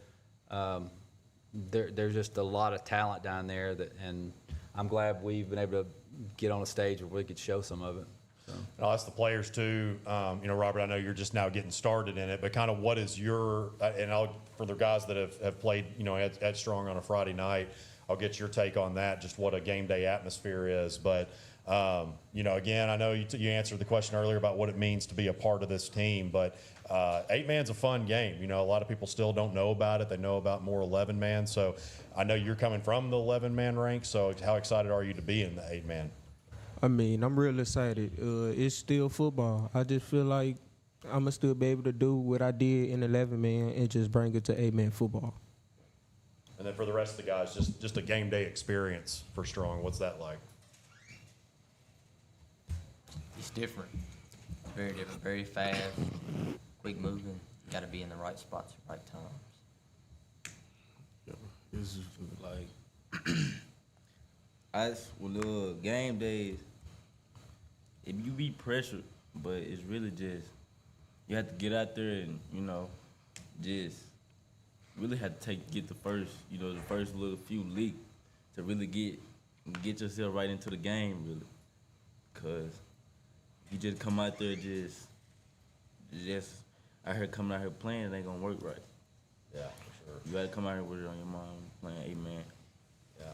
there's just a lot of talent down there, and I'm glad we've been able to get on a stage where we could show some of it. So. I'll ask the players too. Robert, I know you're just now getting started in it, but kind of what is your for the guys that have played, at Strong on a Friday night, I'll get your take on that, just what a game day atmosphere is. But again, I know you answered the question earlier about what it means to be a part of this team, but 8-man's a fun game. A lot of people still don't know about it. They know about more 11-man. So I know you're coming from the 11-man rank. So how excited are you to be in the 8-man? I'm real excited. It's still football. I just feel like I'm going to still be able to do what I did in 11-man and just bring it to 8-man football. And then for the rest of the guys, just a game day experience for Strong. What's that like? It's different. Very different. Very fast, quick moving. Got to be in the right spots at the right times. This is like with the game days, you be pressured, but it's really just you have to get out there and just really have to get the first little few leaks to really get yourself right into the game, really, because you just come out there just out here coming out here playing, it ain't gonna work right. Yeah, for sure. You gotta come out here with it on your mind, playing 8-man. Yeah.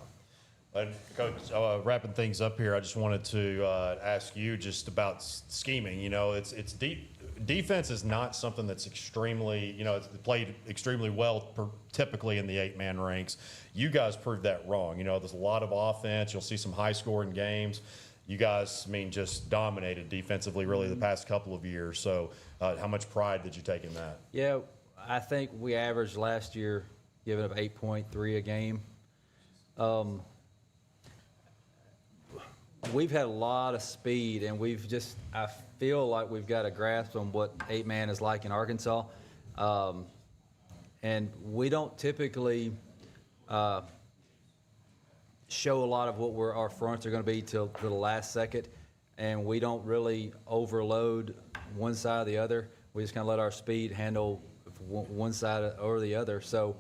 And Coach, wrapping things up here, I just wanted to ask you just about scheming. It's deep. Defense is not something that's extremely, it's played extremely well typically in the 8-man ranks. You guys proved that wrong. There's a lot of offense. You'll see some high-scoring games. You guys, just dominated defensively really the past couple of years. So how much pride did you take in that? Yeah, I think we averaged last year giving up 8.3 a game. We've had a lot of speed, and I feel like we've got a grasp on what 8-man is like in Arkansas. And we don't typically show a lot of what our fronts are going to be till the last second, and we don't really overload one side or the other. We just kind of let our speed handle one side or the other. So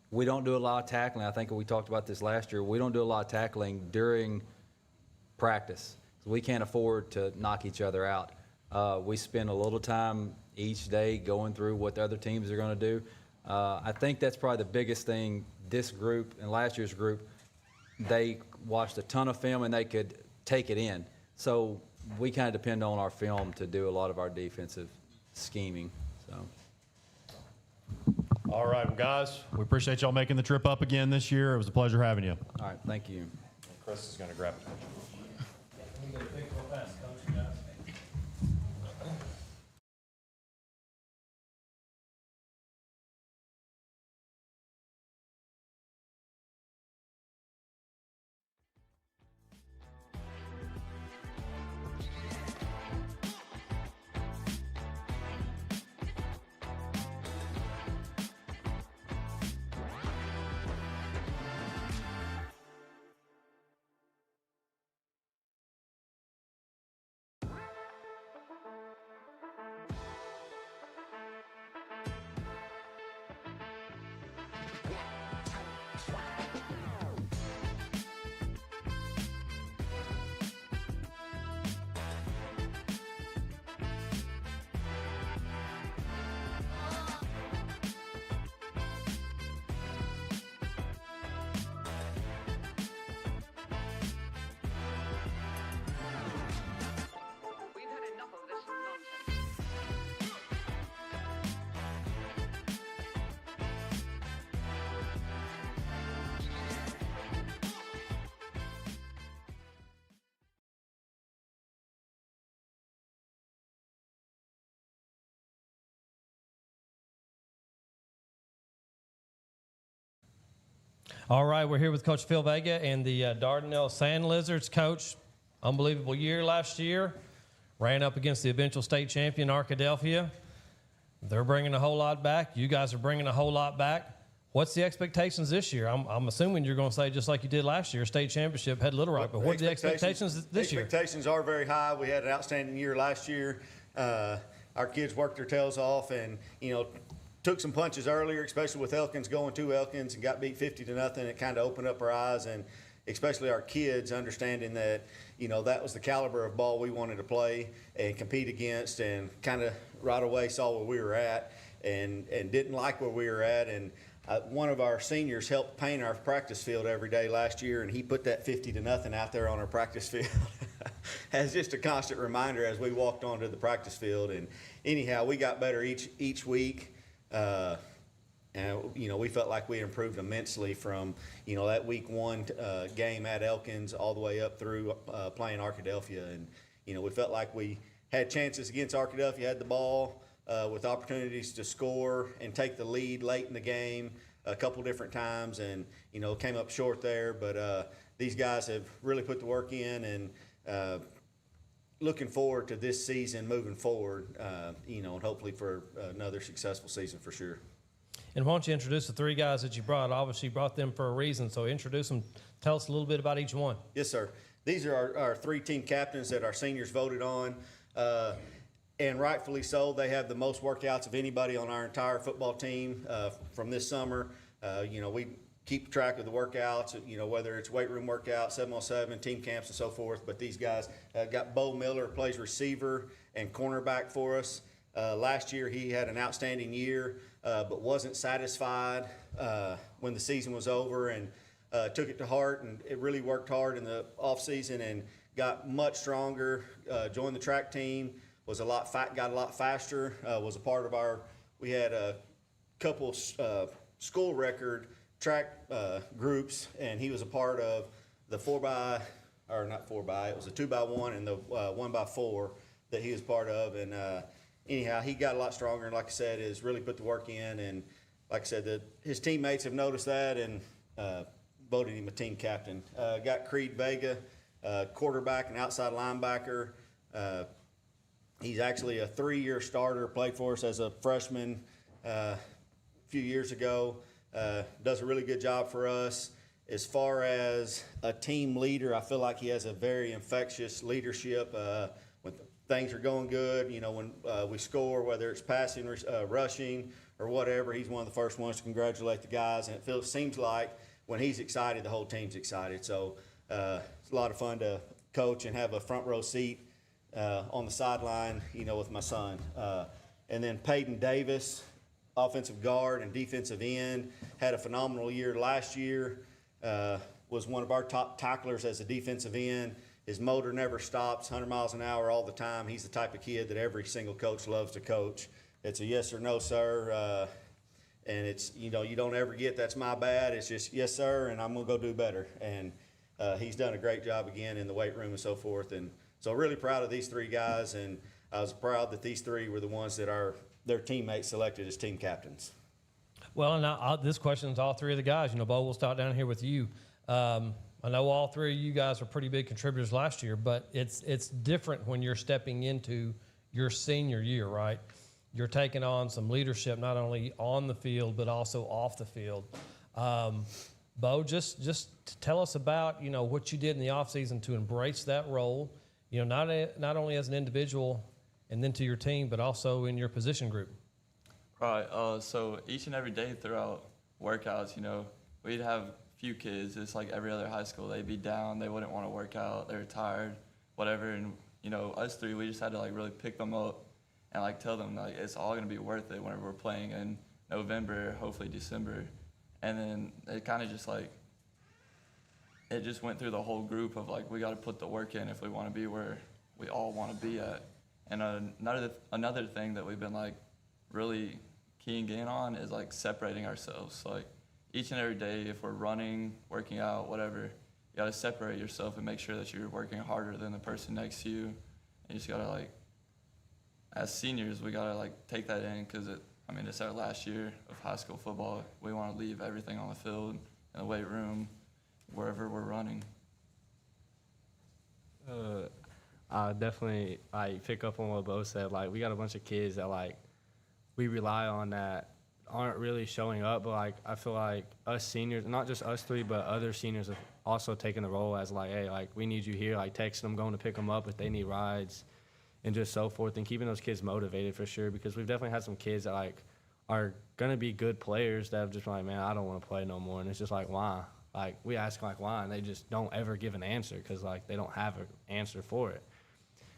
we don't do a lot of tackling. I think we talked about this last year. We don't do a lot of tackling during practice. So we can't afford to knock each other out. We spend a little time each day going through what the other teams are going to do. I think that's probably the biggest thing. This group and last year's group, they watched a ton of film and they could take it in. So we kind of depend on our film to do a lot of our defensive scheming. So. All right, well, guys, we appreciate y'all making the trip up again this year. It was a pleasure having you. All right, thank you. Chris is going to grab it. All right, we're here with Coach Phil Vega and the Dardanelle Sand Lizards. Coach, unbelievable year last year. Ran up against the eventual state champion, Arkadelphia. They're bringing a whole lot back. You guys are bringing a whole lot back. What's the expectations this year? I'm assuming you're going to say just like you did last year, state championship, head Little Rock. But what are the expectations this year? Expectations are very high. We had an outstanding year last year. Our kids worked their tails off and, took some punches earlier, especially with Elkins going to Elkins and got beat 50-0. It kind of opened up our eyes, and especially our kids understanding that, that was the caliber of ball we wanted to play and compete against, and kind of right away saw where we were at and didn't like where we were at. And one of our seniors helped paint our practice field every day last year, and he put that 50-0 out there on our practice field as just a constant reminder as we walked onto the practice field. And anyhow, we got better each week. And we felt like we improved immensely from that week 1 game at Elkins all the way up through playing Arkadelphia. And we felt like we had chances against Arkadelphia, had the ball with opportunities to score and take the lead late in the game a couple different times, and came up short there. But these guys have really put the work in, and looking forward to this season moving forward, and hopefully for another successful season for sure. And why don't you introduce the 3 guys that you brought? Obviously, you brought them for a reason, so introduce them. Tell us a little bit about each one. Yes, sir. These are our 3 team captains that our seniors voted on, and rightfully so. They have the most workouts of anybody on our entire football team from this summer. We keep track of the workouts, whether it's weight room workouts, 7-on-7, team camps, and so forth. But these guys got Bo Miller, who plays receiver and cornerback for us. Last year, he had an outstanding year, but wasn't satisfied when the season was over, and took it to heart, and it really worked hard in the offseason and got much stronger, joined the track team, got a lot faster, was a part of we had a couple school record track groups, and he was a part of the 4x, or not 4x, it was a 2x1 and the 1x4 that he was part of. And anyhow, he got a lot stronger, and like I said, has really put the work in. And like I said, his teammates have noticed that and voted him a team captain. Got Creed Vega, quarterback and outside linebacker. He's actually a 3-year starter, played for us as a freshman a few years ago. Does a really good job for us. As far as a team leader, I feel like he has a very infectious leadership. When things are going good, when we score, whether it's passing, rushing, or whatever, he's one of the first ones to congratulate the guys. And it seems like when he's excited, the whole team's excited. So it's a lot of fun to coach and have a front row seat on the sideline, with my son. And then Peyton Davis, offensive guard and defensive end, had a phenomenal year last year, was one of our top tacklers as a defensive end. His motor never stops, 100 miles an hour all the time. He's the type of kid that every single coach loves to coach. It's a yes or no, sir, and it's, you don't ever get that's my bad. It's just yes, sir, and I'm going to go do better. And he's done a great job again in the weight room and so forth. And so really proud of these 3 guys, and I was proud that these 3 were the ones that their teammates selected as team captains. Well, and this question is all 3 of the guys. Bo, we'll start down here with you. I know all 3 of you guys are pretty big contributors last year, but it's different when you're stepping into your senior year, right? You're taking on some leadership, not only on the field, but also off the field. Bo, just tell us about, what you did in the offseason to embrace that role, not only as an individual and then to your team, but also in your position group. Right. So each and every day throughout workouts, we'd have a few kids. It's like every other high school. They'd be down. They wouldn't want to work out. They were tired, whatever. And, us 3, we just had to, really pick them up and, tell them, it's all going to be worth it whenever we're playing in November, hopefully December. And then it kind of just, it just went through the whole group of, we got to put the work in if we want to be where we all want to be at. And another thing that we've been, really keying in on is, separating ourselves. So, each and every day, if we're running, working out, whatever, you got to separate yourself and make sure that you're working harder than the person next to you. And you just got to, as seniors, we got to, take that in because it's our last year of high school football. We want to leave everything on the field in the weight room, wherever we're running. I definitely pick up on what Bo said. Like, we got a bunch of kids that we rely on that aren't really showing up. But I feel like us seniors, not just us three, but other seniors have also taken the role as hey, we need you here. Texting them, going to pick them up if they need rides, and just so forth, and keeping those kids motivated for sure. Because we've definitely had some kids that are gonna be good players that have just been man, I don't want to play no more, and it's just why. We ask why, and they just don't ever give an answer because they don't have an answer for it.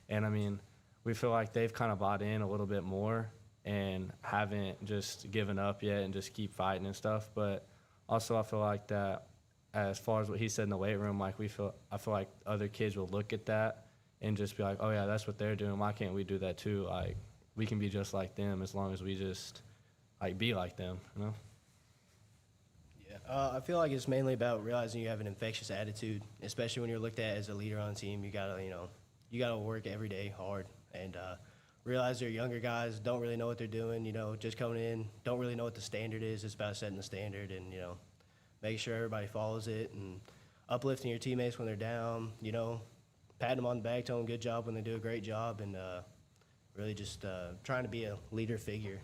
And I mean, we feel like they've kind of bought in a little bit more and haven't just given up yet and just keep fighting and stuff. But also, I feel like that as far as what he said in the weight room, I feel like other kids will look at that and just be oh yeah, that's what they're doing. Why can't we do that too? We can be just like them as long as we just be like them, you know? I feel like it's mainly about realizing you have an infectious attitude, especially when you're looked at as a leader on the team. You gotta work every day hard and realize they're younger guys, don't really know what they're doing. Just coming in, don't really know what the standard is. It's about setting the standard and making sure everybody follows it and uplifting your teammates when they're down. Patting them on the back, telling them good job when they do a great job, and really just trying to be a leader figure.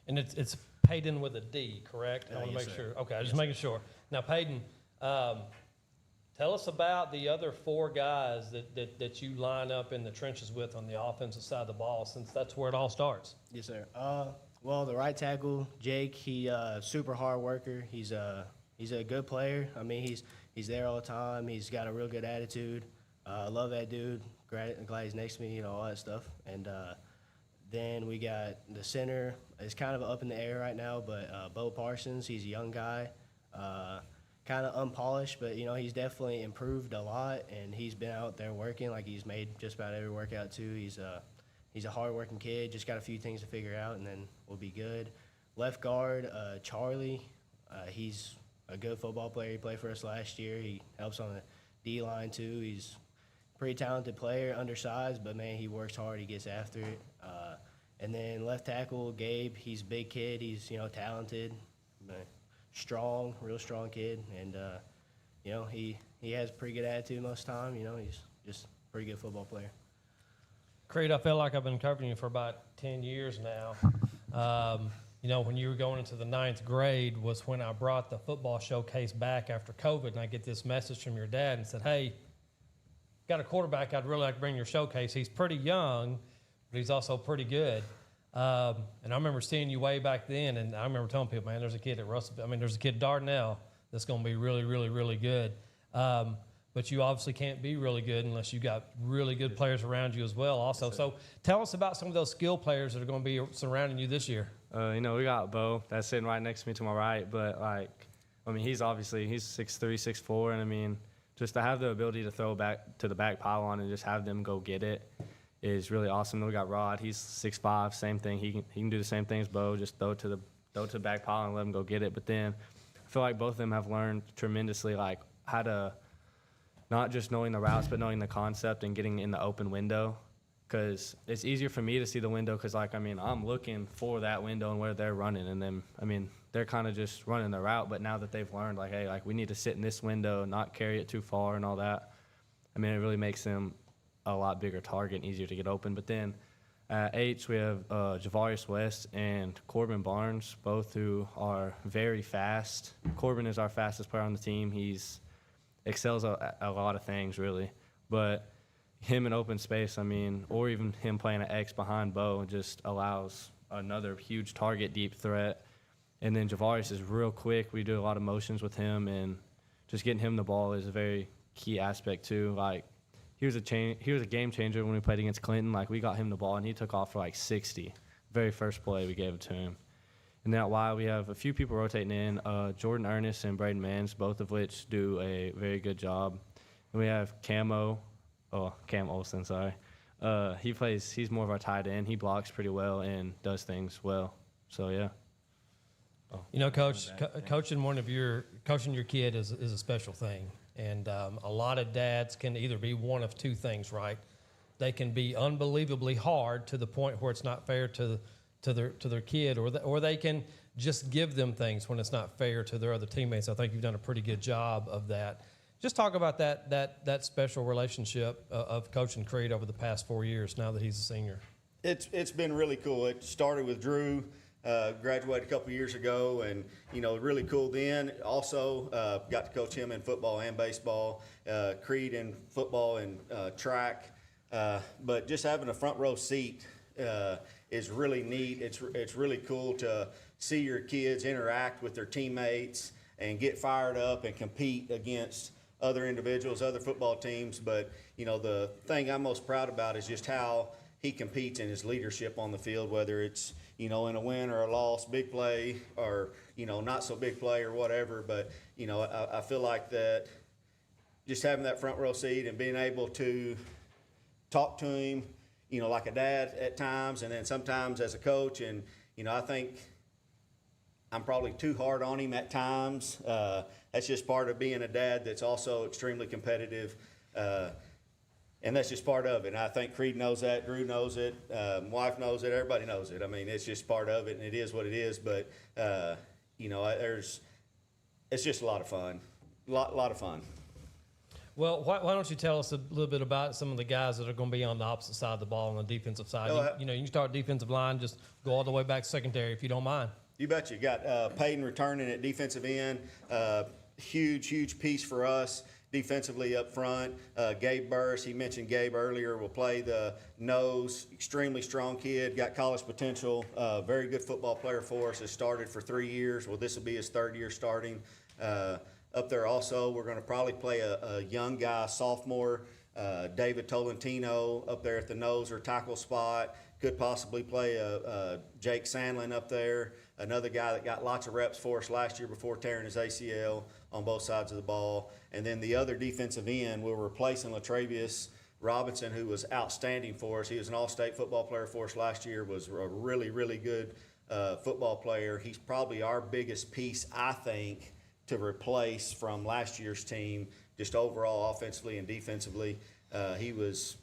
And it's Payton with a D, correct? I want to Yes, make sir. sure. Okay, Yes, just making sure. Now, Payton, tell us about the other four guys that you line up in the trenches with on the offensive side of the ball, since that's where it all starts. Yes, sir. Well, the right tackle, Jake, he super hard worker. He's a good player. I mean, he's there all the time. He's got a real good attitude. I love that dude. Glad he's next to me, all that stuff. And then we got the center. It's kind of up in the air right now, but Bo Parsons, he's a young guy, kind of unpolished, but he's definitely improved a lot, and he's been out there working. He's made just about every workout too. He's a hard-working kid. Just got a few things to figure out, and then we'll be good. Left guard, Charlie, he's a good football player. He played for us last year. He helps on the D line too. He's a pretty talented player, undersized, but man, he works hard. He gets after it. And then left tackle, Gabe, he's a big kid. He's, talented, strong, real strong kid. And, he has a pretty good attitude most of the time. He's just a pretty good football player. Creed, I feel like I've been covering you for about 10 years now. When you were going into the 9th grade was when I brought the football showcase back after COVID, and I get this message from your dad and said, hey, got a quarterback I'd really like to bring your showcase. He's pretty young, but he's also pretty good. And I remember seeing you way back then, and I remember telling people, man, there's a kid at there's a kid Dardanelle that's going to be really, really, really good. But you obviously can't be really good unless you got really good players around you as well also. So tell us about some of those skill players that are going to be surrounding you this year. We got Bo that's sitting right next to me to my right, but he's 6'3", 6'4", and just to have the ability to throw back to the back pylon and just have them go get it is really awesome. Then we got Rod. He's 6'5", same thing. He can do the same thing as Bo, just throw to the back pylon and let him go get it. But then I feel like both of them have learned tremendously how to not just knowing the routes, but knowing the concept and getting in the open window. Because it's easier for me to see the window because, I'm looking for that window and where they're running. And then, they're kind of just running the route. But now that they've learned, hey, we need to sit in this window, not carry it too far and all that, it really makes them a lot bigger target and easier to get open. But then at H, we have Javarius West and Corbin Barnes, both who are very fast. Corbin is our fastest player on the team. He's excels at a lot of things, really. But him in open space, or even him playing an X behind Bo just allows another huge target deep threat. And then Javarius is real quick. We do a lot of motions with him, and just getting him the ball is a very key aspect too. He was a game changer when we played against Clinton. We got him the ball, and he took off for 60. Very first play we gave it to him. And that why we have a few people rotating in, Jordan Ernest and Braden Mans, both of which do a very good job. And we have Cam Olsen, sorry. He's more of our tight end. He blocks pretty well and does things well. So, yeah. Coach, coaching your kid is a special thing. And a lot of dads can either be one of two things, right? They can be unbelievably hard to the point where it's not fair to their kid, or they can just give them things when it's not fair to their other teammates. I think you've done a pretty good job of that. Just talk about that special relationship of Coach and Creed over the past 4 years now that he's a senior. It's been really cool. It started with Drew, graduated a couple years ago, and really cool then. Also got to coach him in football and baseball, Creed in football and track. But just having a front row seat is really neat. It's really cool to see your kids interact with their teammates and get fired up and compete against other individuals, other football teams. But the thing I'm most proud about is just how he competes in his leadership on the field, whether it's in a win or a loss, big play or not so big play or whatever. But I feel like that just having that front row seat and being able to talk to him, like a dad at times, and then sometimes as a coach. And I think I'm probably too hard on him at times. That's just part of being a dad that's also extremely competitive. And that's just part of it. And I think Creed knows that, Drew knows it, wife knows it, everybody knows it. I mean, it's just part of it, and it is what it is. But it's just a lot of fun, lot of fun. Well, why don't you tell us a little bit about some of the guys that are going to be on the opposite side of the ball on the defensive side? You can start defensive line, just go all the way back to secondary if you don't mind. You bet you. Got Peyton returning at defensive end. Huge piece for us defensively up front. Gabe Burris, he mentioned Gabe earlier, will play the nose. Extremely strong kid, got college potential. Very good football player for us. Has started for 3 years. Well, this will be his 3rd year starting. Up there also, we're going to probably play a young guy, sophomore, David Tolentino up there at the nose or tackle spot. Could possibly play a Jake Sandlin up there, another guy that got lots of reps for us last year before tearing his ACL on both sides of the ball. And then the other defensive end, we're replacing Latravius Robinson, who was outstanding for us. He was an all-state football player for us last year, was a really good football player. He's probably our biggest piece, I think, to replace from last year's team, just overall offensively and defensively. He was,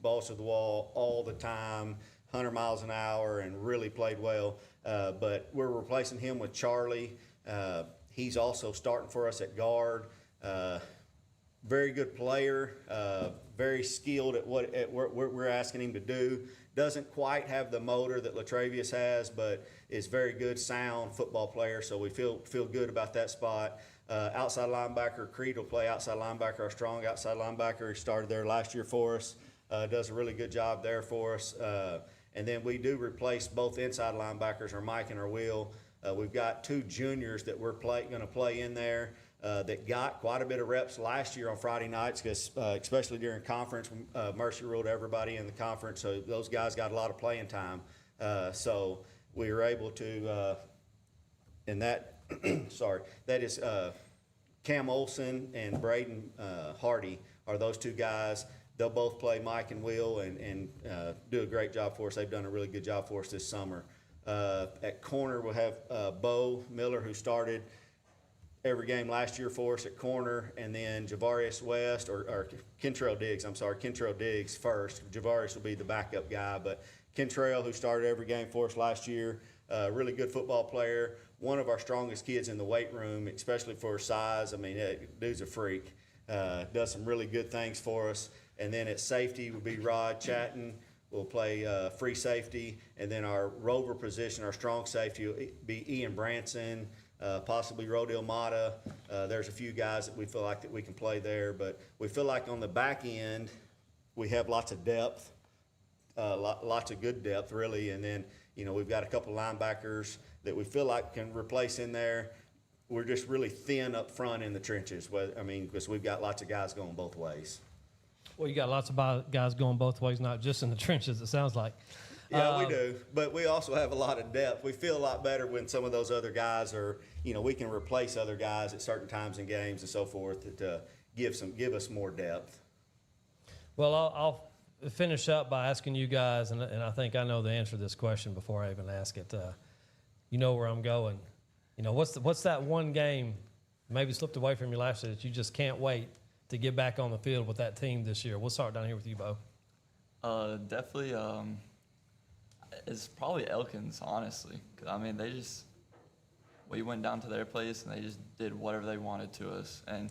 balls to the wall all the time, 100 miles an hour, and really played well. But we're replacing him with Charlie. He's also starting for us at guard. Very good player, very skilled at what we're asking him to do. Doesn't quite have the motor that Latravius has, but is very good, sound football player. So we feel good about that spot. Outside linebacker, Creed will play outside linebacker, our strong outside linebacker. He started there last year for us. Does a really good job there for us. And then we do replace both inside linebackers, our Mike and our Will. We've got 2 juniors that we're going to play in there that got quite a bit of reps last year on Friday nights, because especially during conference, Mercy ruled everybody in the conference, so those guys got a lot of playing time. So we were able to, and that, that is Cam Olson and Braden Hardy are those 2 guys. They'll both play Mike and Will and do a great job for us. They've done a really good job for us this summer. At corner, we'll have Bo Miller, who started every game last year for us at corner, and then Javarius West, or Kentrell Diggs first. Javarius will be the backup guy, but Kentrell, who started every game for us last year, really good football player, one of our strongest kids in the weight room, especially for size. Dude's a freak. Does some really good things for us. And then at safety would be Rod Chatton. We'll play free safety. And then our rover position, our strong safety, will be Ian Branson, possibly Rodil Mata. There's a few guys that we feel like that we can play there. But we feel like on the back end, we have lots of depth, lots of good depth, really. And then, we've got a couple linebackers that we feel like can replace in there. We're just really thin up front in the trenches, because we've got lots of guys going both ways. Well, you got lots of guys going both ways, not just in the trenches, it sounds like. Yeah, we do. But we also have a lot of depth. We feel a lot better when some of those other guys are, we can replace other guys at certain times in games and so forth to give us more depth. Well, I'll finish up by asking you guys, and I think I know the answer to this question before I even ask it. You know where I'm going. What's that one game maybe slipped away from you last year that you just can't wait to get back on the field with that team this year? We'll start down here with you, Bo. Definitely, it's probably Elkins, honestly. 'Cause, we went down to their place and they just did whatever they wanted to us. And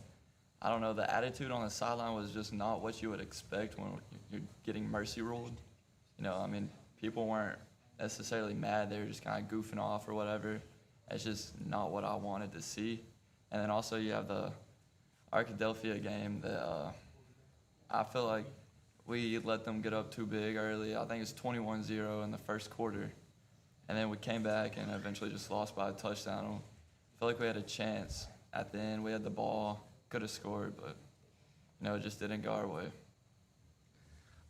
I don't know, the attitude on the sideline was just not what you would expect when you're getting mercy ruled. You know, I mean, people weren't necessarily mad. They were just kind of goofing off or whatever. It's just not what I wanted to see. And then also you have the Arkadelphia game that I feel like we let them get up too big early. I think it's 21-0 in the first quarter. And then we came back and eventually just lost by a touchdown. I feel like we had a chance at the end. We had the ball, could have scored, but, you know, it just didn't go our way.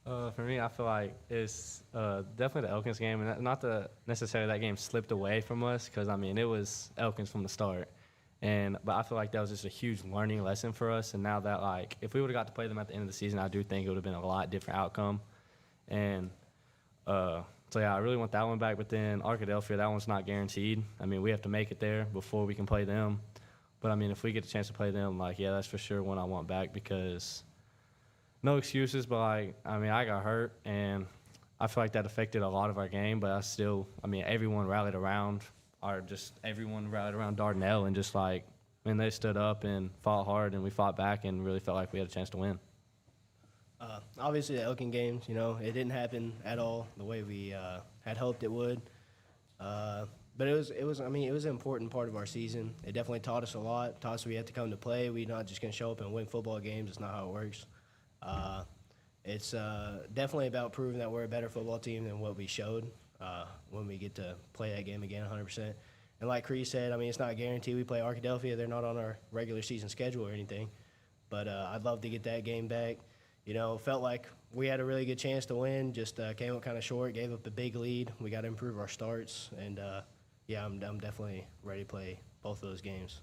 For me, I feel like it's definitely the Elkins game, and not that necessarily that game slipped away from us, because I mean it was Elkins from the start, but I feel like that was just a huge learning lesson for us. And now that like if we would have got to play them at the end of the season, I do think it would have been a lot different outcome. And so yeah, I really want that one back. But then Arkadelphia, that one's not guaranteed. I mean we have to make it there before we can play them. But I mean if we get a chance to play them, like yeah, that's for sure one I want back because. No excuses, but like I mean, I got hurt, and I feel like that affected a lot of our game. But everyone rallied around Dardanelle, and just like, I mean, they stood up and fought hard, and we fought back, and really felt like we had a chance to win. Obviously, the Elkin games, you know, it didn't happen at all the way we had hoped it would. But it was an important part of our season. It definitely taught us a lot. Taught us we had to come to play. We're not just gonna show up and win football games. It's not how it works. It's definitely about proving that we're a better football team than what we showed when we get to play that game again 100%. And like Cree said, I mean, it's not guaranteed we play Arkadelphia. They're not on our regular season schedule or anything. But I'd love to get that game back. You know, felt like we had a really good chance to win, just came up kind of short, gave up a big lead. We got to improve our starts. And, yeah, I'm definitely ready to play both of those games.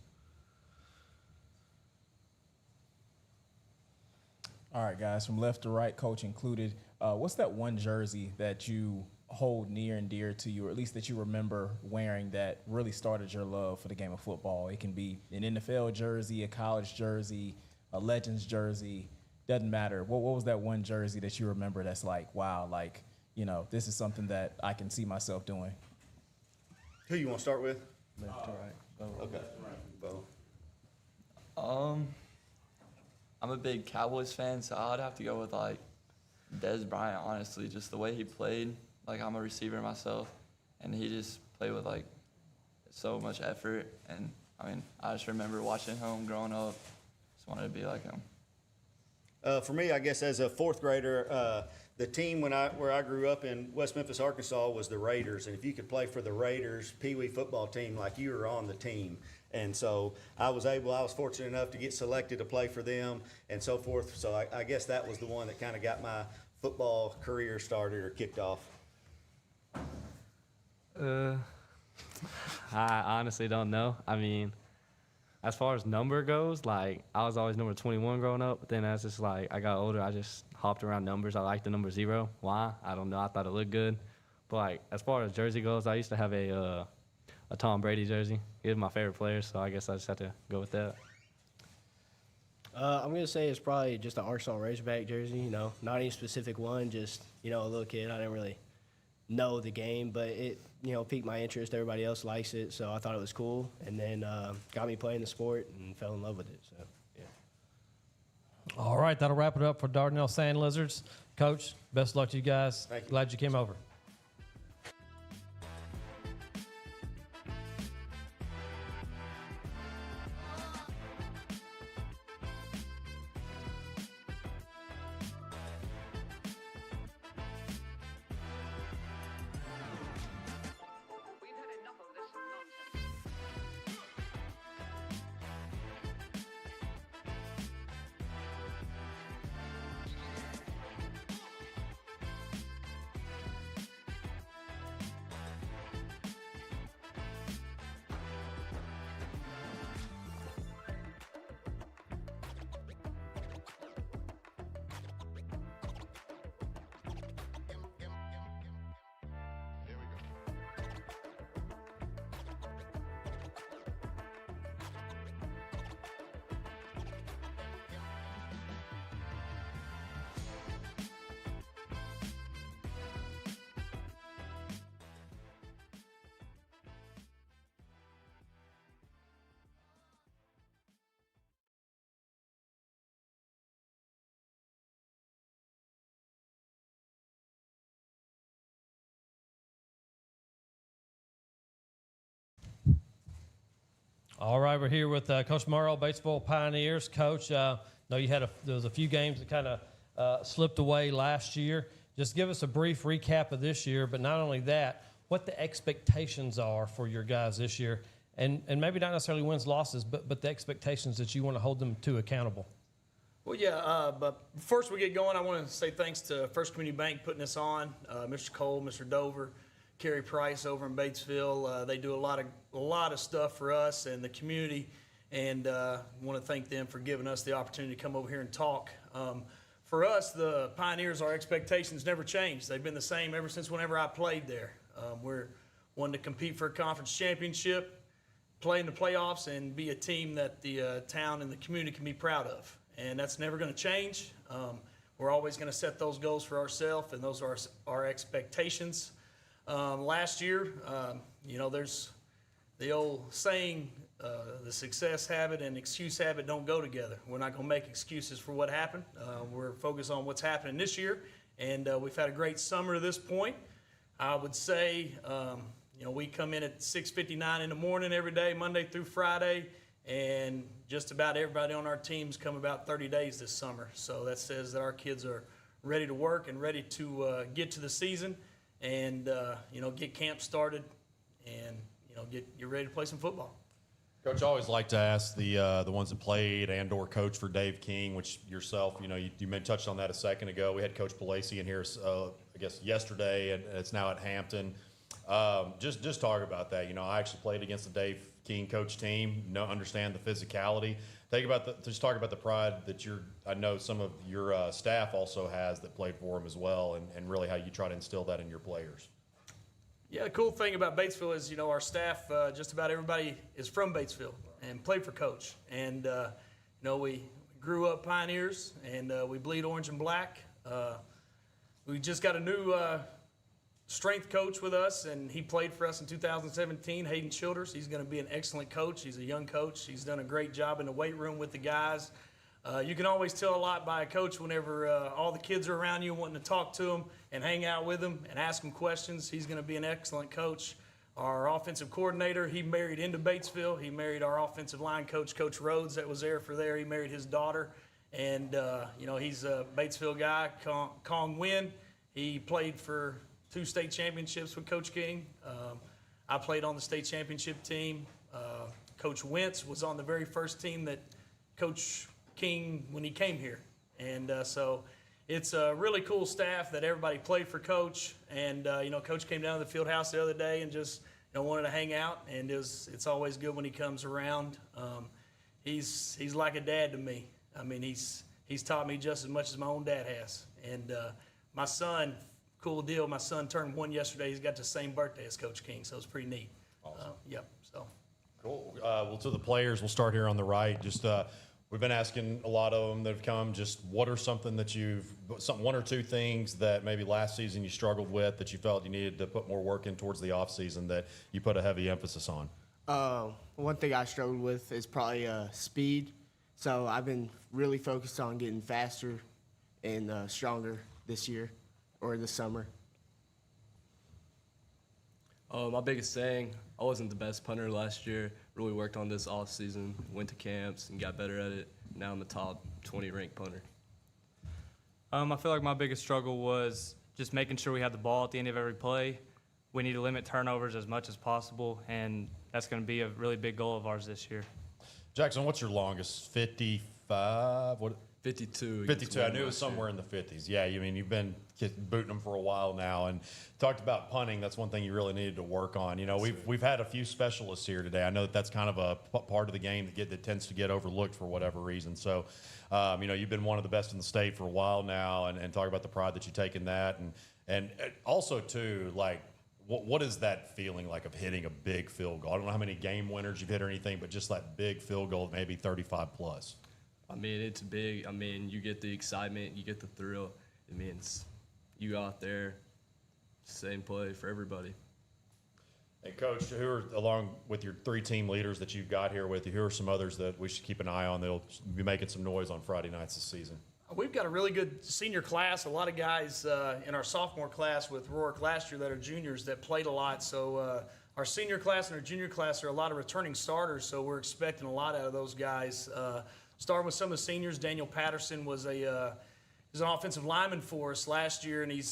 All right, guys, from left to right, coach included, what's that one jersey that you hold near and dear to you, or at least that you remember wearing that really started your love for the game of football? It can be an NFL jersey, a college jersey, a Legends jersey, doesn't matter. What was that one jersey that you remember that's like, wow, like, you know, this is something that I can see myself doing? Who you want to start with? Left to right. Okay. Bo. I'm a big Cowboys fan, so I'd have to go with, like, Dez Bryant, honestly. Just the way he played. Like, I'm a receiver myself, and he just played with, like, so much effort. And, I mean, I just remember watching him growing up. Just wanted to be like him. For me, I guess as a fourth grader, the team where I grew up in West Memphis, Arkansas, was the Raiders. And if you could play for the Raiders Pee Wee football team, like you were on the team. And so I was fortunate enough to get selected to play for them and so forth. So I guess that was the one that kind of got my football career started or kicked off. I honestly don't know. I mean, as far as number goes, like I was always number 21 growing up. But then as I got older, I just hopped around numbers. I liked the number 0. Why? I don't know. I thought it looked good. But like as far as jersey goes, I used to have a Tom Brady jersey. He was my favorite player, so I guess I just had to go with that. I'm going to say it's probably just an Arkansas Razorback jersey, you know, not any specific one, just, you know, a little kid. I didn't really know the game, but it, you know, piqued my interest. Everybody else likes it, so I thought it was cool, and then got me playing the sport and fell in love with it. So, yeah. All right, that'll wrap it up for Dardanelle Sand Lizards. Coach, best of luck to you guys. Thank you. Glad you came over. All right, we're here with Coach Morrow, Batesville Pioneers. Coach, know there was a few games that kind of slipped away last year. Just give us a brief recap of this year, but not only that, what the expectations are for your guys this year, and maybe not necessarily wins, losses, but the expectations that you want to hold them to accountable. Well, yeah, but first we get going, I want to say thanks to First Community Bank putting this on, Mr. Cole, Mr. Dover, Kerry Price over in Batesville. They do a lot of stuff for us and the community, and want to thank them for giving us the opportunity to come over here and talk. For us, the Pioneers, our expectations never changed. They've been the same ever since whenever I played there. We're wanting to compete for a conference championship, play in the playoffs, and be a team that the town and the community can be proud of. And that's never going to change. We're always going to set those goals for ourselves, and those are our expectations. Last year, there's the old saying, the success habit and excuse habit don't go together. We're not going to make excuses for what happened. We're focused on what's happening this year, and we've had a great summer to this point. I would say, we come in at 6:59 in the morning every day, Monday through Friday, and just about everybody on our teams come about 30 days this summer. So that says that our kids are ready to work and ready to get to the season and, get camp started and, get ready to play some football. Coach, I always like to ask the ones that played and/or coach for Dave King, which yourself, you touched on that a second ago. We had Coach Palacey in here, I guess yesterday, and it's now at Hampton. Just talk about that. I actually played against the Dave King coach team. Understand the physicality. Just talk about the pride that I know some of your staff also has that played for him as well, and really how you try to instill that in your players. Yeah, the cool thing about Batesville is, our staff, just about everybody is from Batesville and played for Coach. And, we grew up Pioneers, and we bleed orange and black. We just got a new strength coach with us, and he played for us in 2017, Hayden Childers. He's going to be an excellent coach. He's a young coach. He's done a great job in the weight room with the guys. You can always tell a lot by a coach whenever all the kids are around you wanting to talk to them and hang out with them and ask them questions. He's going to be an excellent coach. Our offensive coordinator, he married into Batesville. He married our offensive line coach, Coach Rhodes, that was there. He married his daughter. And, he's a Batesville guy, Kong Nguyen. He played for 2 state championships with Coach King. I played on the state championship team. Coach Wentz was on the very first team that Coach King when he came here. And so it's a really cool staff that everybody played for Coach. And, Coach came down to the field house the other day and just wanted to hang out. And it's always good when he comes around. He's like a dad to me. I mean, he's taught me just as much as my own dad has. And my son, cool deal, my son turned 1 yesterday. He's got the same birthday as Coach King, so it's pretty neat. Awesome. So. Cool. Well, to the players, we'll start here on the right. Just we've been asking a lot of them that have come, just what are one or two things that maybe last season you struggled with that you felt you needed to put more work in towards the offseason that you put a heavy emphasis on? One thing I struggled with is probably speed. So I've been really focused on getting faster and stronger this year or this summer. My biggest thing, I wasn't the best punter last year. Really worked on this off season, went to camps and got better at it. Now I'm a top 20 ranked punter. I feel like my biggest struggle was just making sure we had the ball at the end of every play. We need to limit turnovers as much as possible, and that's going to be a really big goal of ours this year. Jackson, what's your longest? 55? What? 52. 52. I knew it was somewhere in the 50s. Yeah, you've been booting them for a while now, and talked about punting. That's one thing you really needed to work on. We've had a few specialists here today. I know that's kind of a part of the game that tends to get overlooked for whatever reason. So, you've been one of the best in the state for a while now, and talk about the pride that you take in that, and also too, like, what is that feeling like of hitting a big field goal? I don't know how many game winners you've hit or anything, but just that big field goal, maybe 35 plus. I mean, it's big. I mean, you get the excitement, you get the thrill. It means you go out there, same play for everybody. And Coach, who are, along with your 3 team leaders that you've got here with you, who are some others that we should keep an eye on that'll be making some noise on Friday nights this season? We've got a really good senior class. A lot of guys in our sophomore class with Rourke last year that are juniors that played a lot. So our senior class and our junior class are a lot of returning starters, so we're expecting a lot out of those guys. Starting with some of the seniors, Daniel Patterson was he's an offensive lineman for us last year, and he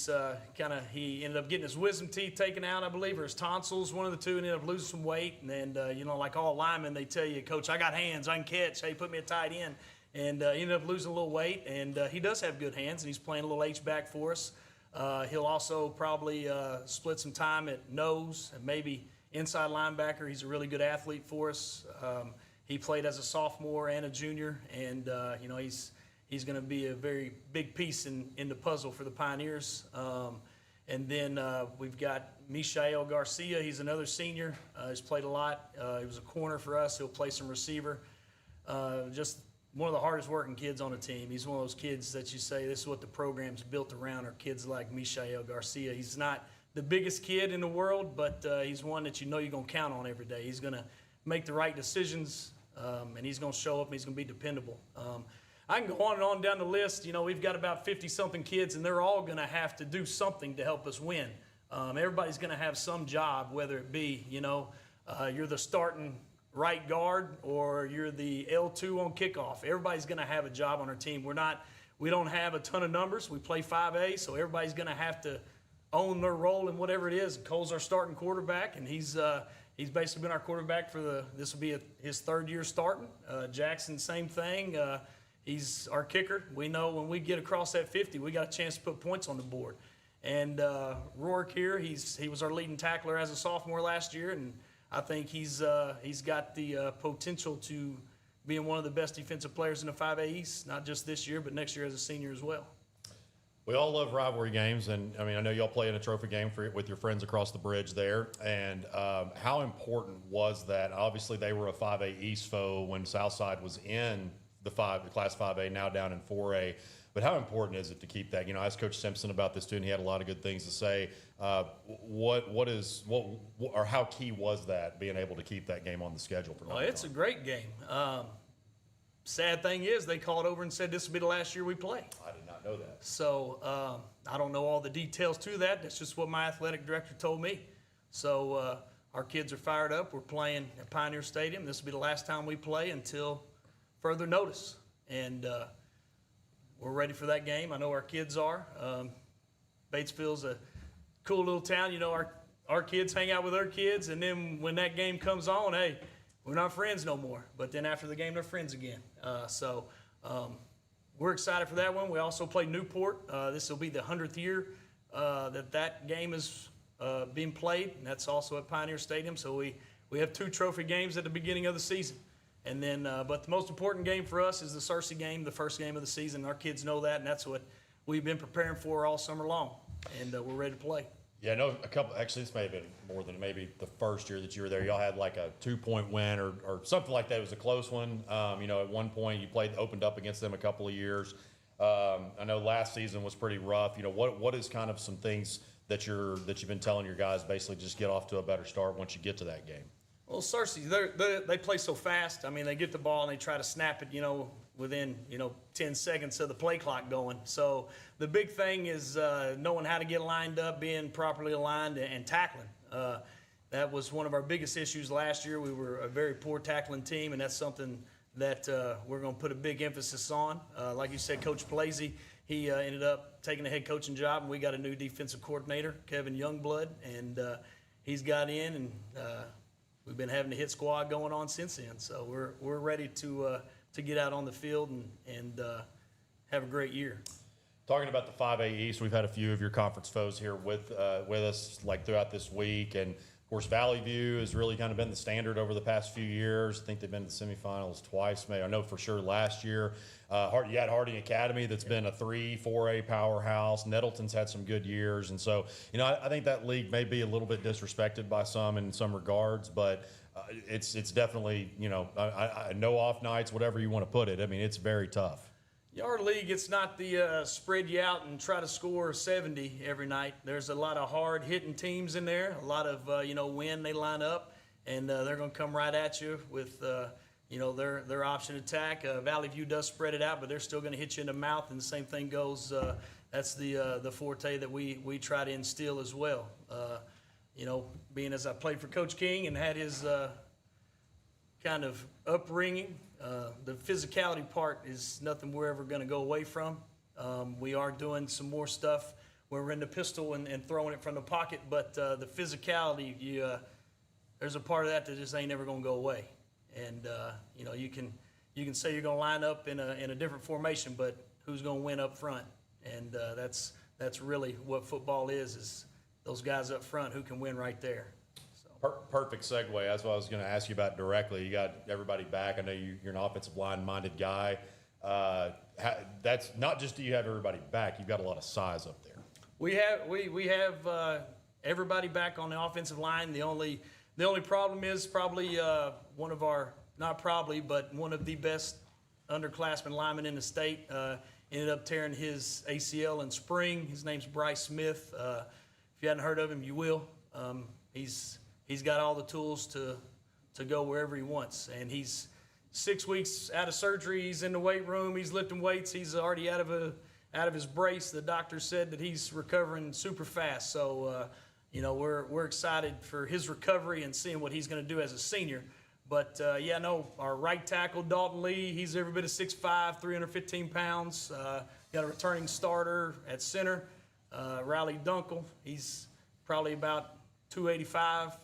ended up getting his wisdom teeth taken out, I believe, or his tonsils, one of the two, and ended up losing some weight. And like all linemen, they tell you, Coach, I got hands, I can catch. Hey, put me a tight end. And he ended up losing a little weight, and he does have good hands, and he's playing a little H-back for us. He'll also probably split some time at nose and maybe inside linebacker. He's a really good athlete for us. He played as a sophomore and a junior, and he's going to be a very big piece in the puzzle for the Pioneers. And then we've got Mishael Garcia. He's another senior. He's played a lot. He was a corner for us. He'll play some receiver. Just one of the hardest working kids on the team. He's one of those kids that you say, this is what the program's built around, are kids like Mishael Garcia. He's not the biggest kid in the world, but he's one that you're going to count on every day. He's going to make the right decisions, and he's going to show up, and he's going to be dependable. I can go on and on down the list. We've got about 50-something kids, and they're all going to have to do something to help us win. Everybody's going to have some job, whether it be, you're the starting right guard or you're the L2 on kickoff. Everybody's going to have a job on our team. We don't have a ton of numbers. We play 5A, so everybody's going to have to own their role in whatever it is. Cole's our starting quarterback, and he's basically been our quarterback this will be his third year starting. Jackson, same thing. He's our kicker. We know when we get across that 50, we got a chance to put points on the board. And Rourke here, he was our leading tackler as a sophomore last year, and I think he's got the potential to being one of the best defensive players in the 5A East, not just this year, but next year as a senior as well. We all love rivalry games, and I know y'all play in a trophy game with your friends across the bridge there. And how important was that? Obviously, they were a 5A East foe when Southside was in the Class 5A, now down in 4A. But how important is it to keep that? I asked Coach Simpson about this too, and he had a lot of good things to say. How key was that, being able to keep that game on the schedule for? Well, it's a great game. Sad thing is, they called over and said this will be the last year we play. I did not know that. So I don't know all the details to that. That's just what my athletic director told me. So our kids are fired up. We're playing at Pioneer Stadium. This will be the last time we play until further notice. And we're ready for that game. I know our kids are. Batesville's a cool little town. Our kids hang out with their kids, and then when that game comes on, hey, we're not friends no more. But then after the game, they're friends again. So we're excited for that one. We also play Newport. This will be the 100th year that game is being played, and that's also at Pioneer Stadium. So we have 2 trophy games at the beginning of the season. And then, but the most important game for us is the Searcy game, the first game of the season. Our kids know that, and that's what we've been preparing for all summer long. And we're ready to play. Yeah, no, actually, this may have been more than maybe the first year that you were there. Y'all had like a 2-point win or something like that. It was a close one. At one point you opened up against them a couple of years. I know last season was pretty rough. What is kind of some things that you've been telling your guys, basically just get off to a better start once you get to that game? Well, Searcy, they play so fast. They get the ball and they try to snap it, within, 10 seconds of the play clock going. So the big thing is knowing how to get lined up, being properly aligned, and tackling. That was one of our biggest issues last year. We were a very poor tackling team, and that's something that we're going to put a big emphasis on. Like you said, Coach Palese, he ended up taking the head coaching job, and we got a new defensive coordinator, Kevin Youngblood, and he's got in, and we've been having a hit squad going on since then. So we're ready to get out on the field and have a great year. Talking about the 5A East, we've had a few of your conference foes here with us throughout this week, and of course Valley View has really kind of been the standard over the past few years. I think they've been to the semifinals twice. Maybe I know for sure last year. You had Harding Academy that's been a 3-4A powerhouse. Nettleton's had some good years, and so I think that league may be a little bit disrespected by some in some regards, but it's definitely no off nights, whatever you want to put it. it's very tough. Our league, it's not the spread you out and try to score 70 every night. There's a lot of hard hitting teams in there. A lot of when they line up, and they're going to come right at you with their option attack. Valley View does spread it out, but they're still going to hit you in the mouth, and the same thing goes. That's the forte that we try to instill as well. being as I played for Coach King and had his kind of upbringing, the physicality part is nothing we're ever going to go away from. We are doing some more stuff where we're in the pistol and throwing it from the pocket, but the physicality, there's a part of that just ain't ever going to go away. And you can say you're going to line up in a different formation, but who's going to win up front? And that's really what football is those guys up front who can win right there. Perfect segue. That's what I was going to ask you about directly. You got everybody back. I know you're an offensive line-minded guy. That's not just do you have everybody back. You've got a lot of size up there. We have everybody back on the offensive line. The only problem is probably one of the best underclassmen linemen in the state. Ended up tearing his ACL in spring. His name's Bryce Smith. If you hadn't heard of him, you will. He's got all the tools to go wherever he wants, and he's 6 weeks out of surgery. He's in the weight room. He's lifting weights. He's already out of his brace. The doctor said that he's recovering super fast. So, we're excited for his recovery and seeing what he's going to do as a senior. But our right tackle Dalton Lee. He's every bit of 6'5", 315 pounds. Got a returning starter at center, Riley Dunkel. He's probably about 285.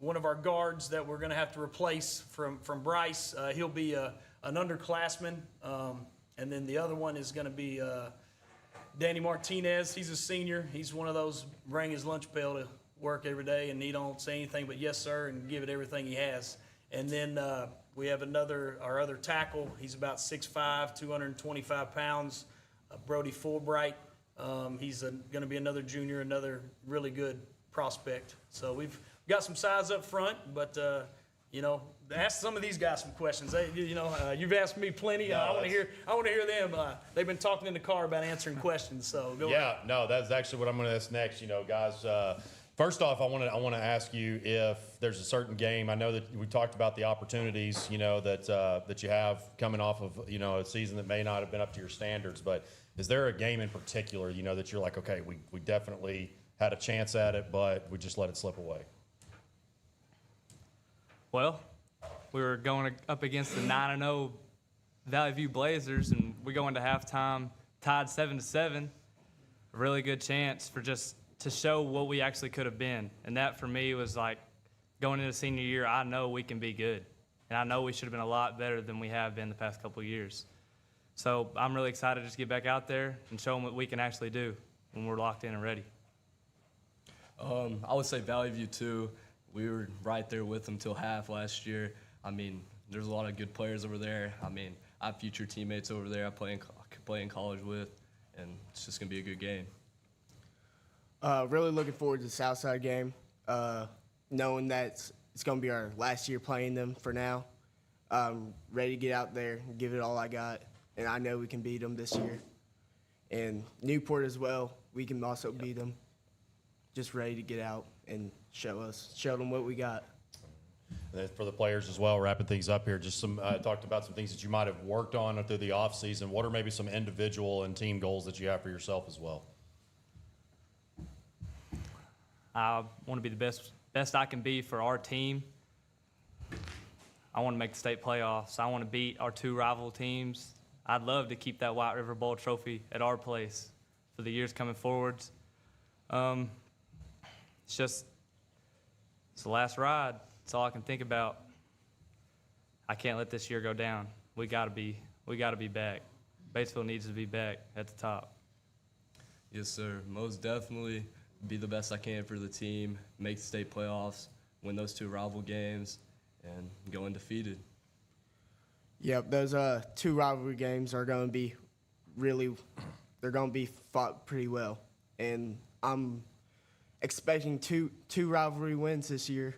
One of our guards that we're going to have to replace from Bryce, he'll be an underclassman. And then the other one is going to be Danny Martinez. He's a senior. He's one of those bring his lunch pail to work every day, and he don't say anything but yes, sir, and give it everything he has. And then we have our other tackle. He's about 6'5", 225 pounds, Brody Fulbright. He's going to be another junior, another really good prospect. So we've got some size up front, but ask some of these guys some questions. You've asked me plenty. I want to hear them. They've been talking in the car about answering questions. So go ahead. No, that's actually what I'm going to ask next. Guys. First off, I want to ask you if there's a certain game. I know that we talked about the opportunities, that you have coming off of, a season that may not have been up to your standards. But is there a game in particular, that you're like, okay, we definitely had a chance at it, but we just let it slip away? Well, we were going up against the 9-0 Valley View Blazers, and we go into halftime tied 7-7. A really good chance for just to show what we actually could have been. And that for me was like going into senior year, I know we can be good. And I know we should have been a lot better than we have been the past couple of years. So I'm really excited to just get back out there and show them what we can actually do when we're locked in and ready. I would say Valley View too. We were right there with them till half last year. I mean, there's a lot of good players over there. I mean, I have future teammates over there I play in college with, and it's just going to be a good game. Really looking forward to the Southside game, knowing that it's going to be our last year playing them for now. Ready to get out there and give it all I got, and I know we can beat them this year. And Newport as well, we can also beat them. Just ready to get out and show them what we got. And then for the players as well, wrapping things up here, just talked about some things that you might have worked on through the offseason. What are maybe some individual and team goals that you have for yourself as well? I want to be the best I can be for our team. I want to make the state playoffs. I want to beat our two rival teams. I'd love to keep that White River Bowl trophy at our place for the years coming forwards. It's the last ride. That's all I can think about. I can't let this year go down. We gotta be back. Batesville needs to be back at the top. Yes, sir. Most definitely be the best I can for the team, make the state playoffs, win those two rival games, and go undefeated. Yep, those two rivalry games are going to be they're going to be fought pretty well. And I'm expecting two rivalry wins this year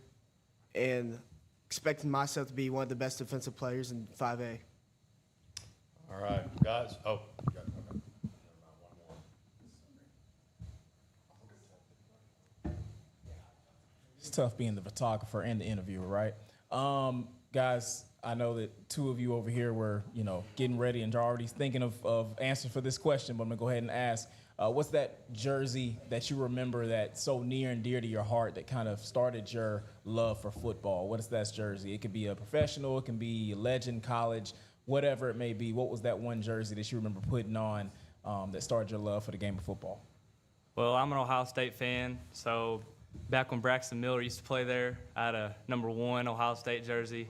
and expecting myself to be one of the best defensive players in 5A. All right, guys. Oh, okay. It's tough being the photographer and the interviewer, right? Guys, I know that two of you over here were, getting ready and already thinking of answers for this question, but I'm going to go ahead and ask. What's that jersey that you remember that's so near and dear to your heart that kind of started your love for football? What is that jersey? It could be a professional, it can be a legend, college, whatever it may be. What was that one jersey that you remember putting on that started your love for the game of football? Well, I'm an Ohio State fan, so back when Braxton Miller used to play there, I had a #1 Ohio State jersey,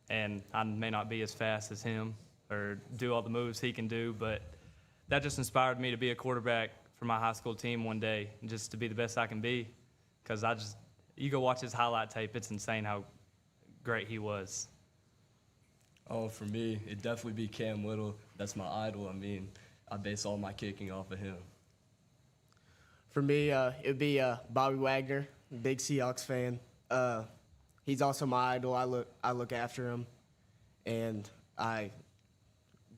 and I may not be as fast as him or do all the moves he can do, but that just inspired me to be a quarterback for my high school team one day and just to be the best I can be, because you go watch his highlight tape, it's insane how great he was. Oh, for me, it'd definitely be Cam Little. That's my idol. I mean, I base all my kicking off of him. For me, it'd be Bobby Wagner, big Seahawks fan. He's also my idol. I look after him, and I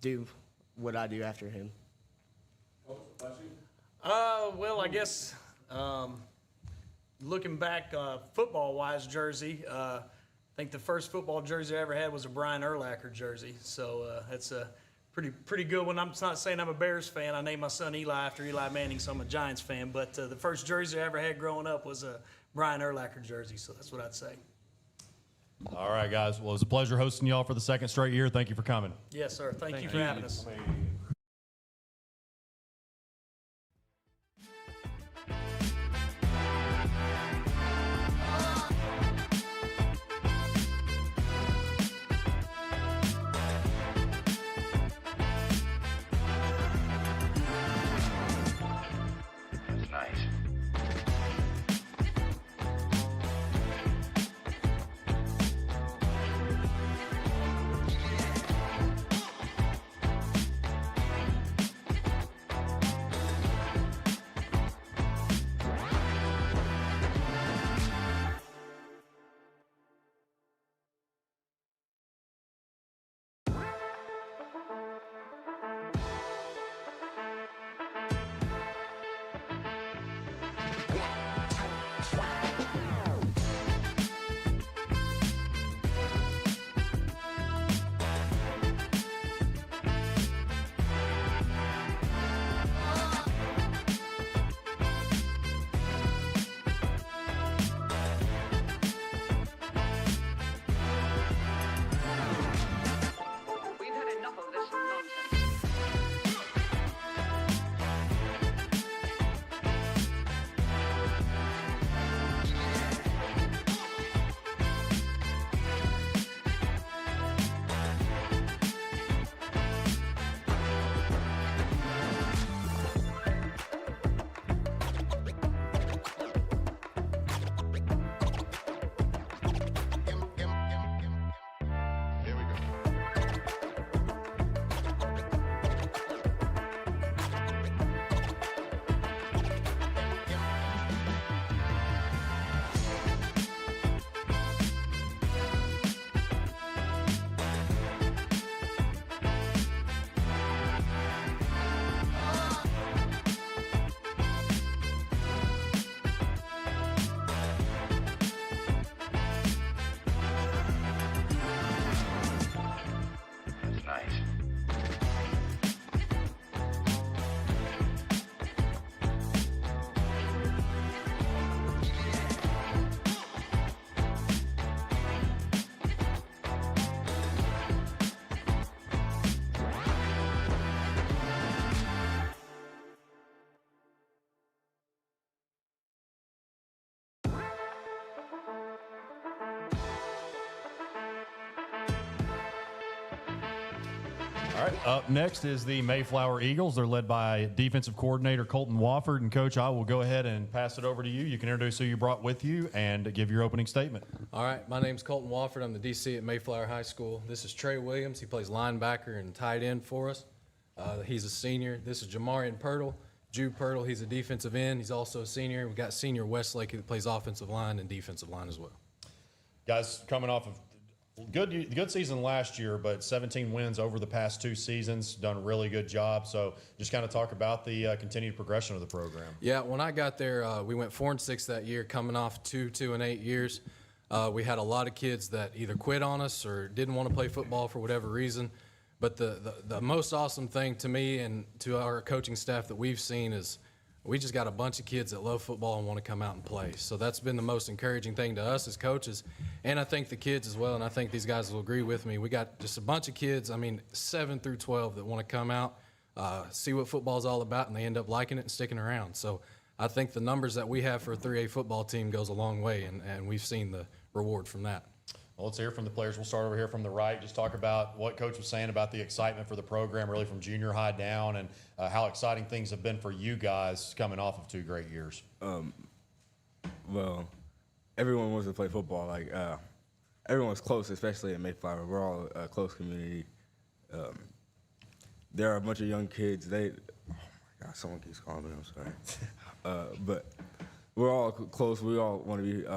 do what I do after him. Well, I guess looking back football-wise jersey, I think the first football jersey I ever had was a Brian Urlacher jersey. So that's a pretty good one. I'm not saying I'm a Bears fan. I named my son Eli after Eli Manning, so I'm a Giants fan. But the first jersey I ever had growing up was a Brian Urlacher jersey, so that's what I'd say. All right, guys. Well, it was a pleasure hosting y'all for the second straight year. Thank you for coming. Yes, sir. Thank you for having us. All right, up next is the Mayflower Eagles. They're led by defensive coordinator Colton Wofford. And, Coach, I will go ahead and pass it over to you. You can introduce who you brought with you and give your opening statement. All right, my name's Colton Wofford. I'm the DC at Mayflower High School. This is Trey Williams. He plays linebacker and tight end for us. He's a senior. This is Jamarian Pirtle. Jude Pirtle, he's a defensive end. He's also a senior. We've got senior Westlake who plays offensive line and defensive line as well. Guys, coming off of good season last year, but 17 wins over the past 2 seasons. Done a really good job. So just kind of talk about the continued progression of the program. Yeah, when I got there, we went 4-6 that year, coming off 2 and 8 years. We had a lot of kids that either quit on us or didn't want to play football for whatever reason. But the most awesome thing to me and to our coaching staff that we've seen is We just got a bunch of kids that love football and want to come out and play. So that's been the most encouraging thing to us as coaches, and I think the kids as well, and I think these guys will agree with me. We got just a bunch of kids, 7 through 12, that want to come out, see what football's all about, and they end up liking it and sticking around. So I think the numbers that we have for a 3A football team goes a long way, and we've seen the reward from that. Well, let's hear from the players. We'll start over here from the right. Just talk about what Coach was saying about the excitement for the program, really from junior high down, and how exciting things have been for you guys coming off of 2 great years. Well, everyone wants to play football. Everyone's close, especially in Mayflower. We're all a close community. There are a bunch of young kids. Oh my God, someone keeps calling me. I'm sorry. But we're all close. We all want to be.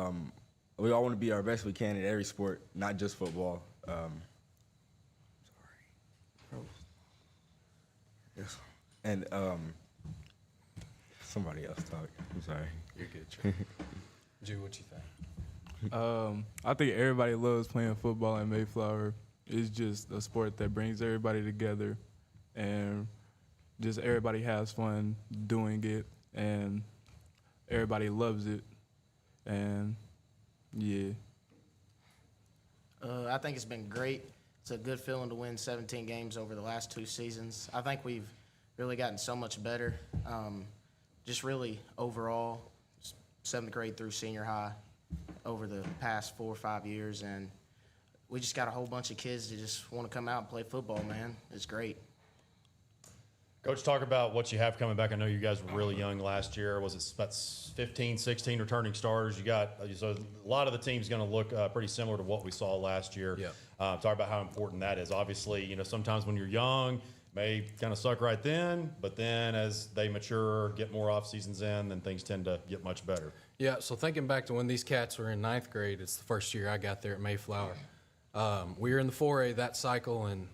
We all want to be our best we can in every sport, not just football. Sorry. Yes. And somebody else talk. I'm sorry. You're good, Trey. Drew, what you think? I think everybody loves playing football in Mayflower. It's just a sport that brings everybody together, and just everybody has fun doing it, and everybody loves it, and yeah. I think it's been great. It's a good feeling to win 17 games over the last 2 seasons. I think we've really gotten so much better. Just really overall, 7th grade through senior high over the past 4 or 5 years. And we just got a whole bunch of kids that just want to come out and play football, man. It's great. Coach, talk about what you have coming back. I know you guys were really young last year. Was it about 15, 16 returning starters? You got so a lot of the team's going to look pretty similar to what we saw last year. Yeah. Talk about how important that is. Obviously, sometimes when you're young, may kind of suck right then, but then as they mature, get more off seasons in, then things tend to get much better. Yeah, so thinking back to when these cats were in 9th grade, it's the first year I got there at Mayflower. We were in the 4A that cycle, and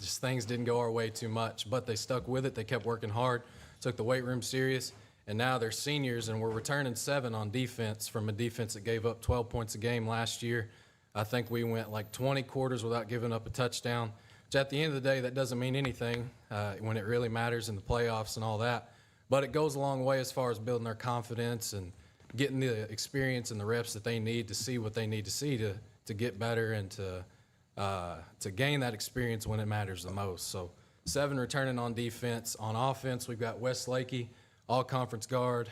just things didn't go our way too much, but they stuck with it. They kept working hard, took the weight room serious, and now they're seniors, and we're returning 7 on defense from a defense that gave up 12 points a game last year. I think we went like 20 quarters without giving up a touchdown, which at the end of the day, that doesn't mean anything when it really matters in the playoffs and all that. But it goes a long way as far as building their confidence and getting the experience and the reps that they need to see what they need to see to get better and to gain that experience when it matters the most. So 7 returning on defense. On offense, we've got Wes Lakey, all-conference guard.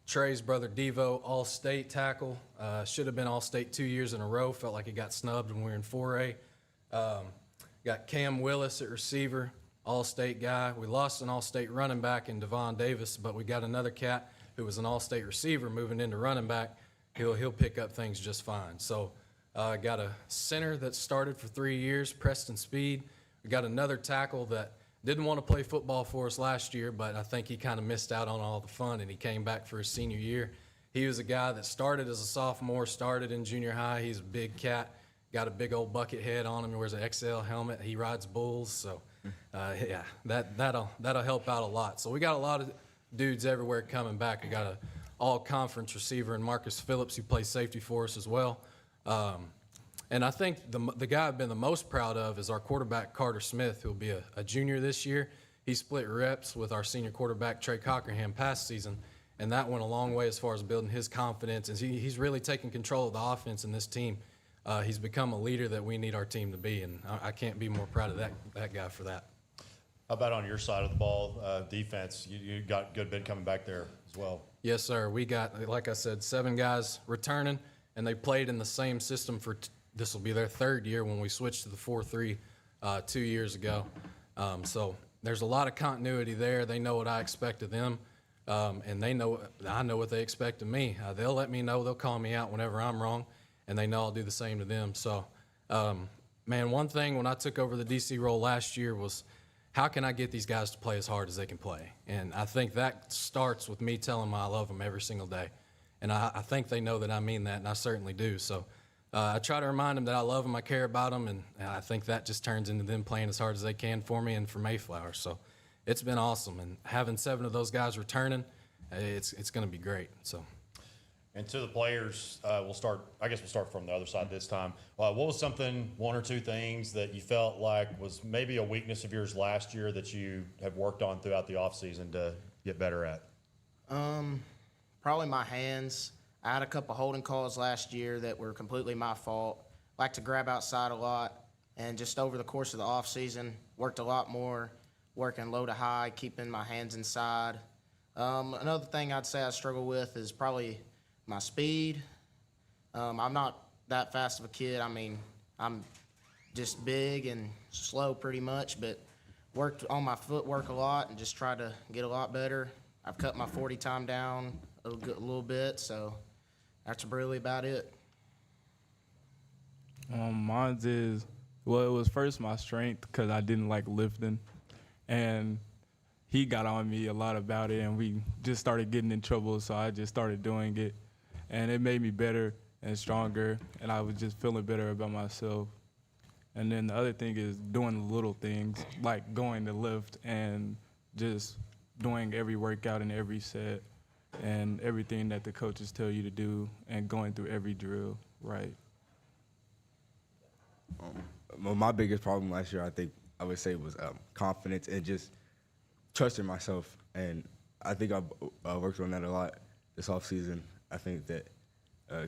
Trey's brother Devo, all-state tackle. Should have been all-state 2 years in a row. Felt like he got snubbed when we were in 4A. Got Cam Willis at receiver, all-state guy. We lost an all-state running back in Devon Davis, but we got another cat who was an all-state receiver moving into running back. He'll pick up things just fine. So got a center that started for 3 years, Preston Speed. We got another tackle that didn't want to play football for us last year, but I think he kind of missed out on all the fun, and he came back for his senior year. He was a guy that started as a sophomore, started in junior high. He's a big cat, got a big old bucket head on him. He wears an XL helmet. He rides bulls, so yeah, that'll help out a lot. So we got a lot of dudes everywhere coming back. We got a all-conference receiver in Marcus Phillips, who plays safety for us as well. And I think the guy I've been the most proud of is our quarterback, Carter Smith, who will be a junior this year. He split reps with our senior quarterback, Trey Cockerham, past season, and that went a long way as far as building his confidence. And he's really taken control of the offense in this team. He's become a leader that we need our team to be, and I can't be more proud of that guy for that. How about on your side of the ball, defense? You got a good bit coming back there as well. Yes, sir. We got, like I said, 7 guys returning, and they played in the same system for this will be their 3rd year when we switched to the 4-3 2 years ago. So there's a lot of continuity there. They know what I expect of them, and I know what they expect of me. They'll let me know. They'll call me out whenever I'm wrong, and they know I'll do the same to them. So, man, one thing when I took over the DC role last year was, how can I get these guys to play as hard as they can play? And I think that starts with me telling them I love them every single day. And I think they know that I mean that, and I certainly do. So I try to remind them that I love them, I care about them, and I think that just turns into them playing as hard as they can for me and for Mayflower. So it's been awesome. And having 7 of those guys returning, it's going to be great. So. And to the players, we'll start from the other side this time. What was something, 1 or 2 things that you felt like was maybe a weakness of yours last year that you have worked on throughout the offseason to get better at? Probably my hands. I had a couple holding calls last year that were completely my fault. Like to grab outside a lot, and just over the course of the off season, worked a lot more, working low to high, keeping my hands inside. Another thing I'd say I struggle with is probably my speed. I'm not that fast of a kid. I mean, I'm just big and slow pretty much, but worked on my footwork a lot and just tried to get a lot better. I've cut my 40 time down a little bit, so that's really about it. Mine's is, well, it was first my strength because I didn't like lifting. And he got on me a lot about it, and we just started getting in trouble, so I just started doing it. And it made me better and stronger, and I was just feeling better about myself. And then the other thing is doing the little things, like going to lift and just doing every workout and every set and everything that the coaches tell you to do and going through every drill right. Well, my biggest problem last year, I think I would say, was confidence and just trusting myself. And I think I've worked on that a lot this offseason. I think that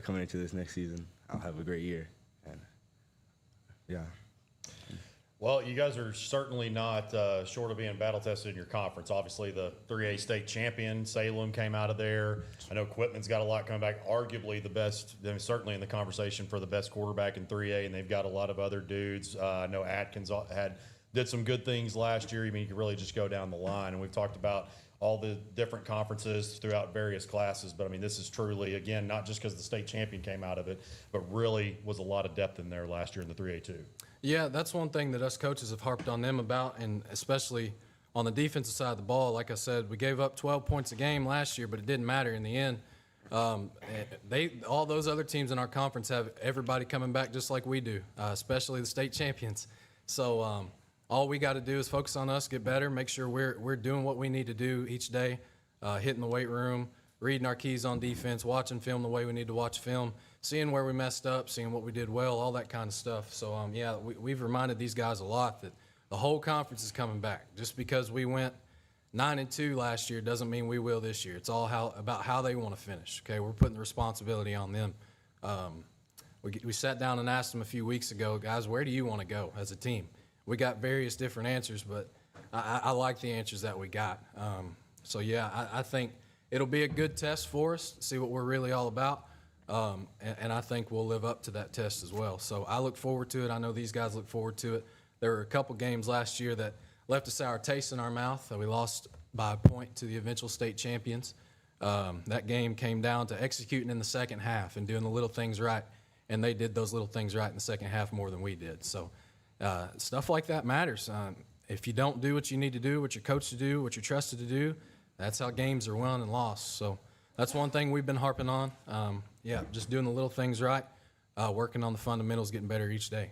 coming into this next season, I'll have a great year. And yeah. Well, you guys are certainly not short of being battle-tested in your conference. Obviously, the 3A state champion, Salem, came out of there. I know Quitman's got a lot coming back, arguably the best, I mean, certainly in the conversation for the best quarterback in 3A, and they've got a lot of other dudes. I know Atkins did some good things last year. I mean, you could really just go down the line, and we've talked about all the different conferences throughout various classes, but I mean, this is truly, again, not just because the state champion came out of it, but really was a lot of depth in there last year in the 3A too. Yeah, that's one thing that us coaches have harped on them about, and especially on the defensive side of the ball. Like I said, we gave up 12 points a game last year, but it didn't matter in the end. All those other teams in our conference have everybody coming back just like we do, especially the state champions. So all we got to do is focus on us, get better, make sure we're doing what we need to do each day, hitting the weight room, reading our keys on defense, watching film the way we need to watch film, seeing where we messed up, seeing what we did well, all that kind of stuff. So, yeah, we've reminded these guys a lot that the whole conference is coming back. Just because we went 9-2 last year doesn't mean we will this year. It's all about how they want to finish, okay? We're putting the responsibility on them. We sat down and asked them a few weeks ago, guys, where do you want to go as a team? We got various different answers, but I like the answers that we got. So, yeah, I think it'll be a good test for us to see what we're really all about. And I think we'll live up to that test as well. So I look forward to it. I know these guys look forward to it. There were a couple games last year that left a sour taste in our mouth. We lost by a point to the eventual state champions. That game came down to executing in the second half and doing the little things right. And they did those little things right in the second half more than we did. So stuff like that matters. If you don't do what you need to do, what you're coached to do, what you're trusted to do, that's how games are won and lost. So that's one thing we've been harping on. Yeah, just doing the little things right, working on the fundamentals, getting better each day.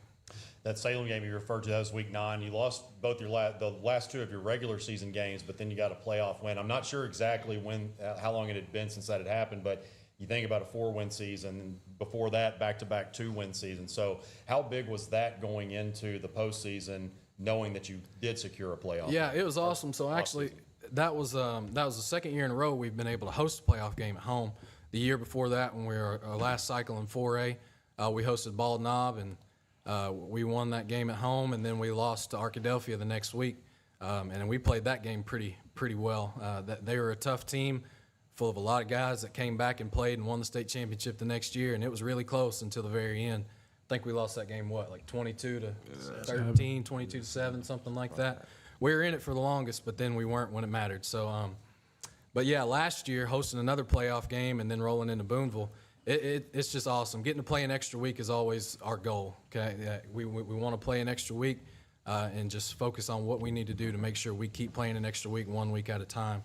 That Salem game you referred to, that was week 9. You lost both the last 2 of your regular season games, but then you got a playoff win. I'm not sure exactly how long it had been since that had happened, but you think about a 4-win season, and before that, back-to-back 2-win season. So how big was that going into the postseason, knowing that you did secure a playoff? Yeah, it was awesome. So actually, that was the second year in a row we've been able to host a playoff game at home. The year before that, when we were our last cycle in 4A, we hosted Bald Knob, and we won that game at home, and then we lost to Arkadelphia the next week. And we played that game pretty well. They were a tough team, full of a lot of guys that came back and played and won the state championship the next year, and it was really close until the very end. I think we lost that game, like 22-13, 22-7, something like that. We were in it for the longest, but then we weren't when it mattered. So, but yeah, last year, hosting another playoff game and then rolling into Booneville, it's just awesome. Getting to play an extra week is always our goal, okay? Yeah, we want to play an extra week and just focus on what we need to do to make sure we keep playing an extra week, 1 week at a time.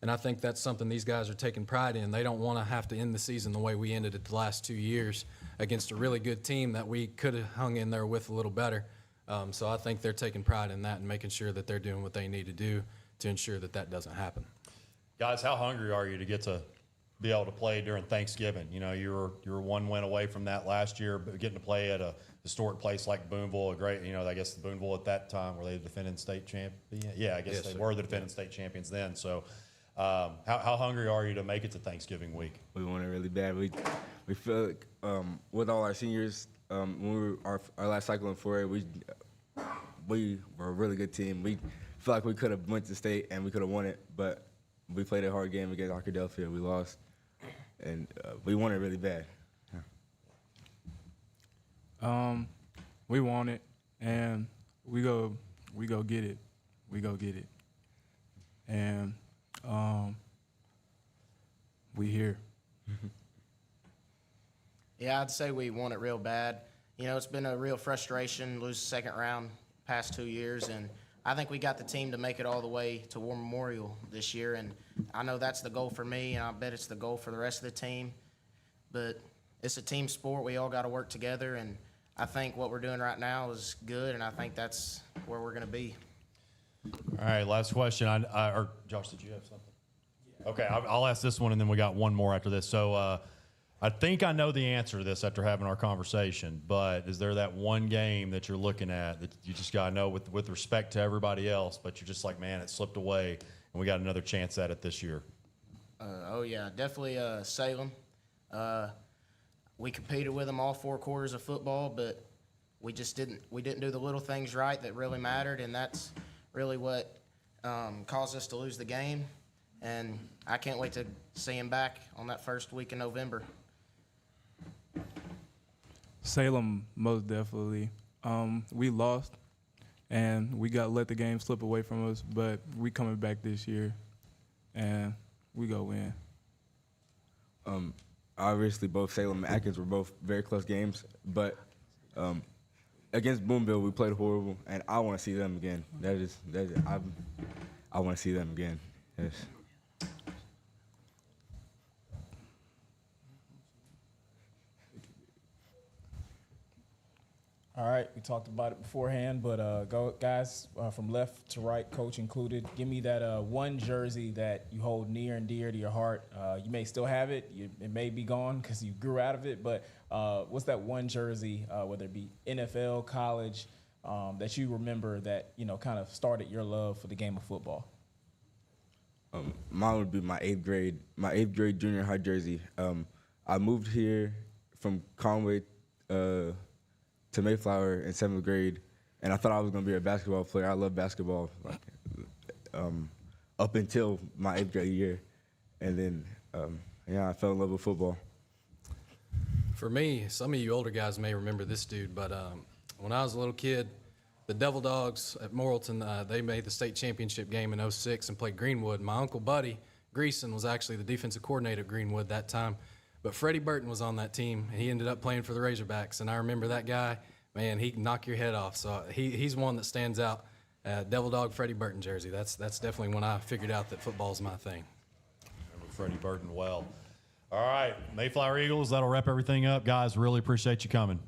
And I think that's something these guys are taking pride in. They don't want to have to end the season the way we ended it the last 2 years against a really good team that we could have hung in there with a little better. So I think they're taking pride in that and making sure that they're doing what they need to do to ensure that that doesn't happen. Guys, how hungry are you to get to be able to play during Thanksgiving. You know, you were one win away from that last year, but getting to play at a historic place like Boonville, a great, you know, I guess Boonville at that time, were they the defending state champion? Yeah, I guess Yes, they sir. were the defending state champions then. So how hungry are you to make it to Thanksgiving week? We want it really bad. We feel like with all our seniors, when we were our last cycle in 4A, we were a really good team. We feel like we could have went to state and we could have won it, but we played a hard game against Arkadelphia. We lost, and we want it really bad. We want it, and we go get it. We go get it, and we here. Yeah, I'd say we want it real bad. You know, it's been a real frustration, lose the second round past 2 years, and I think we got the team to make it all the way to War Memorial this year, and I know that's the goal for me, and I bet it's the goal for the rest of the team. But it's a team sport. We all got to work together, and I think what we're doing right now is good, and I think that's where we're going to be. All right, last question. Or Josh, did you have something? Okay, I'll ask this one, and then we got one more after this. So I think I know the answer to this after having our conversation, but is there that one game that you're looking at that you just got to know with respect to everybody else, but you're just like, man, it slipped away, and we got another chance at it this year? Oh, yeah, definitely Salem. We competed with them all 4 quarters of football, but we didn't do the little things right that really mattered, and that's really what caused us to lose the game. And I can't wait to see him back on that first week in November. Salem, most definitely. We lost, and we got let the game slip away from us, but we coming back this year, and we go win. Obviously, both Salem and Atkins were both very close games, but against Boonville, we played horrible, and I want to see them again. I want to see them again. Yes. All right, we talked about it beforehand, but go guys from left to right, coach included. Give me that one jersey that you hold near and dear to your heart. You may still have it; it may be gone because you grew out of it. But what's that one jersey, whether it be NFL, college, that you remember that kind of started your love for the game of football? Mine would be my eighth grade junior high jersey. I moved here from Conway to Mayflower in 7th grade, and I thought I was going to be a basketball player. I love basketball up until my 8th grade year, and then I fell in love with football. For me, some of you older guys may remember this dude, but when I was a little kid, the Devil Dogs at Morrilton, they made the state championship game in '06 and played Greenwood. My uncle Buddy Greason was actually the defensive coordinator at Greenwood that time. But Freddie Barton was on that team, and he ended up playing for the Razorbacks. And I remember that guy, man, he can knock your head off. So he's one that stands out. Devil Dog Freddie Barton jersey. That's definitely when I figured out that football's my thing. Remember Freddie Barton well. All right, Mayflower Eagles, that'll wrap everything up. Guys, really appreciate you coming.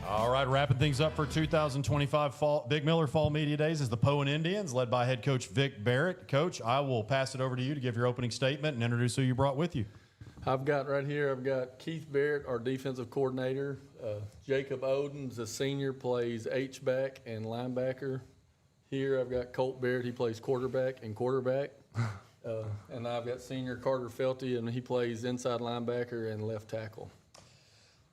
All right, wrapping things up for 2025 Big Miller Fall Media Days is the Poen Indians, led by head coach Vic Barrett. Coach, I will pass it over to you to give your opening statement and introduce who you brought with you. I've got Keith Barrett, our defensive coordinator. Jacob Oden's a senior, plays H-back and linebacker. Here I've got Colt Barrett, he plays quarterback and quarterback. And I've got senior Carter Felty, and he plays inside linebacker and left tackle.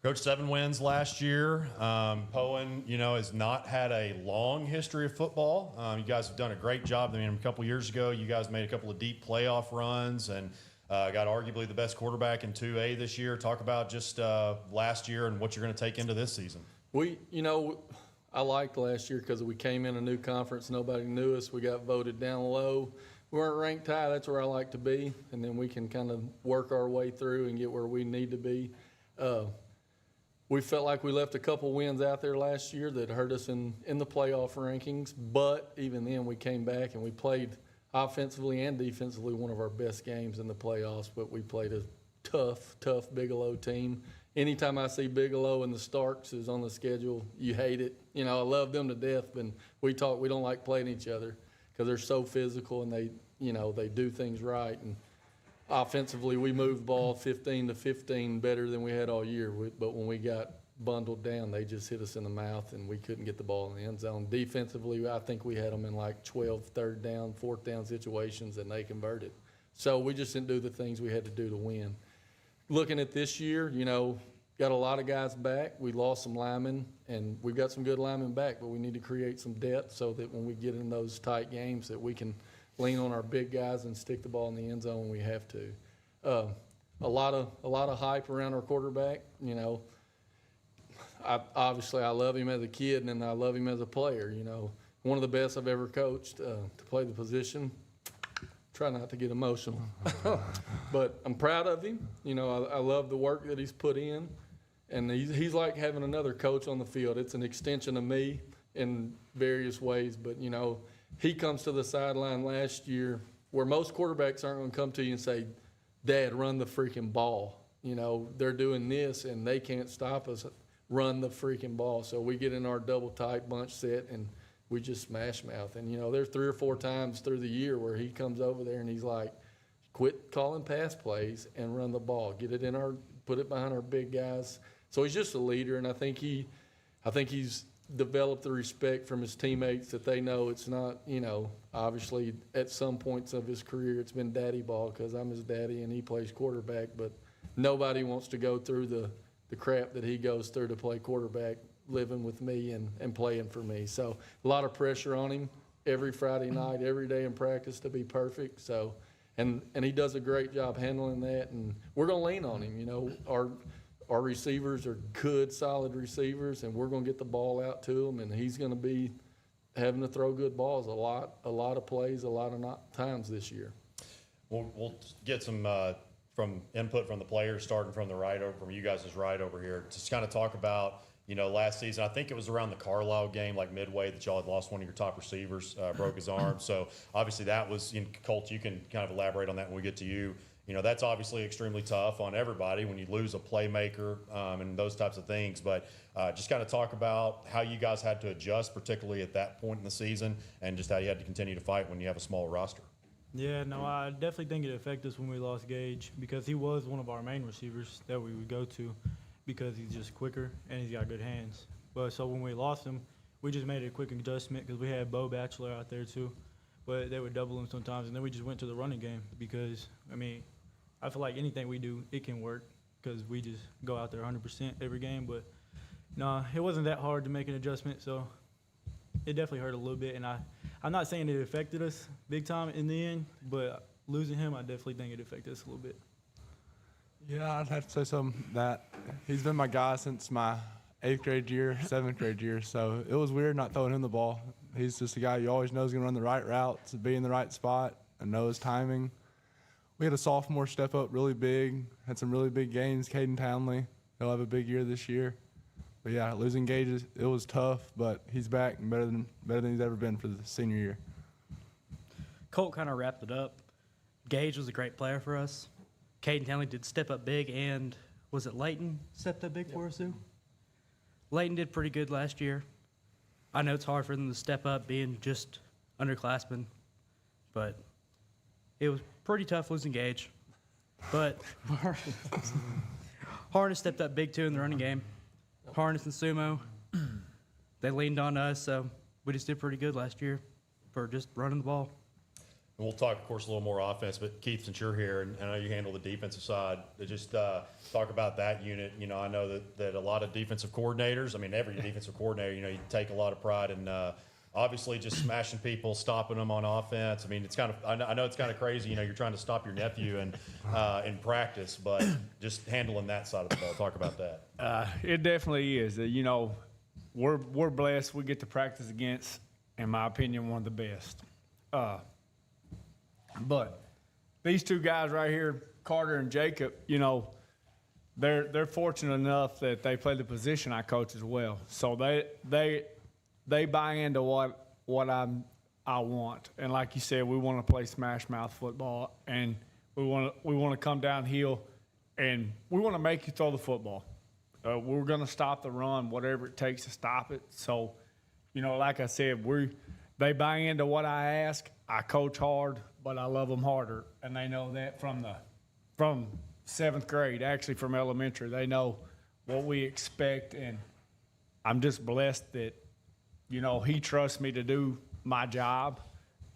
Coach, 7 wins last year. Poen, has not had a long history of football. You guys have done a great job. I mean, a couple years ago, you guys made a couple of deep playoff runs and got arguably the best quarterback in 2A this year. Talk about just last year and what you're going to take into this season. I liked last year because we came in a new conference. Nobody knew us. We got voted down low. We weren't ranked high. That's where I like to be. And then we can kind of work our way through and get where we need to be. We felt like we left a couple wins out there last year that hurt us in the playoff rankings. But even then, we came back and we played offensively and defensively one of our best games in the playoffs. But we played a tough Bigelow team. Anytime I see Bigelow and the Starks is on the schedule, you hate it. I love them to death, but we don't like playing each other because they're so physical and they do things right. And offensively, we moved the ball 15 to 15 better than we had all year. But when we got bundled down, they just hit us in the mouth and we couldn't get the ball in the end zone. Defensively, I think we had them in like 12 third down, fourth down situations and they converted. So we just didn't do the things we had to do to win. Looking at this year, got a lot of guys back. We lost some linemen, and we've got some good linemen back, but we need to create some depth so that when we get in those tight games that we can lean on our big guys and stick the ball in the end zone when we have to. A lot of hype around our quarterback. Obviously I love him as a kid, and I love him as a player. One of the best I've ever coached to play the position. Try not to get emotional. But I'm proud of him. I love the work that he's put in. And he's like having another coach on the field. It's an extension of me in various ways. But, he comes to the sideline last year where most quarterbacks aren't going to come to you and say, Dad, run the freaking ball. They're doing this, and they can't stop us. Run the freaking ball. So we get in our double tight bunch set, and we just smash mouth. And, there's 3 or 4 times through the year where he comes over there and he's like, quit calling pass plays and run the ball. Put it behind our big guys. So he's just a leader, and I think he's developed the respect from his teammates that they know it's not, obviously at some points of his career it's been daddy ball because I'm his daddy and he plays quarterback, but nobody wants to go through the crap that he goes through to play quarterback, living with me and playing for me. So a lot of pressure on him every Friday night, every day in practice to be perfect. So, and he does a great job handling that, and we're going to lean on him. Our receivers are good, solid receivers, and we're going to get the ball out to him, and he's going to be having to throw good balls a lot of plays, a lot of times this year. We'll get some from input from the players, starting from the right over, from you guys' right over here. Just kind of talk about, last season, I think it was around the Carlisle game, like midway, that y'all had lost one of your top receivers, broke his arm. So obviously that was, Colt, you can kind of elaborate on that when we get to you. That's obviously extremely tough on everybody when you lose a playmaker and those types of things. But just kind of talk about how you guys had to adjust, particularly at that point in the season, and just how you had to continue to fight when you have a small roster. Yeah, no, I definitely think it affected us when we lost Gage because he was one of our main receivers that we would go to because he's just quicker and he's got good hands. But so when we lost him, we just made a quick adjustment because we had Bo Batchelor out there too. But they would double him sometimes, and then we just went to the running game because, I feel like anything we do, it can work because we just go out there 100% every game. But, no, it wasn't that hard to make an adjustment, so it definitely hurt a little bit. And I'm not saying it affected us big time in the end, but losing him, I definitely think it affected us a little bit. Yeah, I'd have to say something that he's been my guy since my 8th grade year, 7th grade year. So it was weird not throwing him the ball. He's just a guy you always know is going to run the right routes, be in the right spot, and know his timing. We had a sophomore step up really big, had some really big games. Caden Townley, he'll have a big year this year. But yeah, losing Gage, it was tough, but he's back and better than he's ever been for the senior year. Colt kind of wrapped it up. Gage was a great player for us. Caden Townley did step up big, and was it Layton stepped up big for us too? Layton did pretty good last year. I know it's hard for them to step up being just underclassmen, but it was pretty tough losing Gage. But Harness stepped up big, too, in the running game. Harness and Sumo, they leaned on us, so we just did pretty good last year for just running the ball. And we'll talk, of course, a little more offense, but Keith, since you're here, and I know you handle the defensive side, just talk about that unit. You know, I know that a lot of defensive coordinators, I mean, every defensive coordinator, you know, you take a lot of pride in obviously just smashing people, stopping them on offense. I mean, it's kind of, I know it's kind of crazy, you know, you're trying to stop your nephew in practice, but just handling that side of the ball. Talk about that. It definitely is. You know, we're blessed. We get to practice against, in my opinion, one of the best. But these two guys right here, Carter and Jacob, you know, they're fortunate enough that they play the position I coach as well. So they buy into what I want. And like you said, we want to play smash mouth football, and we want to come downhill, and we want to make you throw the football. We're going to stop the run, whatever it takes to stop it. So, you know, like I said, they buy into what I ask. I coach hard, but I love them harder, and they know that from seventh grade, actually from elementary. They know what we expect, and I'm just blessed that, you know, he trusts me to do my job.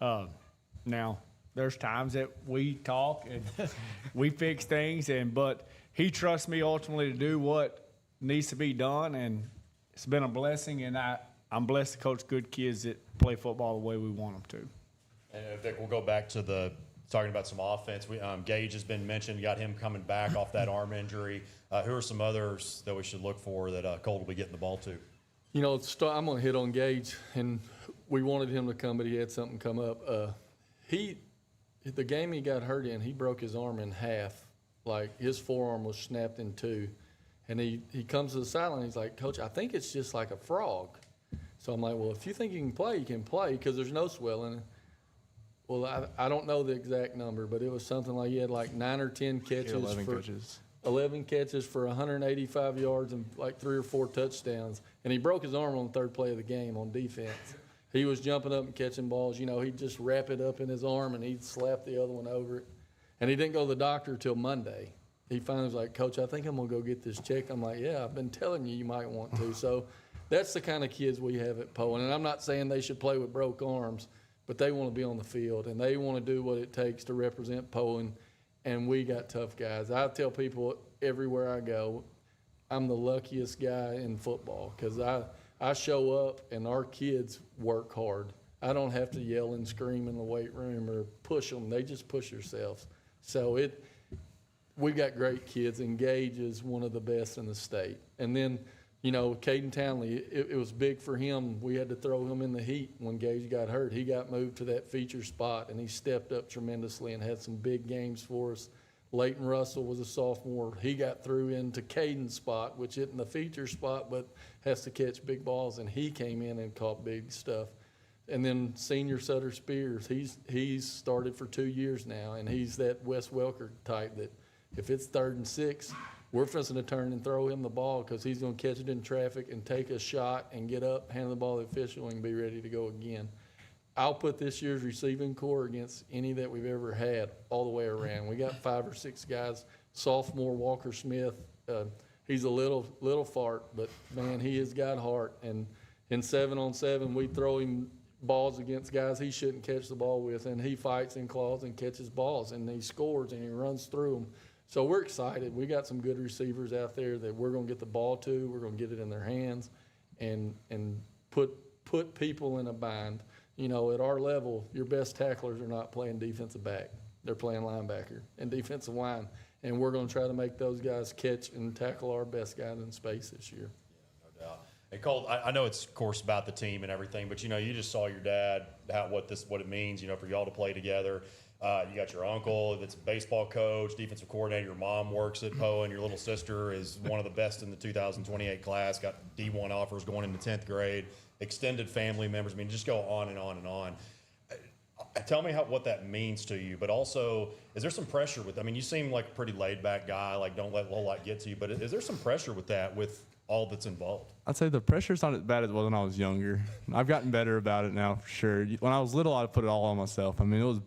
Now, there's times that we talk and we fix things, but he trusts me ultimately to do what needs to be done, and it's been a blessing, and I'm blessed to coach good kids that play football the way we want them to. And Vic, we'll go back to talking about some offense. Gage has been mentioned. You got him coming back off that arm injury. Who are some others that we should look for that Colt will be getting the ball to? You know, I'm going to hit on Gage, and we wanted him to come, but he had something come up. The game he got hurt in, he broke his arm in half. Like, his forearm was snapped in two. And he comes to the sideline, he's like, Coach, I think it's just like a frog. So I'm like, well, if you think you can play because there's no swelling. Well, I don't know the exact number, but it was something like he had like 9 or 10 catches. 11 catches for 185 yards and like 3 or 4 touchdowns. And he broke his arm on the third play of the game on defense. He was jumping up and catching balls. You know, he'd just wrap it up in his arm and he'd slap the other one over it. And he didn't go to the doctor till Monday. He finally was like, Coach, I think I'm going to go get this checked. I'm like, yeah, I've been telling you might want to. So that's the kind of kids we have at Poe. And I'm not saying they should play with broke arms, but they want to be on the field, and they want to do what it takes to represent Poe, and we got tough guys. I tell people everywhere I go, I'm the luckiest guy in football because I show up, and our kids work hard. I don't have to yell and scream in the weight room or push them. They just push themselves. So we got great kids, and Gage is one of the best in the state. And then, you know, Caden Townley, it was big for him. We had to throw him in the heat when Gage got hurt. He got moved to that feature spot, and he stepped up tremendously and had some big games for us. Leighton Russell was a sophomore. He got through into Caden's spot, which isn't the feature spot, but has to catch big balls, and he came in and caught big stuff. And then senior Sutter Spears, he's started for 2 years now, and he's that Wes Welker type that if it's 3rd and 6, we're fixing to turn and throw him the ball because he's going to catch it in traffic and take a shot and get up, hand the ball to the official, and be ready to go again. I'll put this year's receiving core against any that we've ever had all the way around. We got 5 or 6 guys. Sophomore Walker Smith, he's a little fart, but, man, he has got heart. And in 7-on-7, we throw him balls against guys he shouldn't catch the ball with, and he fights and claws and catches balls, and he scores, and he runs through them. So we're excited. We got some good receivers out there that we're going to get the ball to. We're going to get it in their hands and put people in a bind. You know, at our level, your best tacklers are not playing defensive back. They're playing linebacker and defensive line. And we're going to try to make those guys catch and tackle our best guys in space this year. Yeah, no doubt. Hey, Colt, I know it's, of course, about the team and everything, but, you know, you just saw your dad, what it means, you know, for y'all to play together. You got your uncle that's a baseball coach, defensive coordinator. Your mom works at Poe, and your little sister is one of the best in the 2028 class. Got D1 offers going into 10th grade. Extended family members. I mean, just go on and on and on. Tell me what that means to you. But also, is there some pressure with? I mean, you seem like a pretty laid back guy. Like, don't let a whole lot get to you. But is there some pressure with that? With all that's involved? I'd say the pressure's not as bad as it was when I was younger. I've gotten better about it now, for sure. When I was little, I put it all on myself. I mean,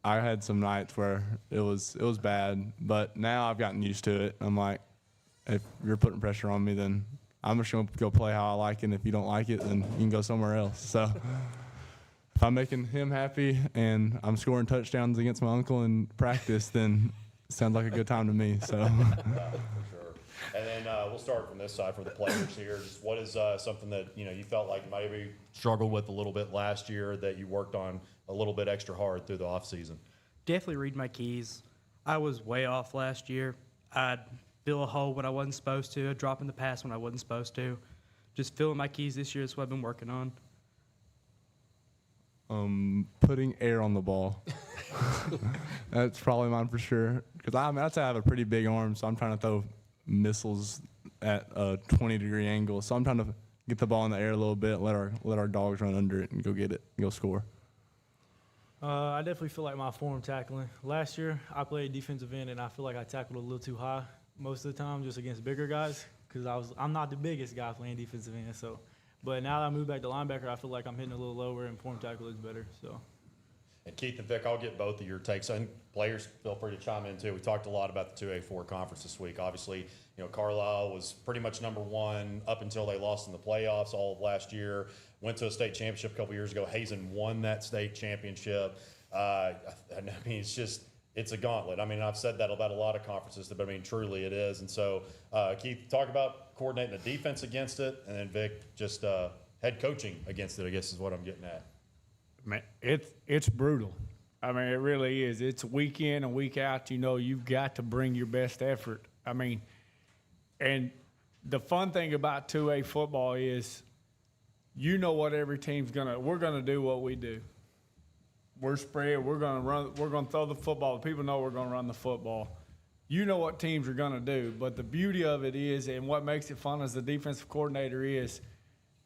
I had some nights where it was bad, but now I've gotten used to it. I'm like, if you're putting pressure on me, then I'm just going to go play how I like it. And if you don't like it, then you can go somewhere else. So if I'm making him happy and I'm scoring touchdowns against my uncle in practice, then it sounds like a good time to me. So. For sure. And then we'll start from this side for the players here. Just what is something that you felt like maybe struggled with a little bit last year that you worked on a little bit extra hard through the off season? Definitely read my keys. I was way off last year. I'd fill a hole when I wasn't supposed to, dropping the pass when I wasn't supposed to. Just filling my keys this year is what I've been working on. Putting air on the ball. That's probably mine for sure. Because I'd say I have a pretty big arm, so I'm trying to throw missiles at a 20-degree angle. So I'm trying to get the ball in the air a little bit, let our dogs run under it and go get it, and go score. I definitely feel like my form tackling. Last year, I played defensive end, and I feel like I tackled a little too high most of the time, just against bigger guys, because I'm not the biggest guy playing defensive end. So, but now that I moved back to linebacker, I feel like I'm hitting a little lower, and form tackle is better. So. And Keith and Vic, I'll get both of your takes. And players, feel free to chime in too. We talked a lot about the 2A4 conference this week. Obviously, Carlisle was pretty much number one up until they lost in the playoffs all of last year. Went to a state championship a couple years ago. Hazen won that state championship. I mean, it's a gauntlet. I mean, I've said that about a lot of conferences, but I mean, truly it is. And so, Keith, talk about coordinating the defense against it, and then Vic, just head coaching against it, I guess is what I'm getting at. Man, it's brutal. I mean, it really is. It's week in and week out. You've got to bring your best effort. I mean, and the fun thing about 2A football is, what every team's we're gonna do what we do. We're spread. We're gonna run. We're gonna throw the football. People know we're gonna run the football. You know what teams are gonna do. But the beauty of it is, and what makes it fun as the defensive coordinator is,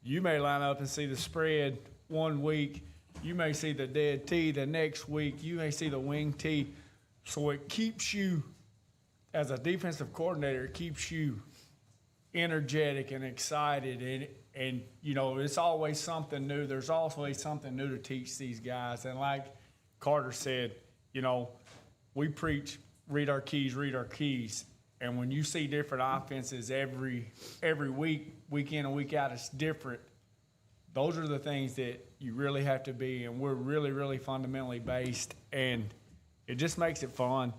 you may line up and see the spread one week. You may see the dead T the next week. You may see the wing T. So it keeps you, as a defensive coordinator, it keeps you energetic and excited. And it's always something new. There's always something new to teach these guys. And like Carter said, we preach, read our keys. And when you see different offenses every week, week in and week out, it's different. Those are the things that you really have to be, and we're really, really fundamentally based, and it just makes it fun.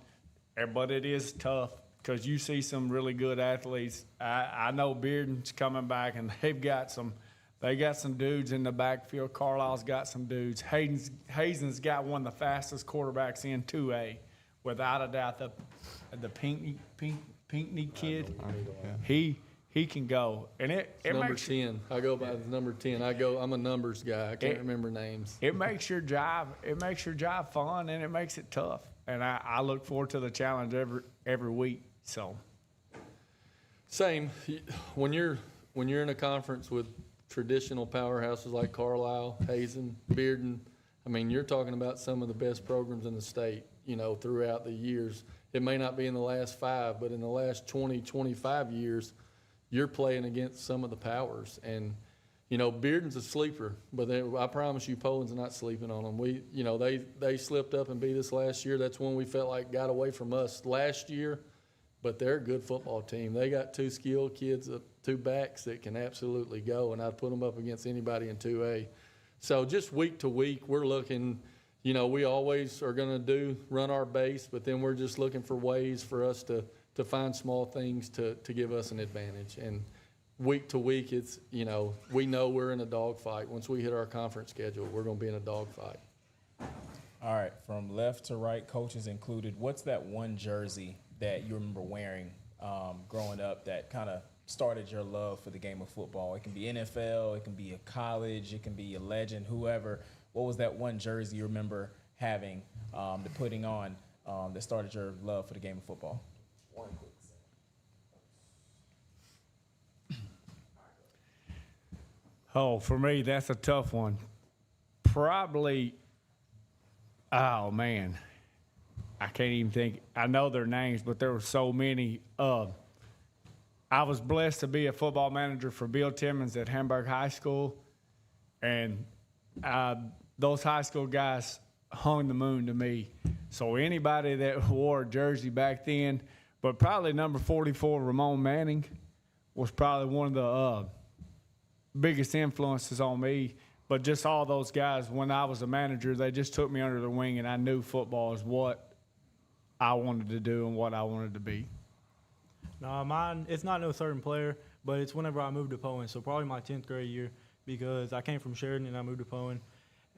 But it is tough because you see some really good athletes. I know Bearden's coming back, and they got some dudes in the backfield. Carlisle's got some dudes. Hazen's got one of the fastest quarterbacks in 2A, without a doubt. The Pinkney kid, he can go, and it number makes 10. I go by the number 10. I'm a numbers guy. I can't remember names. It makes your job fun, and it makes it tough. And I look forward to the challenge every week. So, same. When you're in a conference with traditional powerhouses like Carlisle, Hazen, Bearden, I mean, you're talking about some of the best programs in the state. Throughout the years, it may not be in the last 5, but in the last 20, 25 years. You're playing against some of the powers, and Bearden's a sleeper, but I promise you, Poland's not sleeping on them. They slipped up and beat us last year. That's one we felt like got away from us last year, but they're a good football team. They got 2 skilled kids, 2 backs that can absolutely go, and I'd put them up against anybody in 2A. So just week to week, we're looking. We always are going to run our base, but then we're just looking for ways for us to find small things to give us an advantage. And week to week, it's, we know we're in a dogfight. Once we hit our conference schedule, we're going to be in a dogfight. All right, from left to right, coaches included, what's that one jersey that you remember wearing growing up that kind of started your love for the game of football? It can be NFL, it can be a college, it can be a legend, whoever. What was that one jersey you remember having, putting on, that started your love for the game of football? Oh, for me, that's a tough one. Probably, oh, man. I can't even think. I know their names, but there were so many. I was blessed to be a football manager for Bill Timmons at Hamburg High School, and those high school guys hung the moon to me. So anybody that wore a jersey back then, but probably number 44, Ramon Manning, was probably one of the biggest influences on me. But just all those guys, when I was a manager, they just took me under their wing, and I knew football is what I wanted to do and what I wanted to be. No, mine, it's not no certain player, but it's whenever I moved to Poinsett. So probably my 10th grade year, because I came from Sheridan and I moved to Poinsett.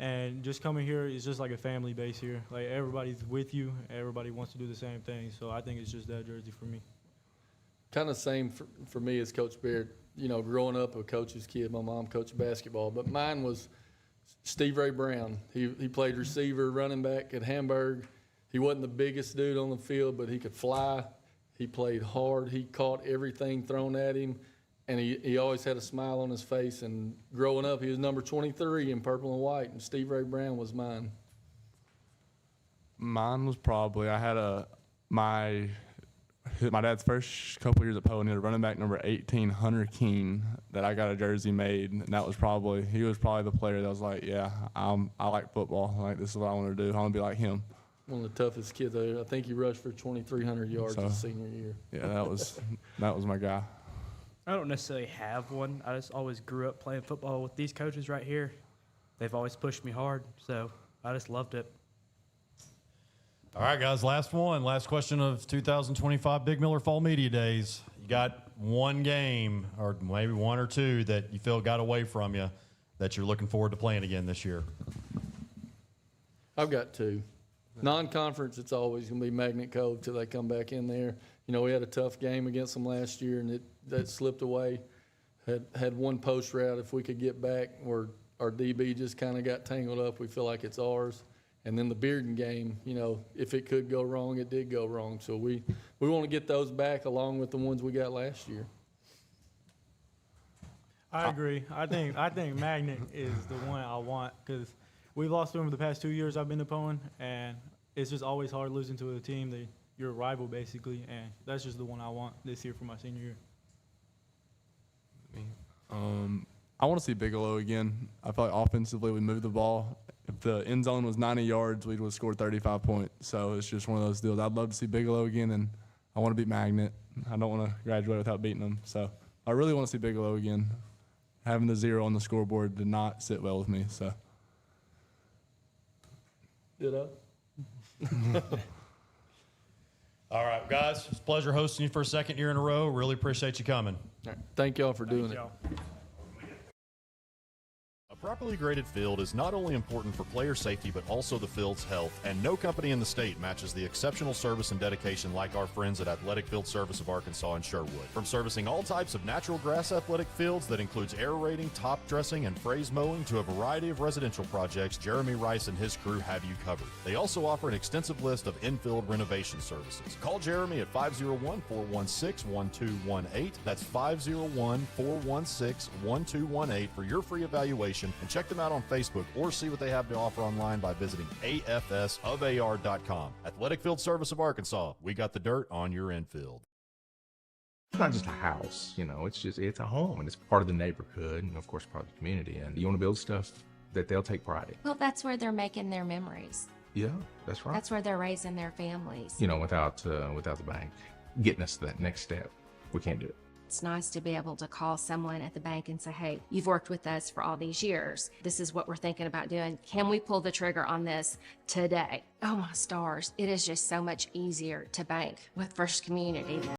And just coming here is just like a family base here. Like, everybody's with you. Everybody wants to do the same thing. So I think it's just that jersey for me. Kind of same for me as Coach Beard. You know, growing up a coach's kid, my mom coached basketball, but mine was Steve Ray Brown. He played receiver, running back at Hamburg. He wasn't the biggest dude on the field, but he could fly. He played hard. He caught everything thrown at him, and he always had a smile on his face. And growing up, he was number 23 in purple and white, and Steve Ray Brown was mine. Mine was probably, I had my dad's first couple years at Poe, and he had a running back number 18, Hunter Keene, that I got a jersey made, and that was probably, he was probably the player that was like, yeah, I like football. Like, this is what I want to do. I want to be like him. One of the toughest kids there. I think he rushed for 2,300 yards his senior year. Yeah, that was my guy. I don't necessarily have one. I just always grew up playing football with these coaches right here. They've always pushed me hard, so I just loved it. All right, guys, last question of 2025 Big Miller Fall Media Days. You got one game, or maybe one or two, that you feel got away from you that you're looking forward to playing again this year. I've got two. Non-conference, it's always going to be Magnet Cove till they come back in there. You know, we had a tough game against them last year, and that slipped away. Had one post route. If we could get back where our DB just kind of got tangled up, we feel like it's ours. And then the Bearden game, you know, if it could go wrong, it did go wrong. So we want to get those back along with the ones we got last year. I agree. I think Magnet is the one I want, because we've lost to him for the past 2 years I've been to Poen, and it's just always hard losing to a team that you're a rival, basically, and that's just the one I want this year for my senior year. I want to see Bigelow again. I feel like offensively we moved the ball. If the end zone was 90 yards, we would have scored 35 points. So it's just one of those deals. I'd love to see Bigelow again, and I want to beat Magnet. I don't want to graduate without beating them. So I really want to see Bigelow again. Having the 0 on the scoreboard did not sit well with me. So. Ditto. All right, guys, it's a pleasure hosting you for a second year in a row. Really appreciate you coming. All right. Thank y'all for doing it. A properly graded field is not only important for player safety, but also the field's health, and no company in the state matches the exceptional service and dedication like our friends at Athletic Field Service of Arkansas in Sherwood. From servicing all types of natural grass athletic fields that includes aerating, top dressing, and phrase mowing to a variety of residential projects, Jeremy Rice and his crew have you covered. They also offer an extensive list of infield renovation services. Call Jeremy at 501-416-1218. That's 501-416-1218 for your free evaluation, and check them out on Facebook or see what they have to offer online by visiting afsofar.com. Athletic Field Service of Arkansas. We got the dirt on your infield. It's not just a house, you know, it's a home, and it's part of the neighborhood and of course part of the community, and you want to build stuff that they'll take pride in. Well, that's where they're making their memories. Yeah, that's right. That's where they're raising their families. You know, without the bank getting us to that next step, we can't do it. It's nice to be able to call someone at the bank and say, hey, you've worked with us for all these years. This is what we're thinking about doing. Can we pull the trigger on this today? Oh, my stars. It is just so much easier to bank with First Community.